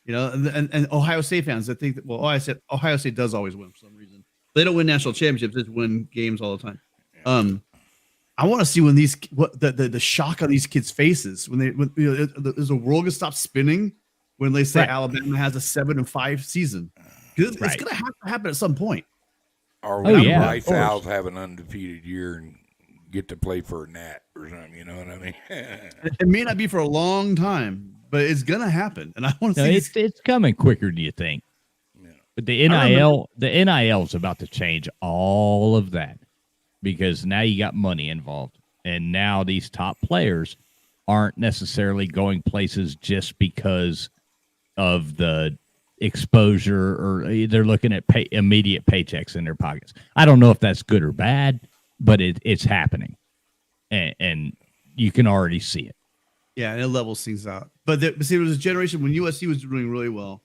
[SPEAKER 6] You know, and Ohio State fans that think that, well, Ohio State does always win for some reason. They don't win national championships; they just win games all the time. I want to see when the shock on these kids' faces when you know, is the world gonna stop spinning when they say Alabama has a 7-5 season. It's gonna have to happen at some point.
[SPEAKER 1] Or when Rice Owls have an undefeated year and get to play for a Nat or something. You know what I mean?
[SPEAKER 2] It
[SPEAKER 6] may not be for a long time, but it's gonna happen, and I want to see.
[SPEAKER 2] It's coming quicker. Do you think? But the NIL is about to change all of that because now you got money involved, and now these top players aren't necessarily going places just because of the exposure, or they're looking at immediate paychecks in their pockets. I don't know if that's good or bad, but it's happening, and you can already see it.
[SPEAKER 6] Yeah, and it levels things out. But see, there was a generation when USC was doing really well.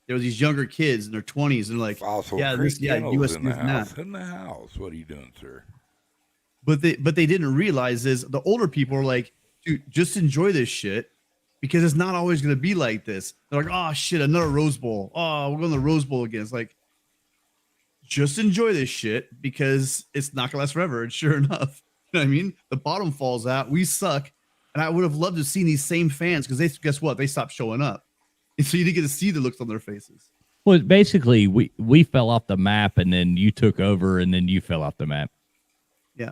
[SPEAKER 6] There was these younger kids in their 20s, and like,
[SPEAKER 1] also,
[SPEAKER 6] USC
[SPEAKER 1] in the house. In the house, what are you doing, sir?
[SPEAKER 6] But they didn't realize is the older people are like, dude, just enjoy this shit because it's not always going to be like this. They're like, oh shit, another Rose Bowl. Oh, we're going to the Rose Bowl again. It's like, just enjoy this shit because it's not going to last forever. And sure enough, you know what I mean? The bottom falls out. We suck. And I would have loved to have seen these same fans because guess what? They stopped showing up. And so you didn't get to see the looks on their faces.
[SPEAKER 2] Well, basically, we fell off the map, and then you took over, and then you fell off the map.
[SPEAKER 6] Yeah.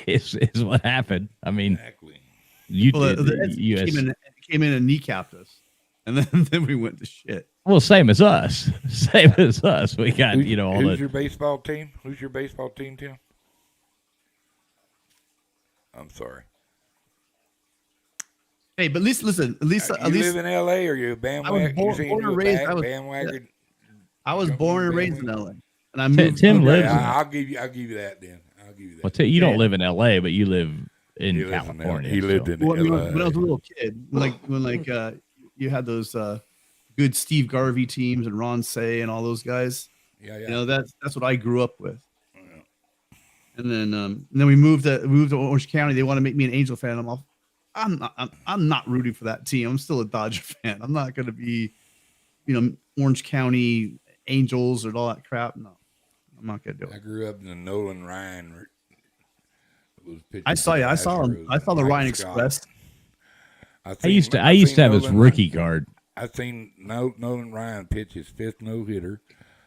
[SPEAKER 2] is what happened. I mean,
[SPEAKER 1] exactly.
[SPEAKER 6] The came in and kneecapped us, and then we went to shit.
[SPEAKER 2] Well, same as us. Same as us. We got, you know, all
[SPEAKER 1] Who's your baseball team? Who's your baseball team, Tim? I'm sorry.
[SPEAKER 6] Hey, but at least listen. At least
[SPEAKER 1] live in L.A. or you a bandwagon? Bandwagon.
[SPEAKER 6] I was born and raised in L.A. and I moved.
[SPEAKER 2] Tim lives.
[SPEAKER 1] I'll give you that then. I'll give you that.
[SPEAKER 2] Well, you don't live in L.A., but you live in California.
[SPEAKER 1] He lived in
[SPEAKER 6] when I was a little kid, when you had those good Steve Garvey teams and Ron Say and all those guys.
[SPEAKER 1] Yeah.
[SPEAKER 6] You know, that's what I grew up with. And then we moved to Orange County. They want to make me an Angel fan. I'm not rooting for that team. I'm still a Dodger fan. I'm not going to be, you know, Orange County Angels or all that crap. No, I'm not going to do it.
[SPEAKER 1] I grew up in the Nolan Ryan.
[SPEAKER 6] I saw him. I saw the Ryan Express.
[SPEAKER 2] I used to have his rookie card.
[SPEAKER 1] I've seen Nolan Ryan pitch his 5th no-hitter.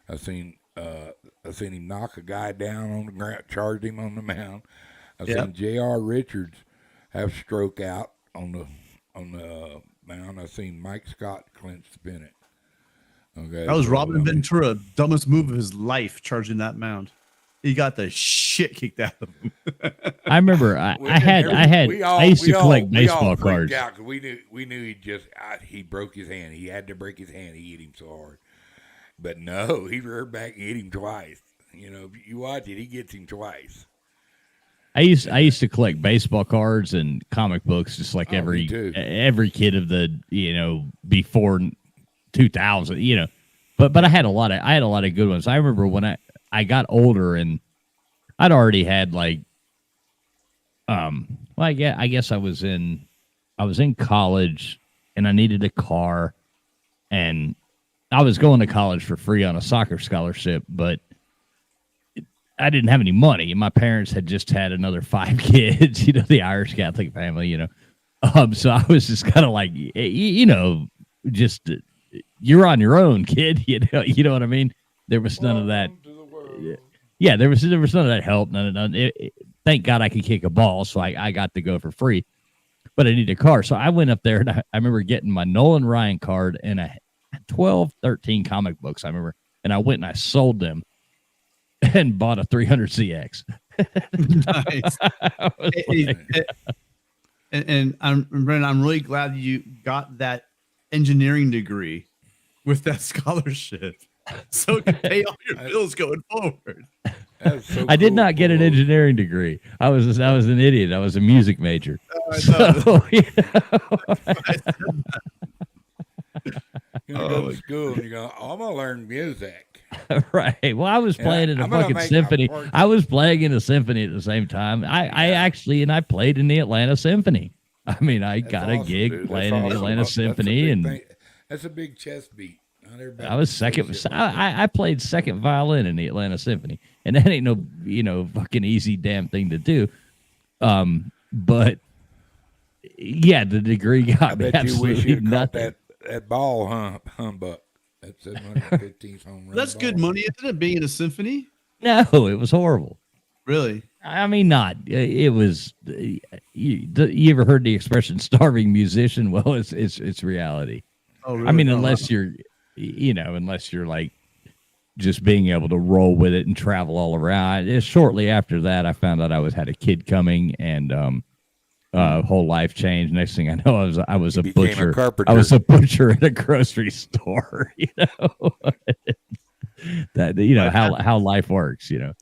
[SPEAKER 1] I've seen him knock a guy down on the ground, charged him on the mound. I've seen J.R. Richards have stroke out on the mound. I seen Mike Scott clinch the pennant. Okay,
[SPEAKER 6] That was
[SPEAKER 1] so,
[SPEAKER 6] Robin
[SPEAKER 1] I mean,
[SPEAKER 6] Ventura, dumbest move of his life, charging that mound. He got the shit kicked out of him.
[SPEAKER 2] I remember I used to collect baseball cards.
[SPEAKER 1] Out 'cause we knew he broke his hand. He had to break his hand. He hit him so hard, but no, he reared back and hit him twice. You know, if you watch it, he gets him twice.
[SPEAKER 2] I used to collect baseball cards and comic books, just like every kid of the before 2000. But I had a lot of good ones. I remember when I got older and I'd already had I guess I was in college and I needed a car, and I was going to college for free on a soccer scholarship, but I didn't have any money, and my parents had just had another 5 kids, the Irish Catholic family, so I was just kind of like, just you're on your own, kid. You know what I mean? There was none of that. Yeah, there was none of that help. None. Thank God I could kick a ball, so I got to go for free. But I needed a car, so I went up there, and I remember getting my Nolan Ryan card and a 12, 13 comic books. I remember, and I went and I sold them and bought a 300 CX.
[SPEAKER 6] Nice. And Brendan, I'm really glad you got that engineering degree with that scholarship, so it can pay all your bills going forward.
[SPEAKER 2] I did not get an engineering degree. I was an idiot. I was a music major.
[SPEAKER 1] You go to school and you go, I'm gonna learn music.
[SPEAKER 2] Right. Well, I was playing in a fucking symphony. I was playing in a symphony at the same time. I played in the Atlanta Symphony. I mean, I got a gig playing in the Atlanta Symphony, and
[SPEAKER 1] that's a big chest beat.
[SPEAKER 2] I was second. I played second violin in the Atlanta Symphony, and that ain't no fucking easy damn thing to do. But yeah, the degree got me absolutely nothing.
[SPEAKER 1] That ball humbug. That's 715th home run.
[SPEAKER 6] That's
[SPEAKER 1] ball.
[SPEAKER 6] good money, isn't it? Being in a symphony.
[SPEAKER 2] No, it was horrible.
[SPEAKER 6] Really?
[SPEAKER 2] I mean, not. It was. You ever heard the expression "starving musician"? Well, it's reality.
[SPEAKER 6] Oh, really?
[SPEAKER 2] I mean, unless you're like just being able to roll with it and travel all around. Shortly after that, I found out I had a kid coming, and whole life changed. Next thing I know, I was a butcher. I was a butcher at a grocery store. That how life works.
[SPEAKER 6] Life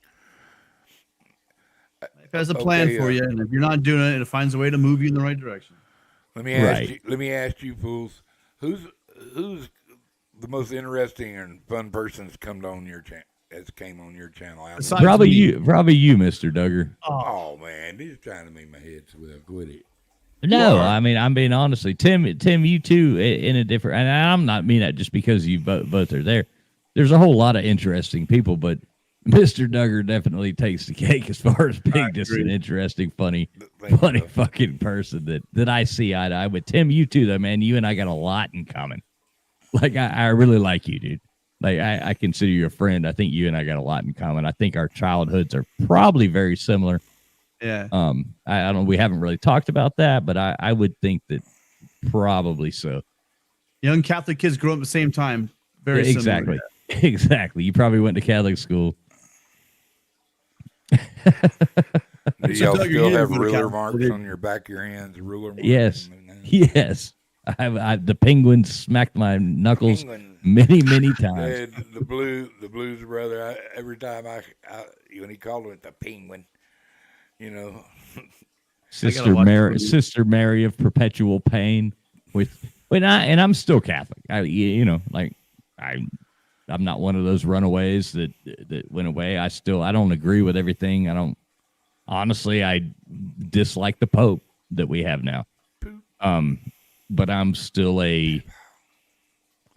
[SPEAKER 6] has a plan for you, and if you're not doing it, it finds a way to move you in the right direction.
[SPEAKER 1] Let me ask you, fools, who's the most interesting and fun person that's come on your channel? Came on your channel.
[SPEAKER 2] Probably you, Mr. Duggar.
[SPEAKER 1] Oh man, he's trying to make my head swell. Quit it.
[SPEAKER 2] No, I mean, I'm being honestly, Tim, you too, in a different, and I'm not mean that just because you both are there. There's a whole lot of interesting people, but Mr. Duggar definitely takes the cake as far as being just an interesting, funny fucking person that I see eye to eye with. Tim, you too, though, man. You and I got a lot in common. Like, I really like you, dude. Like, I consider you a friend. I think you and I got a lot in common. I think our childhoods are probably very similar.
[SPEAKER 6] Yeah.
[SPEAKER 2] I don't know. We haven't really talked about that, but I would think that probably so.
[SPEAKER 6] Young Catholic kids grow up at the same time. Very
[SPEAKER 2] exactly. Similar. Exactly. You probably went to Catholic school.
[SPEAKER 1] Do y'all still have ruler marks on your back of your hands? Ruler marks?
[SPEAKER 2] Yes. Yes. The penguin smacked my knuckles many times.
[SPEAKER 1] The blues brother. Every time when he called it the penguin,
[SPEAKER 2] Sister Mary of perpetual pain. I'm still Catholic. I'm not one of those runaways that went away. I don't agree with everything. I dislike the Pope that we have now. But don't say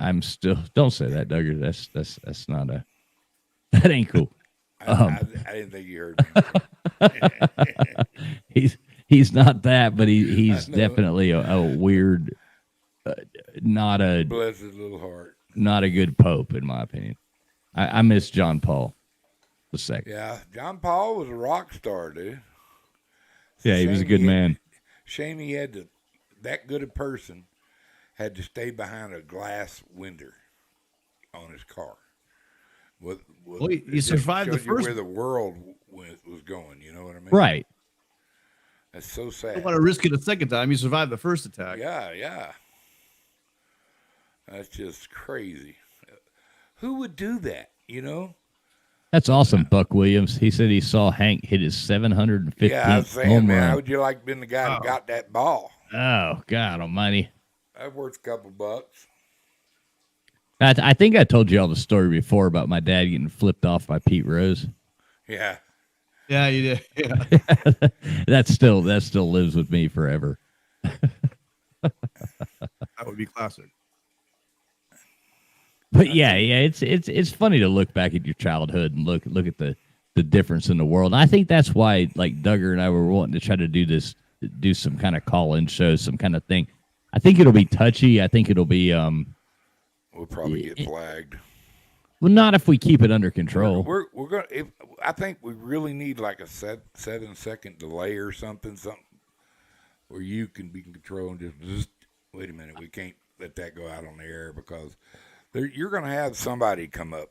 [SPEAKER 2] that, Duggar. That's not that ain't cool.
[SPEAKER 1] I didn't think you heard me.
[SPEAKER 2] He's not that, but he's definitely a weird,
[SPEAKER 1] bless his little heart.
[SPEAKER 2] Not a good Pope, in my opinion. I miss John Paul II.
[SPEAKER 1] Yeah, John Paul was a rock star, dude.
[SPEAKER 2] Yeah, he was a good man.
[SPEAKER 1] Shame he had to. That good a person had to stay behind a glass window on his car.
[SPEAKER 6] Well,
[SPEAKER 1] It
[SPEAKER 6] you
[SPEAKER 1] just
[SPEAKER 6] survived the
[SPEAKER 1] showed you
[SPEAKER 6] first.
[SPEAKER 1] where the world was going. You know what I mean?
[SPEAKER 2] Right.
[SPEAKER 1] That's so
[SPEAKER 6] You
[SPEAKER 1] sad.
[SPEAKER 6] don't want to risk it a second time. You survived the first attack.
[SPEAKER 1] Yeah, yeah. That's just crazy. Who would do that? You know?
[SPEAKER 2] That's awesome, Buck Williams. He said he saw Hank hit his 715th
[SPEAKER 1] Yeah, I was saying,
[SPEAKER 2] home
[SPEAKER 1] man,
[SPEAKER 2] run.
[SPEAKER 1] how would you like being the guy that got that ball?
[SPEAKER 2] Oh, God almighty.
[SPEAKER 1] That worth a couple bucks.
[SPEAKER 2] I think I told you all the story before about my dad getting flipped off by Pete Rose.
[SPEAKER 1] Yeah.
[SPEAKER 6] Yeah, you did. Yeah.
[SPEAKER 2] that still lives with me forever.
[SPEAKER 6] That would be classic.
[SPEAKER 2] But yeah, it's funny to look back at your childhood and look at the difference in the world. And I think that's why like Duggar and I were wanting to try to do some kind of call-in show, some kind of thing. I think it'll be touchy. I think it'll be
[SPEAKER 1] We'll probably get flagged.
[SPEAKER 2] well, not if we keep it under control.
[SPEAKER 1] We're gonna. I think we really need like a 7-second delay or something where you can be in control and just wait a minute. We can't let that go out on the air because you're gonna have somebody come up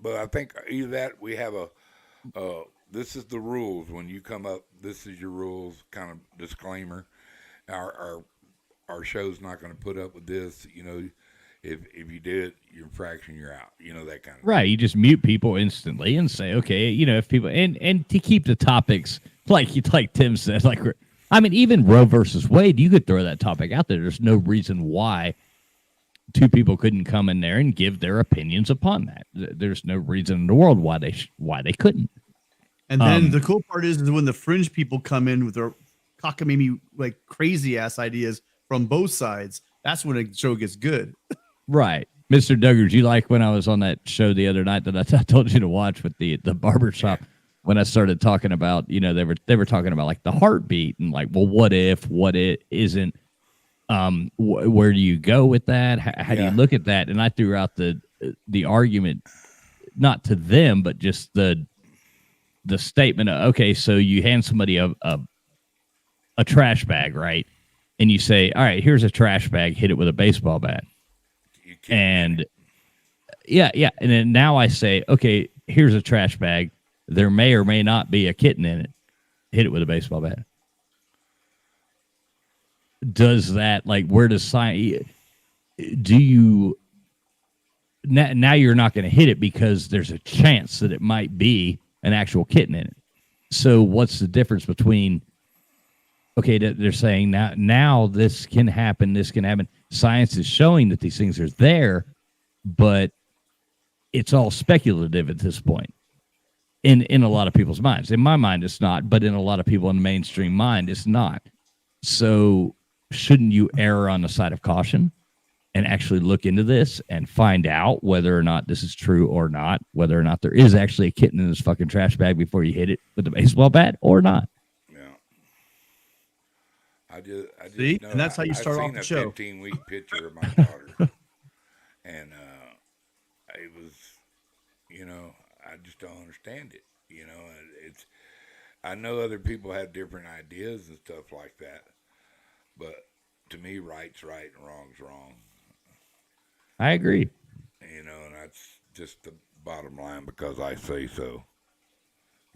[SPEAKER 1] but I think either that we have this is the rules when you come up. This is your rules kind of disclaimer. Our show's not going to put up with this. You know. If you did your infraction, you're out. You know, that kind of
[SPEAKER 2] right. You just mute people instantly and say, okay, you know, if people and to keep the topics like Tim said, like I mean, even Roe versus Wade, you could throw that topic out there. There's no reason why two people couldn't come in there and give their opinions upon that. There's no reason in the world why they couldn't.
[SPEAKER 6] And then the cool part is when the fringe people come in with their cockamamie, like crazy ass ideas from both sides. That's when a show gets good.
[SPEAKER 2] Right. Mr. Duggars, you like when I was on that show the other night that I told you to watch with the barbershop when I started talking about, you know, they were talking about like the heartbeat and like, well, what it isn't, where do you go with that? How do you look at that? And I threw out the argument, not to them, but just the statement of, okay, so you hand somebody a trash bag, right? And you say, all right, here's a trash bag, hit it with a baseball bat. And yeah. And then now I say, okay, here's a trash bag. There may or may not be a kitten in it. Hit it with a baseball bat. Does that, like, where does science, do you, now you're not going to hit it because there's a chance that it might be an actual kitten in it. So what's the difference between, okay, they're saying now this can happen. Science is showing that these things are there, but it's all speculative at this point. In a lot of people's minds. In my mind, it's not, but in a lot of people in the mainstream mind, it's not. So shouldn't you err on the side of caution and actually look into this and find out whether or not this is true or not, whether or not there is actually a kitten in this fucking trash bag before you hit it with the baseball bat or not?
[SPEAKER 1] I just
[SPEAKER 6] See,
[SPEAKER 1] know,
[SPEAKER 6] and that's how you start off the show.
[SPEAKER 1] 15-week picture of my daughter, and it was, you know, I just don't understand it. You know, I know other people have different ideas and stuff like that, but to me, right's right and wrong's wrong.
[SPEAKER 2] I agree.
[SPEAKER 1] You know, and that's just the bottom line because I say so.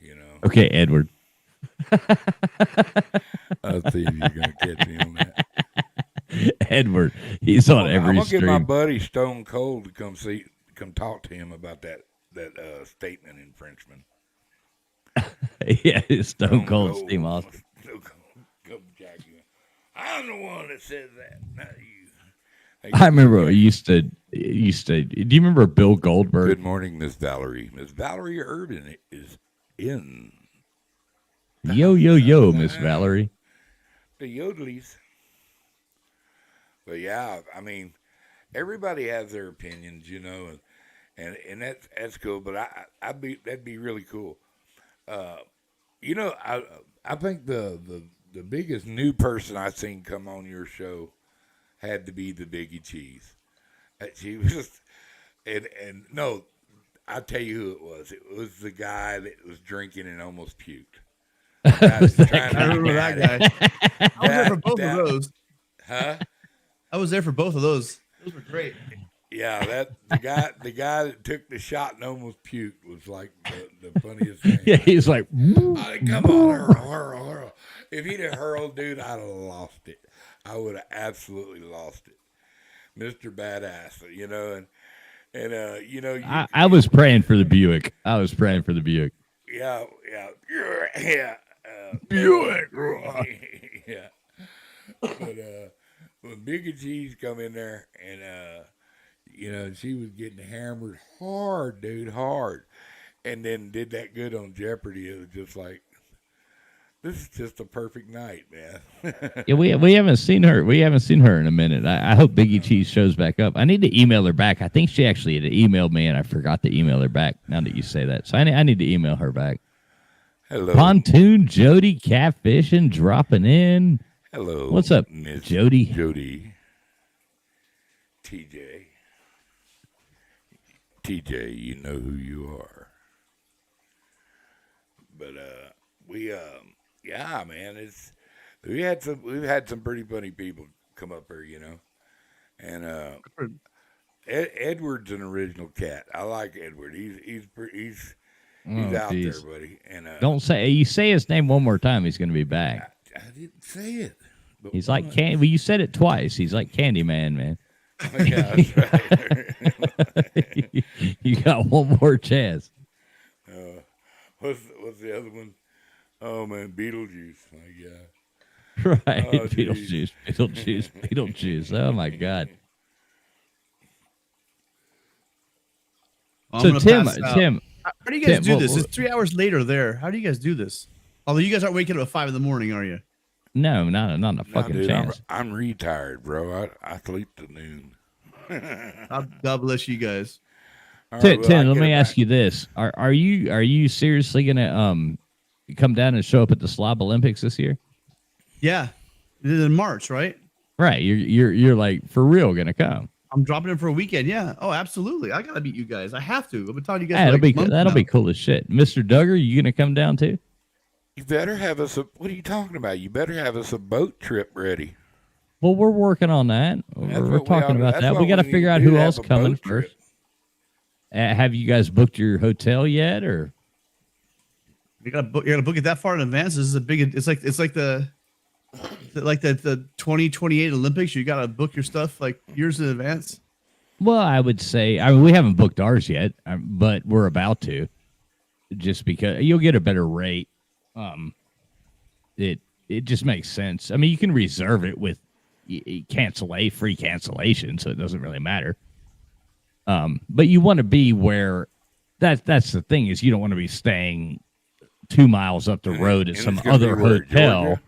[SPEAKER 1] You know.
[SPEAKER 2] Okay, Edward.
[SPEAKER 1] I'll see if you're gonna catch me on that.
[SPEAKER 2] Edward, he's on every
[SPEAKER 1] I'm gonna
[SPEAKER 2] stream.
[SPEAKER 1] get my buddy Stone Cold to come talk to him about that statement infringement.
[SPEAKER 2] Yeah, Stone Cold Steve Austin.
[SPEAKER 1] Go, Jackie. I'm the one that says that, not you. Hey,
[SPEAKER 2] I remember you used to. Do you remember Bill Goldberg?
[SPEAKER 1] Good morning, Miss Valerie. Miss Valerie Urban is in.
[SPEAKER 2] Yo, Miss Valerie.
[SPEAKER 1] The Yodelies. But yeah, I mean, everybody has their opinions, you know, and that's cool. But that'd be really cool. You know, I think the biggest new person I've seen come on your show had to be the Biggie Cheese. She was just, and no, I'll tell you who it was. It was the guy that was drinking and almost puked. That's
[SPEAKER 2] That
[SPEAKER 1] trying to
[SPEAKER 6] I
[SPEAKER 1] be
[SPEAKER 6] remember that
[SPEAKER 1] mad
[SPEAKER 6] guy.
[SPEAKER 1] at-
[SPEAKER 6] I was there for
[SPEAKER 1] That-
[SPEAKER 6] both
[SPEAKER 1] that-
[SPEAKER 6] of those.
[SPEAKER 1] Huh?
[SPEAKER 6] I was there for both of those. Those were great.
[SPEAKER 1] Yeah, that the guy that took the shot and almost puked was like the funniest thing.
[SPEAKER 2] Yeah, he's like,
[SPEAKER 1] Come on, hurl. If he'd have hurled, dude, I'd have lost it. I would have absolutely lost it, Mr. Badass. You know, and you know,
[SPEAKER 2] I was praying for the Buick. Yeah.
[SPEAKER 1] Buick. Yeah. But when Big and Cheese come in there and you know, she was getting hammered hard, dude, hard. And then did that good on Jeopardy. It was just like, this is just a perfect night, man.
[SPEAKER 2] Yeah, we haven't seen her. We haven't seen her in a minute. I hope Biggie Cheese shows back up. I need to email her back. I think she actually had emailed me, and I forgot to email her back. Now that you say that, so I need to email her back.
[SPEAKER 1] Hello.
[SPEAKER 2] Pontoon Jody catfishing, dropping in.
[SPEAKER 1] Hello.
[SPEAKER 2] What's up,
[SPEAKER 1] Miss
[SPEAKER 2] Jody?
[SPEAKER 1] Jody. TJ, you know who you are. But yeah, man, we've had some pretty funny people come up here, you know. And Edward's an original cat. I like Edward. He's out
[SPEAKER 2] geez.
[SPEAKER 1] there, buddy. And
[SPEAKER 2] Don't say you say his name one more time. He's going to be back.
[SPEAKER 1] I didn't say it. But
[SPEAKER 2] He's like Candy. Well, you said it twice. He's like Candyman, man.
[SPEAKER 1] Oh, yeah, that's right.
[SPEAKER 2] You got one more chance.
[SPEAKER 1] What's the other one? Oh man, Beetlejuice. My God.
[SPEAKER 2] Right.
[SPEAKER 1] Oh, geez.
[SPEAKER 2] Beetlejuice. Oh my God.
[SPEAKER 6] I'm
[SPEAKER 2] So
[SPEAKER 6] gonna
[SPEAKER 2] Tim,
[SPEAKER 6] pass out.
[SPEAKER 2] Tim,
[SPEAKER 6] How do you guys
[SPEAKER 2] Tim,
[SPEAKER 6] do
[SPEAKER 2] what-
[SPEAKER 6] this? It's 3 hours later there. How do you guys do this? Although you guys aren't waking up at 5 in, are you?
[SPEAKER 2] no, not a
[SPEAKER 1] No,
[SPEAKER 2] fucking
[SPEAKER 1] dude,
[SPEAKER 2] chance.
[SPEAKER 1] I'm retired, bro. I sleep to noon.
[SPEAKER 6] God bless you guys.
[SPEAKER 1] All
[SPEAKER 2] Tim,
[SPEAKER 1] right, well, I
[SPEAKER 2] let
[SPEAKER 1] get
[SPEAKER 2] me
[SPEAKER 1] it
[SPEAKER 2] ask
[SPEAKER 1] back.
[SPEAKER 2] you this: Are you seriously gonna come down and show up at the Slob Olympics this year?
[SPEAKER 6] Yeah, it is in March, right?
[SPEAKER 2] Right. You're like for real gonna come.
[SPEAKER 6] I'm dropping in for a weekend. Yeah. Oh, absolutely. I gotta meet you guys. I have to. I've been talking to you guys.
[SPEAKER 2] Yeah,
[SPEAKER 6] for like months
[SPEAKER 2] that'll
[SPEAKER 6] now.
[SPEAKER 2] be cool as shit. Mr. Duggar, you gonna come down too?
[SPEAKER 1] You better have us. What are you talking about? You better have us a boat trip ready.
[SPEAKER 2] Well, we're working on that.
[SPEAKER 1] That's
[SPEAKER 2] We're
[SPEAKER 1] what we
[SPEAKER 2] talking
[SPEAKER 1] oughta-
[SPEAKER 2] about
[SPEAKER 1] that's
[SPEAKER 2] that.
[SPEAKER 1] what
[SPEAKER 2] We got to
[SPEAKER 1] we
[SPEAKER 2] figure
[SPEAKER 1] need
[SPEAKER 2] out
[SPEAKER 1] to do,
[SPEAKER 2] who
[SPEAKER 1] have
[SPEAKER 2] else
[SPEAKER 1] a
[SPEAKER 2] coming
[SPEAKER 1] boat trip.
[SPEAKER 2] first. Have you guys booked your hotel yet, or?
[SPEAKER 6] You gotta book it that far in advance. This is a big. It's like the 2028 Olympics. You gotta book your stuff like years in advance.
[SPEAKER 2] Well, I would say, I mean, we haven't booked ours yet, but we're about to, just because you'll get a better rate. It just makes sense. I mean, you can reserve it with free cancellation, so it doesn't really matter. But you want to be where that's the thing is you don't want to be staying 2 miles up the road at
[SPEAKER 1] And
[SPEAKER 2] some
[SPEAKER 1] it's gonna be
[SPEAKER 2] other
[SPEAKER 1] where,
[SPEAKER 2] hotel.
[SPEAKER 1] Georgia?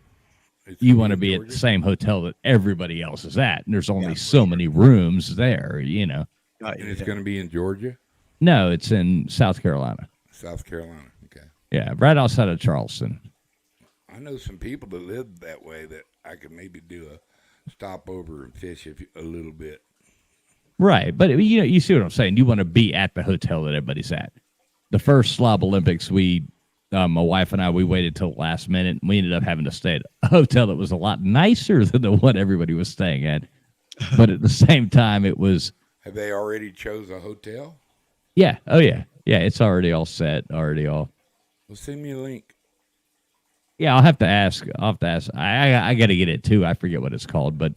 [SPEAKER 1] It's
[SPEAKER 2] You
[SPEAKER 1] gonna
[SPEAKER 2] want to
[SPEAKER 1] in
[SPEAKER 2] be at
[SPEAKER 1] Georgia?
[SPEAKER 2] the same hotel that everybody else is at, and there's only
[SPEAKER 1] Yeah, for
[SPEAKER 2] so many rooms there. You know.
[SPEAKER 1] And it's going to be in Georgia,
[SPEAKER 2] No, it's in South Carolina.
[SPEAKER 1] South Carolina. Okay.
[SPEAKER 2] Yeah, right outside of Charleston.
[SPEAKER 1] I know some people that live that way that I could maybe do a stopover and fish a little bit.
[SPEAKER 2] Right, but you see what I'm saying. You want to be at the hotel that everybody's at. The first Slob Olympics, my wife and I, we waited till the last minute, and we ended up having to stay at a hotel that was a lot nicer than the one everybody was staying at. But at the same time, it was
[SPEAKER 1] Have they already chose a hotel?
[SPEAKER 2] yeah, oh yeah, it's already all set, already all.
[SPEAKER 1] Well, send me a link.
[SPEAKER 2] Yeah, I'll have to ask. I got to get it too. I forget what it's called, but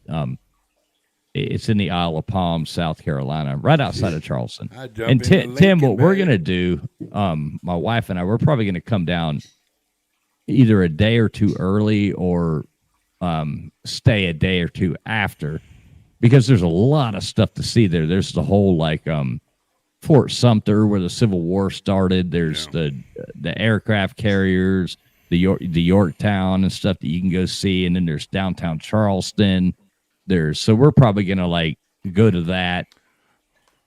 [SPEAKER 2] it's in the Isle of Palm, South Carolina, right outside of Charleston.
[SPEAKER 1] I jump
[SPEAKER 2] And
[SPEAKER 1] into
[SPEAKER 2] Tim, what
[SPEAKER 1] Lincoln,
[SPEAKER 2] we're
[SPEAKER 1] man.
[SPEAKER 2] gonna do, my wife and I, we're probably gonna come down either a day or two early or stay a day or two after, because there's a lot of stuff to see there. There's the whole Fort Sumter where the Civil War started. There's the aircraft carriers, the Yorktown and stuff that you can go see, and then there's downtown Charleston. So we're probably gonna go to that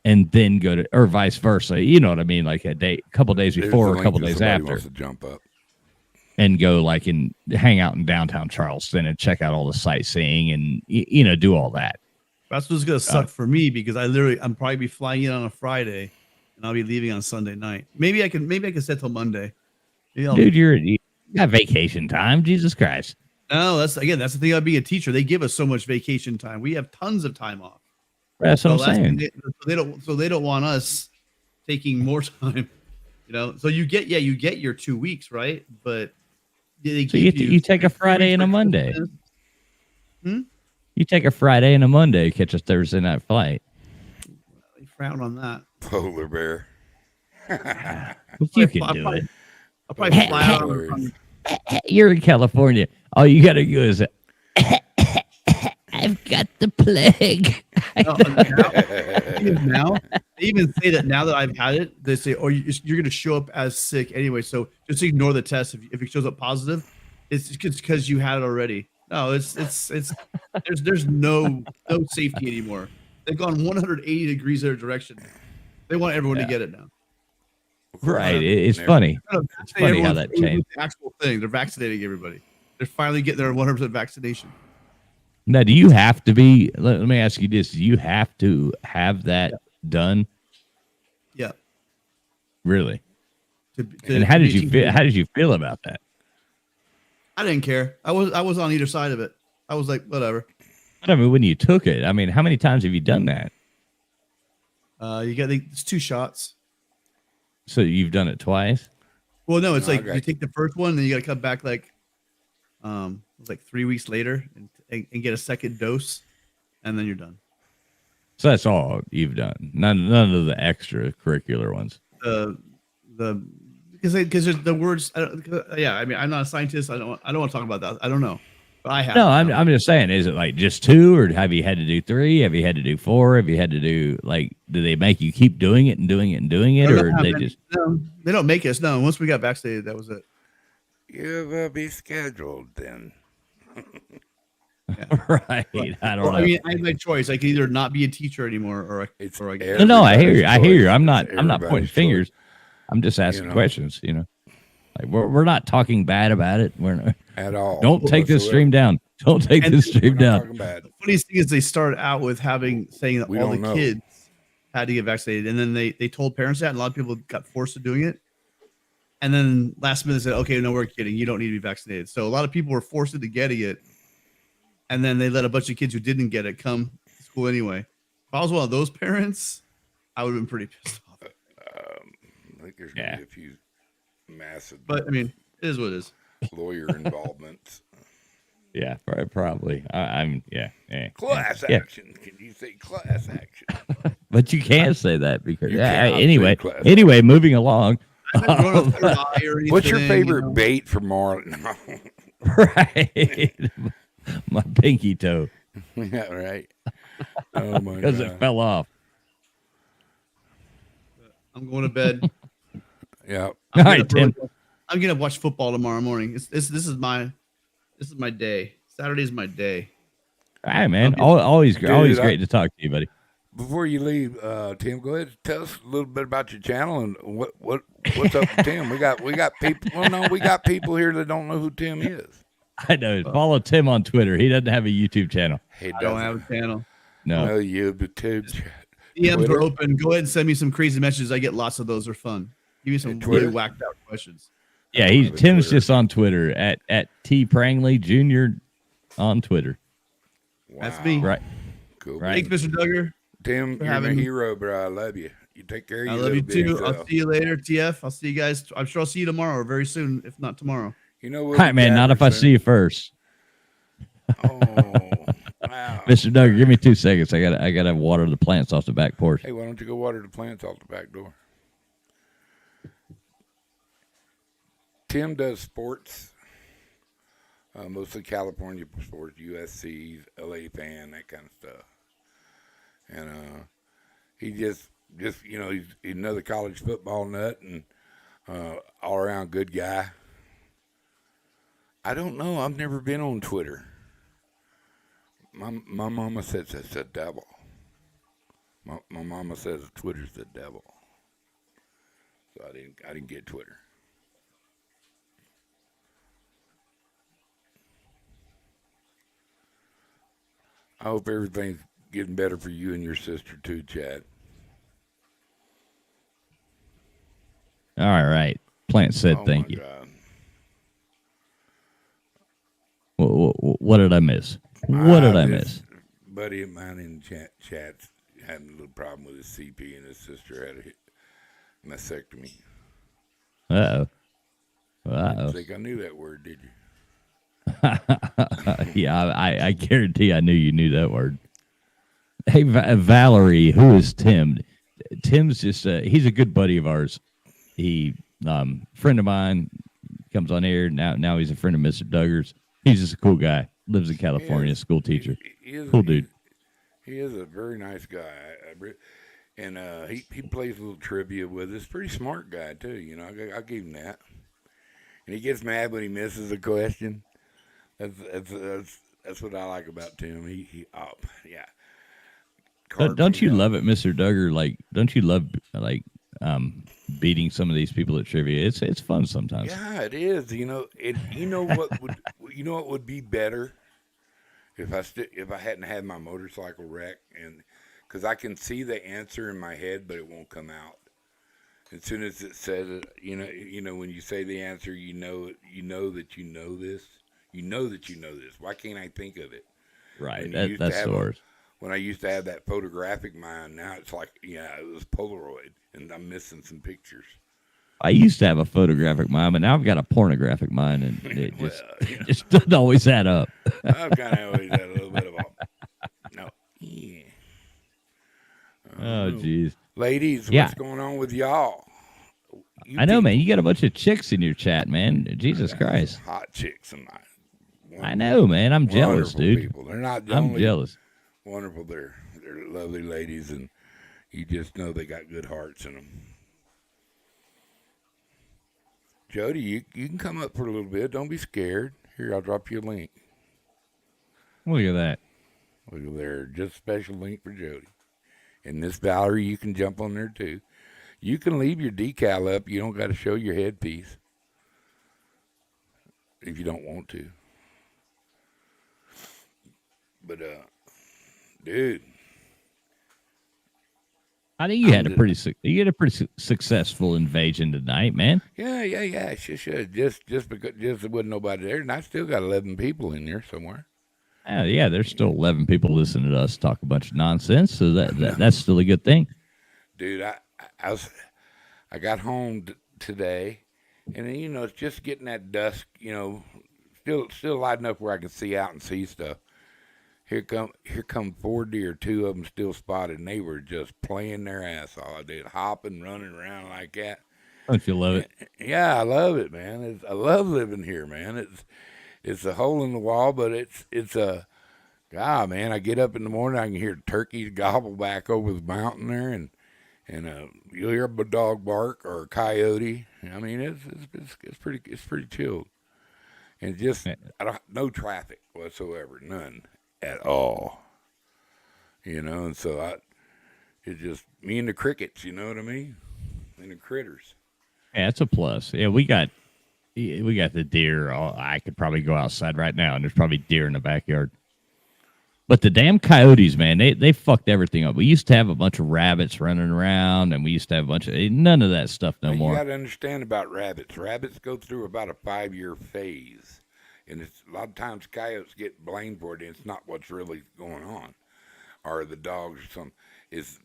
[SPEAKER 2] and then go to, or vice versa. You know what I mean? Like a couple days
[SPEAKER 1] There's
[SPEAKER 2] before,
[SPEAKER 1] the
[SPEAKER 2] or a
[SPEAKER 1] link
[SPEAKER 2] couple
[SPEAKER 1] if
[SPEAKER 2] days
[SPEAKER 1] somebody
[SPEAKER 2] after,
[SPEAKER 1] wants to jump up.
[SPEAKER 2] and go and hang out in downtown Charleston and check out all the sightseeing and do all that.
[SPEAKER 6] That's what's gonna suck for me because I'm probably be flying in on a Friday, and I'll be leaving on Sunday night. Maybe I can set till Monday. Maybe I'll-
[SPEAKER 2] Dude, Got vacation time. Jesus Christ.
[SPEAKER 6] No, that's the thing about being a teacher. They give us so much vacation time. We have tons of time off.
[SPEAKER 2] That's what I'm saying.
[SPEAKER 6] They don't want us taking more time. So you get your 2 weeks, right? But
[SPEAKER 2] so you take a Friday and a Monday. You take a Friday and a Monday, catch a Thursday night flight.
[SPEAKER 6] They frown on that.
[SPEAKER 1] Polar bear.
[SPEAKER 2] But you can do it.
[SPEAKER 6] I'll probably fly out on
[SPEAKER 2] You're in California. All you got to do is, I've got the plague.
[SPEAKER 6] now, they even say that now that I've had it, they say, "Oh, you're going to show up as sick anyway." So just ignore the test. If it shows up positive, it's because you had it already. No, it's there's no safety anymore. They've gone 180 degrees their direction. They want everyone to get it now.
[SPEAKER 2] Right. It's funny. It's funny how that changed.
[SPEAKER 6] The actual thing. They're vaccinating everybody. They're finally getting their 100% vaccination.
[SPEAKER 2] Now, do you have to be? Let me ask you this: do you have to have that done?
[SPEAKER 6] Yeah.
[SPEAKER 2] Really? And how did you feel? How did you feel about that?
[SPEAKER 6] I didn't care. I was on either side of it. I was like, whatever.
[SPEAKER 2] I mean, when you took it, I mean, how many times have you done that?
[SPEAKER 6] It's 2 shots.
[SPEAKER 2] So you've done it twice?
[SPEAKER 6] Well, no, it's you take the first one, then you got to come back like 3 weeks later and get a second dose, and then you're done.
[SPEAKER 2] So that's all you've done. None of the extracurricular ones.
[SPEAKER 6] Because the words. I mean, I'm not a scientist. I don't want to talk about that. I don't know. But I have.
[SPEAKER 2] No, I'm just saying. Is it like just 2, or have you had to do 3? Have you had to do 4? Have you had to do do they make you keep doing it and doing it and doing it, or they just?
[SPEAKER 6] No, they don't make us. No, once we got vaccinated, that was it.
[SPEAKER 1] You will be scheduled then.
[SPEAKER 2] Right. I don't know.
[SPEAKER 6] I mean, I have my choice. I can either not be a teacher anymore, or I get.
[SPEAKER 2] No, I hear you. I hear you. I'm not pointing fingers. I'm just asking questions. Like we're not talking bad about it. We're not
[SPEAKER 1] at all.
[SPEAKER 2] Don't take this stream down. Don't take this stream down.
[SPEAKER 6] The funniest thing is they started out with saying that all the kids had to get vaccinated, and then they told parents that, and a lot of people got forced to doing it. And then last minute they said, "Okay, no, we're kidding. You don't need to be vaccinated." So a lot of people were forced into getting it, and then they let a bunch of kids who didn't get it come to school anyway. If I was one of those parents, I would have been pretty pissed off.
[SPEAKER 1] I think there's going to be a few massive.
[SPEAKER 6] But I mean, it is what it is.
[SPEAKER 1] Lawyer involvements.
[SPEAKER 2] Yeah, probably.
[SPEAKER 1] Class action. Can you say class action?
[SPEAKER 2] But you can't say that because anyway, moving along.
[SPEAKER 1] What's your favorite bait for Marlin?
[SPEAKER 2] Right. My pinky toe.
[SPEAKER 1] Yeah, right. Oh my god.
[SPEAKER 2] Because it fell off.
[SPEAKER 6] I'm going to bed.
[SPEAKER 1] Yeah.
[SPEAKER 2] All right, Tim.
[SPEAKER 6] I'm gonna watch football tomorrow morning. This is my day. Saturday's my day.
[SPEAKER 2] All right, man. Always great to talk to you, buddy.
[SPEAKER 1] Before you leave, Tim, go ahead and tell us a little bit about your channel and what's up with Tim. We got people. Well, no, we got people here that don't know who Tim is.
[SPEAKER 2] I know. Follow Tim on Twitter. He doesn't have a YouTube channel.
[SPEAKER 6] I don't have a channel.
[SPEAKER 2] No,
[SPEAKER 1] YouTube.
[SPEAKER 6] DMs are open. Go ahead and send me some crazy messages. I get lots of those. They're fun. Give me some really whacked out questions.
[SPEAKER 2] Yeah, Tim's just on Twitter at T Prangley Jr. on Twitter.
[SPEAKER 1] Wow.
[SPEAKER 6] That's me.
[SPEAKER 2] Right.
[SPEAKER 1] Cool.
[SPEAKER 6] Right. Thanks, Mr. Duggar.
[SPEAKER 1] Tim, you're my hero, bro. I love you. You take care of you.
[SPEAKER 6] I love you too. I'll see you later, TF. I'll see you guys. I'm sure I'll see you tomorrow or very soon, if not tomorrow.
[SPEAKER 1] You know what?
[SPEAKER 2] All right, man. Not if I see you first.
[SPEAKER 1] Oh, wow.
[SPEAKER 2] Mr. Duggar, give me 2 seconds. I gotta water the plants off the back porch.
[SPEAKER 1] Hey, why don't you go water the plants off the back door? Tim does sports, mostly California sports, USC, LA fan, that kind of stuff. And he just he's another college football nut and all around good guy. I don't know. I've never been on Twitter. My mama says it's the devil. My mama says Twitter's the devil. So I didn't get Twitter. I hope everything's getting better for you and your sister too, Chad.
[SPEAKER 2] All right. Plant said thank you.
[SPEAKER 1] God.
[SPEAKER 2] What did I miss? What did I miss?
[SPEAKER 1] Buddy of mine in chats having a little problem with his CP, and his sister had a mastectomy.
[SPEAKER 2] Uh oh.
[SPEAKER 1] Didn't think I knew that word, did you?
[SPEAKER 2] Yeah, I guarantee I knew you knew that word. Hey, Valerie, who is Tim? Tim's just he's a good buddy of ours. He friend of mine, comes on air now. He's a friend of Mr. Duggar's. He's just a cool guy. Lives in California, school teacher. Cool dude.
[SPEAKER 1] He is a very nice guy, and he plays a little trivia with us. Pretty smart guy too. You know, I give him that. And he gets mad when he misses a question. That's what I like about Tim. Yeah.
[SPEAKER 2] Don't you love it, Mr. Duggar? Like, don't you love beating some of these people at trivia? It's fun sometimes.
[SPEAKER 1] Yeah, it is. You know what would be better if I hadn't had my motorcycle wreck, and because I can see the answer in my head, but it won't come out. As soon as it says it, you know when you say the answer, you know that you know this. You know that you know this. Why can't I think of it?
[SPEAKER 2] Right. That's the worst.
[SPEAKER 1] When I used to have that photographic mind, now it's like, it was Polaroid, and I'm missing some pictures.
[SPEAKER 2] I used to have a photographic mind, but now I've got a pornographic mind, and it just doesn't always add up.
[SPEAKER 1] I've kind of always had a little bit of no. Yeah.
[SPEAKER 2] Oh, jeez.
[SPEAKER 1] Ladies, what's going on with y'all?
[SPEAKER 2] I know, man. You got a bunch of chicks in your chat, man. Jesus Christ.
[SPEAKER 1] Hot chicks and
[SPEAKER 2] I know, man. I'm jealous, dude.
[SPEAKER 1] People. They're not
[SPEAKER 2] I'm jealous.
[SPEAKER 1] Wonderful. They're lovely ladies, and you just know they got good hearts in them. Jody, you can come up for a little bit. Don't be scared. Here, I'll drop you a link.
[SPEAKER 2] Look at that.
[SPEAKER 1] Look at there. Just a special link for Jody. And Miss Valerie, you can jump on there too. You can leave your decal up. You don't got to show your headpiece if you don't want to. But, dude.
[SPEAKER 2] I think you had a pretty successful invasion tonight, man.
[SPEAKER 1] Yeah. Sure. Just because there wasn't nobody there, and I still got 11 people in there somewhere.
[SPEAKER 2] Yeah, there's still 11 people listening to us talk a bunch of nonsense, so that's still a good thing.
[SPEAKER 1] Dude, I got home today, and then, it's just getting that dusk, still light enough where I can see out and see stuff. Here come 4 deer, 2 of them still spotted, and they were just playing their ass off. They hopping, running around like that.
[SPEAKER 2] Don't you love it?
[SPEAKER 1] Yeah, I love it, man. I love living here, man. It's a hole in the wall, but it's a, man, I get up in the morning, I can hear turkeys gobble back over the mountain there, and you'll hear a dog bark or a coyote. I mean, it's pretty chilled, and just no traffic whatsoever, none at all. And so it's just me and the crickets. You know what I mean? And the critters.
[SPEAKER 2] Yeah, it's a plus. Yeah, we got the deer. I could probably go outside right now, and there's probably deer in the backyard. But the damn coyotes, man, they fucked everything up. We used to have a bunch of rabbits running around, and we used to have none of that stuff no more.
[SPEAKER 1] You got to understand about rabbits. Rabbits go through about a 5-year phase, and it's a lot of times coyotes get blamed for it, and it's not what's really going on. Or the dogs or something.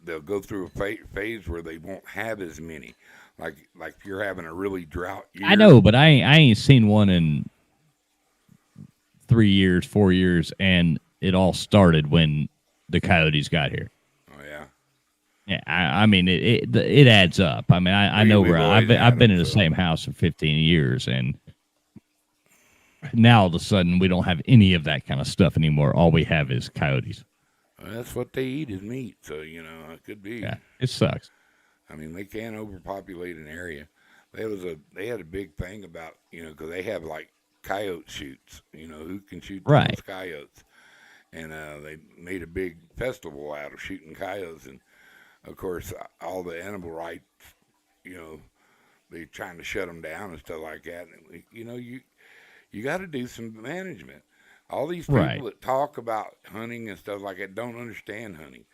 [SPEAKER 1] They'll go through a phase where they won't have as many. Like if you're having a really drought year.
[SPEAKER 2] I know, but I ain't seen one in 3 years, 4 years, and it all started when the coyotes got here.
[SPEAKER 1] Oh yeah.
[SPEAKER 2] Yeah, I mean it adds up. I mean I know where I've been in the same house for 15 years, and now all of a sudden we don't have any of that kind of stuff anymore. All we have is coyotes.
[SPEAKER 1] Well, that's what they eat is meat, so it could be.
[SPEAKER 2] Yeah, it sucks.
[SPEAKER 1] I mean, they can't overpopulate an area. They had a big thing about, because they have like coyote shoots, who can shoot those coyotes. And they made a big festival out of shooting coyotes. And, of course, all the animal rights, they're trying to shut them down and stuff like that. And, you got to do some management. All these people that talk about hunting and stuff like that don't understand hunting.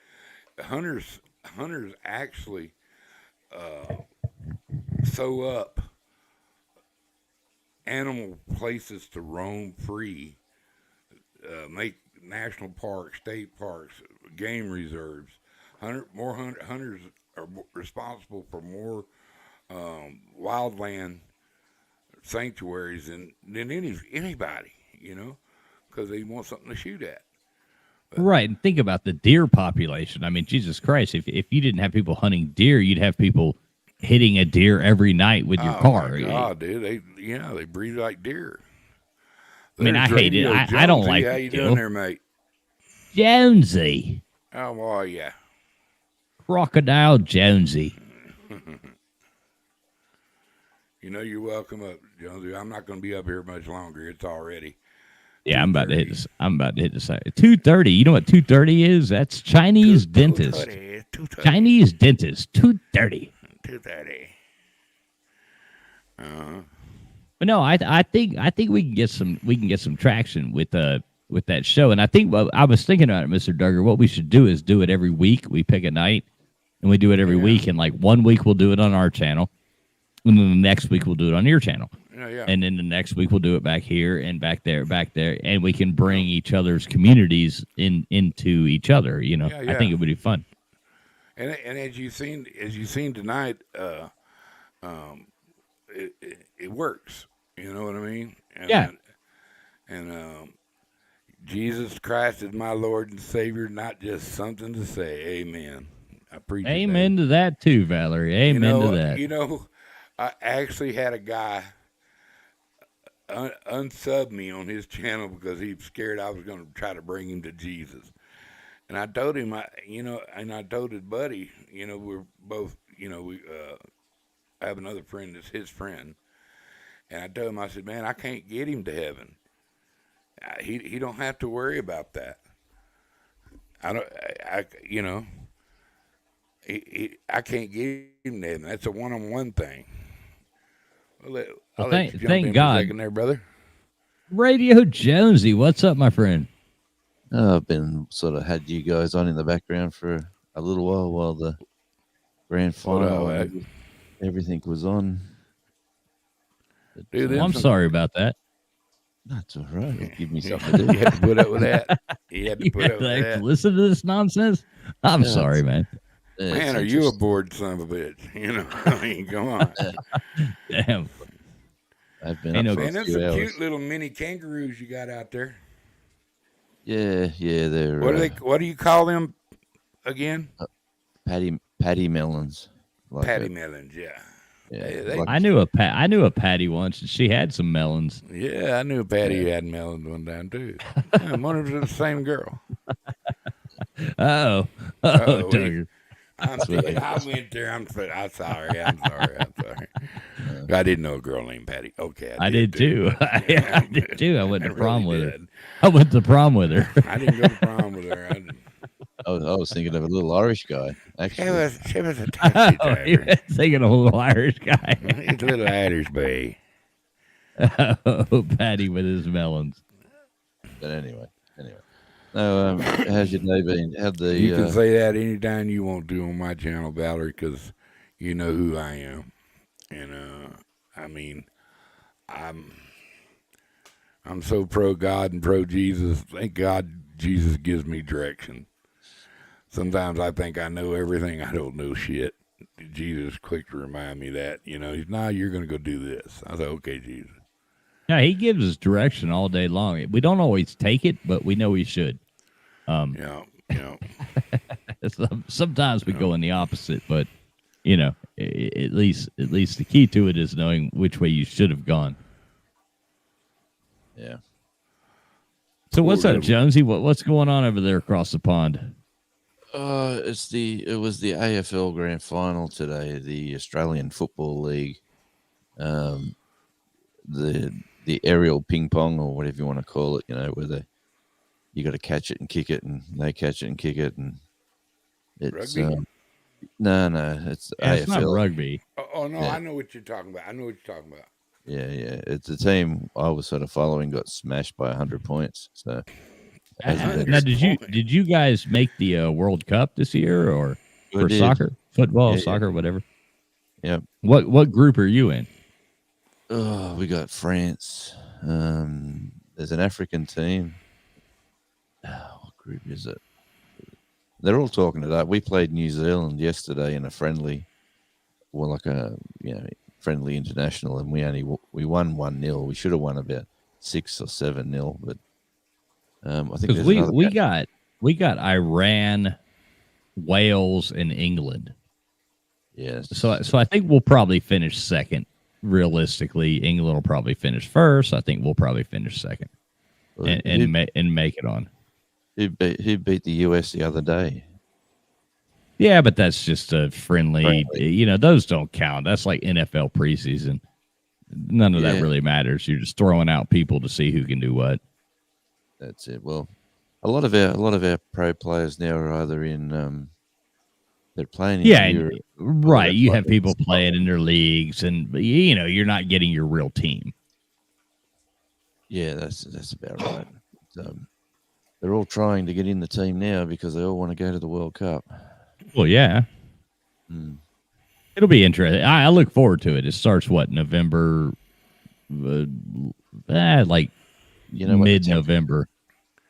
[SPEAKER 1] Hunters actually sew up animal places to roam free make national parks, state parks, game reserves. Hunters are responsible for more wildland sanctuaries than anybody, because they want something to shoot at.
[SPEAKER 2] Right, and think about the deer population. I mean, Jesus Christ, if you didn't have people hunting deer, you'd have people hitting a deer every night with your car.
[SPEAKER 1] My God, dude, they breathe like deer.
[SPEAKER 2] I mean, I hate it. I don't like
[SPEAKER 1] How
[SPEAKER 2] it,
[SPEAKER 1] you
[SPEAKER 2] Joe.
[SPEAKER 1] doing there, mate?
[SPEAKER 2] Jonesy.
[SPEAKER 1] How are ya?
[SPEAKER 2] Crocodile Jonesy.
[SPEAKER 1] You're welcome up, Jonesy. I'm not going to be up here much longer. It's already.
[SPEAKER 2] Yeah, I'm about to hit this. 2:30. You know what 2:30 is? That's Chinese dentist.
[SPEAKER 1] 2:30.
[SPEAKER 2] Chinese dentist. 2:30.
[SPEAKER 1] 2:30.
[SPEAKER 2] But no, I think we can get some traction with that show. And I think I was thinking about it, Mr. Duggar. What we should do is do it every week. We pick a night and we do it every week. And like 1 week we'll do it on our channel, and then the next week we'll do it on your channel.
[SPEAKER 1] Yeah.
[SPEAKER 2] And then the next week we'll do it back here and back there, and we can bring each other's communities into each other. I think it would be fun.
[SPEAKER 1] And as you've seen tonight, it works. You know what I mean? And Jesus Christ is my Lord and Savior, not just something to say. Amen. I appreciate that.
[SPEAKER 2] Amen to that too, Valerie. Amen to that.
[SPEAKER 1] I actually had a guy unsub me on his channel because he was scared I was going to try to bring him to Jesus. And I told him, and I told his buddy, we're both, we have another friend that's his friend. And I told him, I said, man, I can't get him to heaven. He don't have to worry about that. I can't get him to heaven. That's a one-on-one thing. I'll let you jump in
[SPEAKER 2] thank God.
[SPEAKER 1] For a second there, brother.
[SPEAKER 2] Radio Jonesy, what's up, my friend?
[SPEAKER 8] I've been sort of had you guys on in the background for a little while the grand final and everything was on.
[SPEAKER 1] Dude,
[SPEAKER 2] I'm sorry about that.
[SPEAKER 8] That's all right. Give me something to do.
[SPEAKER 1] You had to put up with that. You had to put up with that.
[SPEAKER 2] Listen to this nonsense. I'm sorry, man.
[SPEAKER 1] Man, are you a bored son of a bitch? I mean, come on.
[SPEAKER 2] Damn.
[SPEAKER 8] I've been
[SPEAKER 1] Man, them some cute little mini kangaroos you got out there.
[SPEAKER 8] Yeah, they're
[SPEAKER 1] what do you call them again?
[SPEAKER 8] Patty melons.
[SPEAKER 1] Like patty melons, yeah.
[SPEAKER 2] I knew a Patty once, and she had some melons.
[SPEAKER 1] Yeah, I knew a Patty who had melons one time too. I wonder if it was the same girl.
[SPEAKER 2] Oh, Duggar.
[SPEAKER 1] I went there. I'm sorry. I didn't know a girl named Patty. Okay,
[SPEAKER 2] I did too. I did too. I went to prom with her. I went to prom with her.
[SPEAKER 1] I didn't go to prom with her.
[SPEAKER 8] I was thinking of a little Irish guy. Actually,
[SPEAKER 1] she was a taxi driver.
[SPEAKER 2] You were thinking of a little Irish guy.
[SPEAKER 1] He's a little Irish boy.
[SPEAKER 2] Oh, Patty with his melons.
[SPEAKER 8] But anyway. No, how's your day been?
[SPEAKER 1] You can say that anytime you want to on my channel, Valerie, because you know who I am. And I mean, I'm so pro God and pro Jesus. Thank God Jesus gives me direction. Sometimes I think I know everything. I don't know shit. Jesus quick to remind me that, he's you're going to go do this. I said, okay, Jesus.
[SPEAKER 2] Yeah, he gives us direction all day long. We don't always take it, but we know we should. Sometimes we go in the opposite, but at least the key to it is knowing which way you should have gone.
[SPEAKER 8] Yeah.
[SPEAKER 2] So what's up, Jonesy? What's going on over there across the pond?
[SPEAKER 8] It was the AFL Grand Final today, the Australian Football League. The aerial ping pong, or whatever you want to call it, where you got to catch it and kick it, and they catch it and kick it, and it's
[SPEAKER 1] rugby?
[SPEAKER 8] No, it's AFL.
[SPEAKER 2] It's not rugby.
[SPEAKER 1] Oh no,
[SPEAKER 8] Yeah.
[SPEAKER 1] I know what you're talking about.
[SPEAKER 8] Yeah, it's a team I was sort of following got smashed by 100 points. So
[SPEAKER 2] now, did you guys make the World Cup this year, or for soccer, football, soccer, whatever?
[SPEAKER 8] Yeah.
[SPEAKER 2] What group are you in?
[SPEAKER 8] Oh, we got France. There's an African team. what group is it? They're all talking it up. We played New Zealand yesterday in a friendly, well, like a friendly international, and we won 1-0. We should have won about 6 or 7-0, but I think
[SPEAKER 2] Because
[SPEAKER 8] there's
[SPEAKER 2] we
[SPEAKER 8] another
[SPEAKER 2] we
[SPEAKER 8] game.
[SPEAKER 2] got Iran, Wales, and England.
[SPEAKER 8] Yes.
[SPEAKER 2] So I think we'll probably finish second. Realistically, England will probably finish first. I think we'll probably finish second, and make it on.
[SPEAKER 8] Who beat the US the other day?
[SPEAKER 2] Yeah, but that's just a friendly. Those don't count. That's like NFL preseason. None of that really matters. You're just throwing out people to see who can do what.
[SPEAKER 8] That's it. Well, a lot of our pro players now are either in they're playing in Europe.
[SPEAKER 2] Right. You have people playing in their leagues, and you're not getting your real team.
[SPEAKER 8] Yeah, that's about right. They're all trying to get in the team now because they all want to go to the World Cup.
[SPEAKER 2] Well, yeah. It'll be interesting. I look forward to it. It starts November, like mid-November,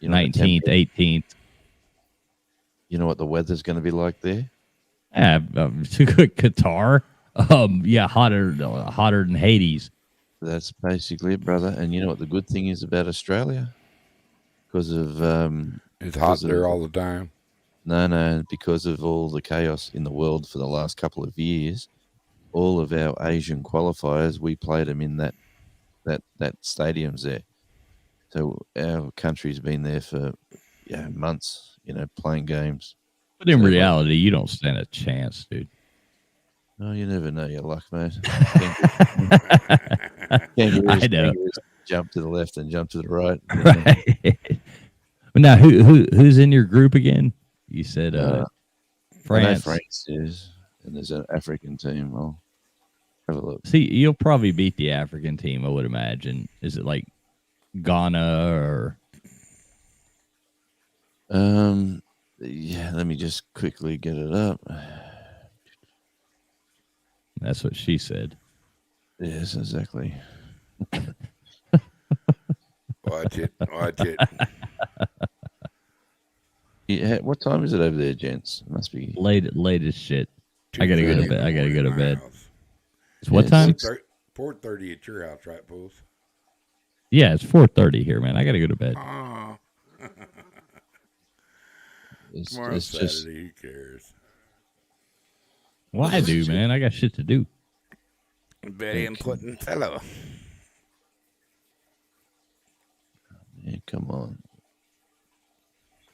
[SPEAKER 2] 19th, 18th.
[SPEAKER 8] You know what the weather's going to be like there?
[SPEAKER 2] Qatar. Hotter than Hades.
[SPEAKER 8] That's basically it, brother. And you know what the good thing is about Australia? Because of
[SPEAKER 1] it's hot there all the time.
[SPEAKER 8] No, because of all the chaos in the world for the last couple of years, all of our Asian qualifiers, we played them in that stadiums there. So our country's been there for months, playing games.
[SPEAKER 2] But in reality, you don't stand a chance, dude.
[SPEAKER 8] No, you never know your luck, mate.
[SPEAKER 2] I know.
[SPEAKER 8] Jump to the left and jump to the right.
[SPEAKER 2] Right. Now, who's in your group again? You said France.
[SPEAKER 8] I know France is, and there's an African team. I'll have a look.
[SPEAKER 2] See, you'll probably beat the African team, I would imagine. Is it like Ghana or?
[SPEAKER 8] Yeah, let me just quickly get it up.
[SPEAKER 2] That's what she said.
[SPEAKER 8] Yes, exactly.
[SPEAKER 1] Watch it.
[SPEAKER 8] Yeah, what time is it over there, gents? It must be
[SPEAKER 2] late as shit. I gotta go to bed. It's what
[SPEAKER 1] time?
[SPEAKER 2] time?
[SPEAKER 1] 4:30 at your house, right, Pools?
[SPEAKER 2] Yeah, it's 4:30 here, man. I gotta go to bed.
[SPEAKER 1] Tomorrow's Saturday. Who cares?
[SPEAKER 2] Well, I do, man. I got shit to do.
[SPEAKER 1] Very important fellow.
[SPEAKER 8] Yeah, come on.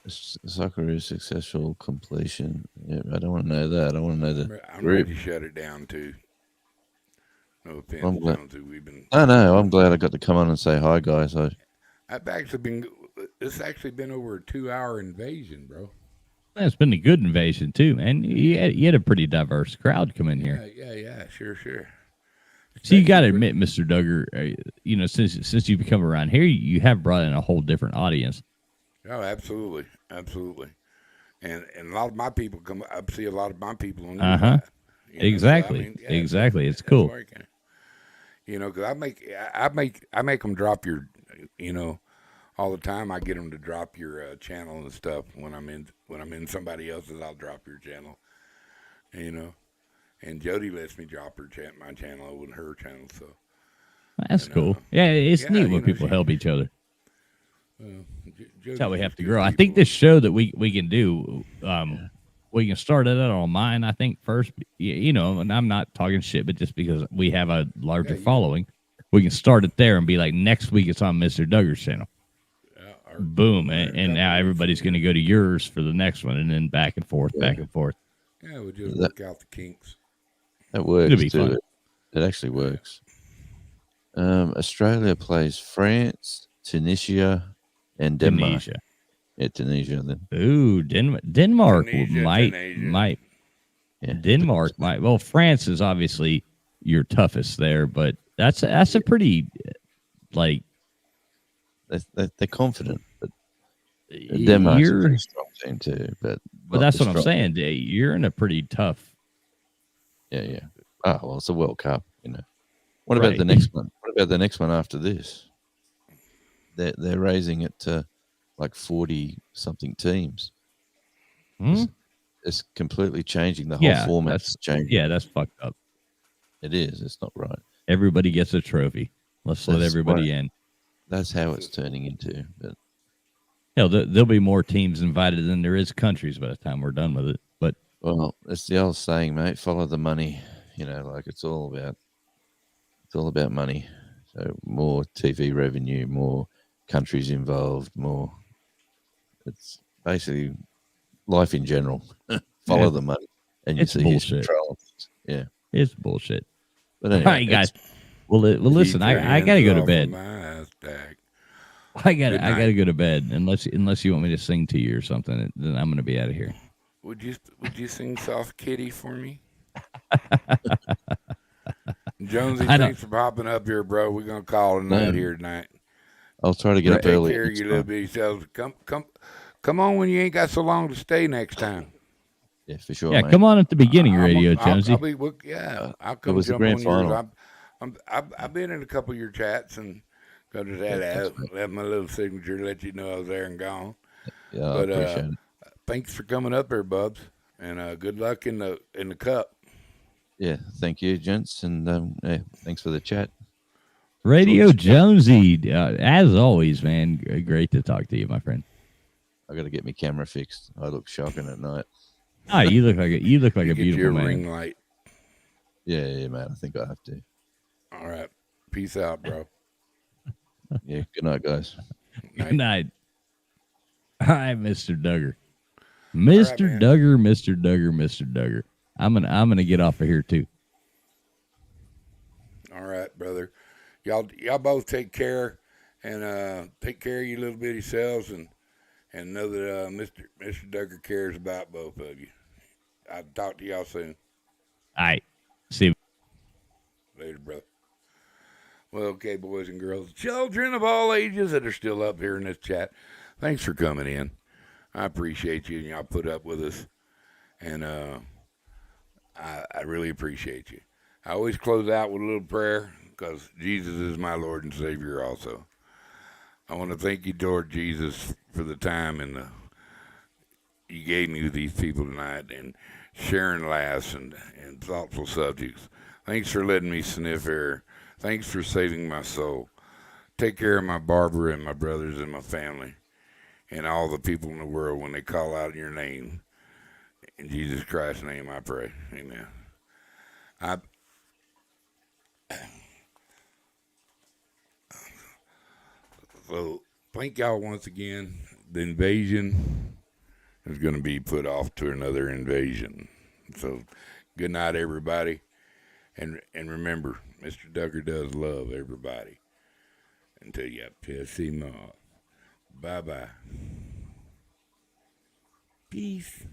[SPEAKER 8] Socceroos successful completion. Yeah, I don't want to know that. I want to know the.
[SPEAKER 1] I'm ready to shut it down too. No offense. I'm
[SPEAKER 8] glad I got to come on and say hi, guys.
[SPEAKER 1] It's actually been over a 2-hour invasion, bro.
[SPEAKER 2] It's been a good invasion too, man. You had a pretty diverse crowd come in here.
[SPEAKER 1] Yeah, sure.
[SPEAKER 2] So you got to admit, Mr. Duggar, since you've come around here, you have brought in a whole different audience.
[SPEAKER 1] Oh, absolutely. And a lot of my people come. I see a lot of my people on.
[SPEAKER 2] Exactly. So, exactly. It's cool.
[SPEAKER 1] Because I make them drop your, all the time. I get them to drop your channel and stuff when I'm in somebody else's. I'll drop your channel, and Jody lets me drop my channel over in her channel. So
[SPEAKER 2] that's cool. Yeah, it's neat when people help each other. That's how we have to grow. I think this show that we can do, we can start it out on mine. I think first, and I'm not talking shit, but just because we have a larger following, we can start it there and be like, next week it's on Mr. Duggar's channel. Boom, and now everybody's going to go to yours for the next one, and then back and forth.
[SPEAKER 1] Yeah, we'll just work out the kinks.
[SPEAKER 8] That works.
[SPEAKER 2] It'll be fun.
[SPEAKER 8] It actually works. Australia plays France, Tunisia, and Denmark. Tunisia then.
[SPEAKER 2] Ooh, Denmark might. Yeah, Denmark might. Well, France is obviously your toughest there, but that's a pretty
[SPEAKER 8] they're confident, but Denmark's a pretty strong team too. But
[SPEAKER 2] that's what I'm saying. You're in a pretty tough.
[SPEAKER 8] Yeah. Oh well, it's a World Cup, What about the next one? What about the next one after this? They're raising it to like 40 something teams.
[SPEAKER 2] Hmm?
[SPEAKER 8] It's completely changing. The whole
[SPEAKER 2] Yeah,
[SPEAKER 8] format's changing.
[SPEAKER 2] that's fucked up.
[SPEAKER 8] It is. It's not right.
[SPEAKER 2] Everybody gets a trophy. Let's let
[SPEAKER 8] That's
[SPEAKER 2] everybody
[SPEAKER 8] what-
[SPEAKER 2] in.
[SPEAKER 8] That's how it's turning into. But
[SPEAKER 2] Hell, there'll be more teams invited than there is countries by the time we're done with it. But
[SPEAKER 8] well, it's the old saying, mate. Follow the money. You know, like it's all about money. So more TV revenue, more countries involved, more. It's basically life in general. Follow
[SPEAKER 2] Yeah.
[SPEAKER 8] the money, and you
[SPEAKER 2] It's
[SPEAKER 8] see who's
[SPEAKER 2] bullshit.
[SPEAKER 8] controlling things. Yeah,
[SPEAKER 2] it's bullshit.
[SPEAKER 8] but
[SPEAKER 2] All
[SPEAKER 8] anyway,
[SPEAKER 2] right, guys.
[SPEAKER 8] it's-
[SPEAKER 2] Well, listen.
[SPEAKER 1] Keep your
[SPEAKER 2] I gotta
[SPEAKER 1] hands
[SPEAKER 2] go to
[SPEAKER 1] off
[SPEAKER 2] bed.
[SPEAKER 1] of my stack.
[SPEAKER 2] I
[SPEAKER 1] Good night.
[SPEAKER 2] gotta go to bed. Unless you want me to sing to you or something, then I'm gonna be out of here.
[SPEAKER 1] Would you sing Soft Kitty for me? Jonesy,
[SPEAKER 2] I don't-
[SPEAKER 1] thanks for popping up here, bro. We're gonna call it a night here tonight.
[SPEAKER 8] I'll try to get up
[SPEAKER 1] Take
[SPEAKER 8] early.
[SPEAKER 1] care of your little bitty selves. Come on when you ain't got so long to stay next time.
[SPEAKER 8] Yeah, for sure.
[SPEAKER 2] Yeah,
[SPEAKER 8] mate.
[SPEAKER 2] come on at the beginning radio,
[SPEAKER 1] I'll
[SPEAKER 2] Jonesy.
[SPEAKER 1] be I'll come
[SPEAKER 8] was the
[SPEAKER 1] jump
[SPEAKER 8] grand
[SPEAKER 1] on
[SPEAKER 8] final.
[SPEAKER 1] yours. I've been in a couple of your chats and go to that
[SPEAKER 8] thanks, mate.
[SPEAKER 1] left my little signature to let you know I was there and gone.
[SPEAKER 8] Yeah, I
[SPEAKER 1] But
[SPEAKER 8] appreciate it.
[SPEAKER 1] thanks for coming up here, Bubs, and good luck in the cup.
[SPEAKER 8] Yeah, thank you, gents, and yeah, thanks for the chat.
[SPEAKER 2] Radio Jonesy, as always, man. Great to talk to you, my friend.
[SPEAKER 8] I got to get my camera fixed. I look shocking at night.
[SPEAKER 2] Ah, you look like a
[SPEAKER 1] You
[SPEAKER 2] beautiful
[SPEAKER 1] get your
[SPEAKER 2] man.
[SPEAKER 1] ring light.
[SPEAKER 8] Yeah, man. I think I have to.
[SPEAKER 1] All right, peace out, bro.
[SPEAKER 8] Yeah. Good night, guys.
[SPEAKER 2] Good night. All right, Mr. Duggar. Mr.
[SPEAKER 1] man.
[SPEAKER 2] Mr. Duggar. I'm gonna get off of here too.
[SPEAKER 1] All right, brother. Y'all both take care and take care of your little bitty selves and know that Mr. Duggar cares about both of you. I'll talk to y'all soon.
[SPEAKER 2] All right. See you.
[SPEAKER 1] Later, brother. Well, okay, boys and girls, children of all ages that are still up here in this chat, thanks for coming in. I appreciate you and y'all put up with us. And I really appreciate you. I always close out with a little prayer because Jesus is my Lord and Savior also. I want to thank you, Lord Jesus, for the time and you gave me with these people tonight and sharing laughs and thoughtful subjects. Thanks for letting me sniff air. Thanks for saving my soul. Take care of my Barbara and my brothers and my family and all the people in the world when they call out your name. In Jesus Christ's name I pray. Amen. So thank y'all once again. The invasion is going to be put off to another invasion. So good night, everybody. And remember, Mr. Duggar does love everybody until you piss him off. Bye-bye. Peace.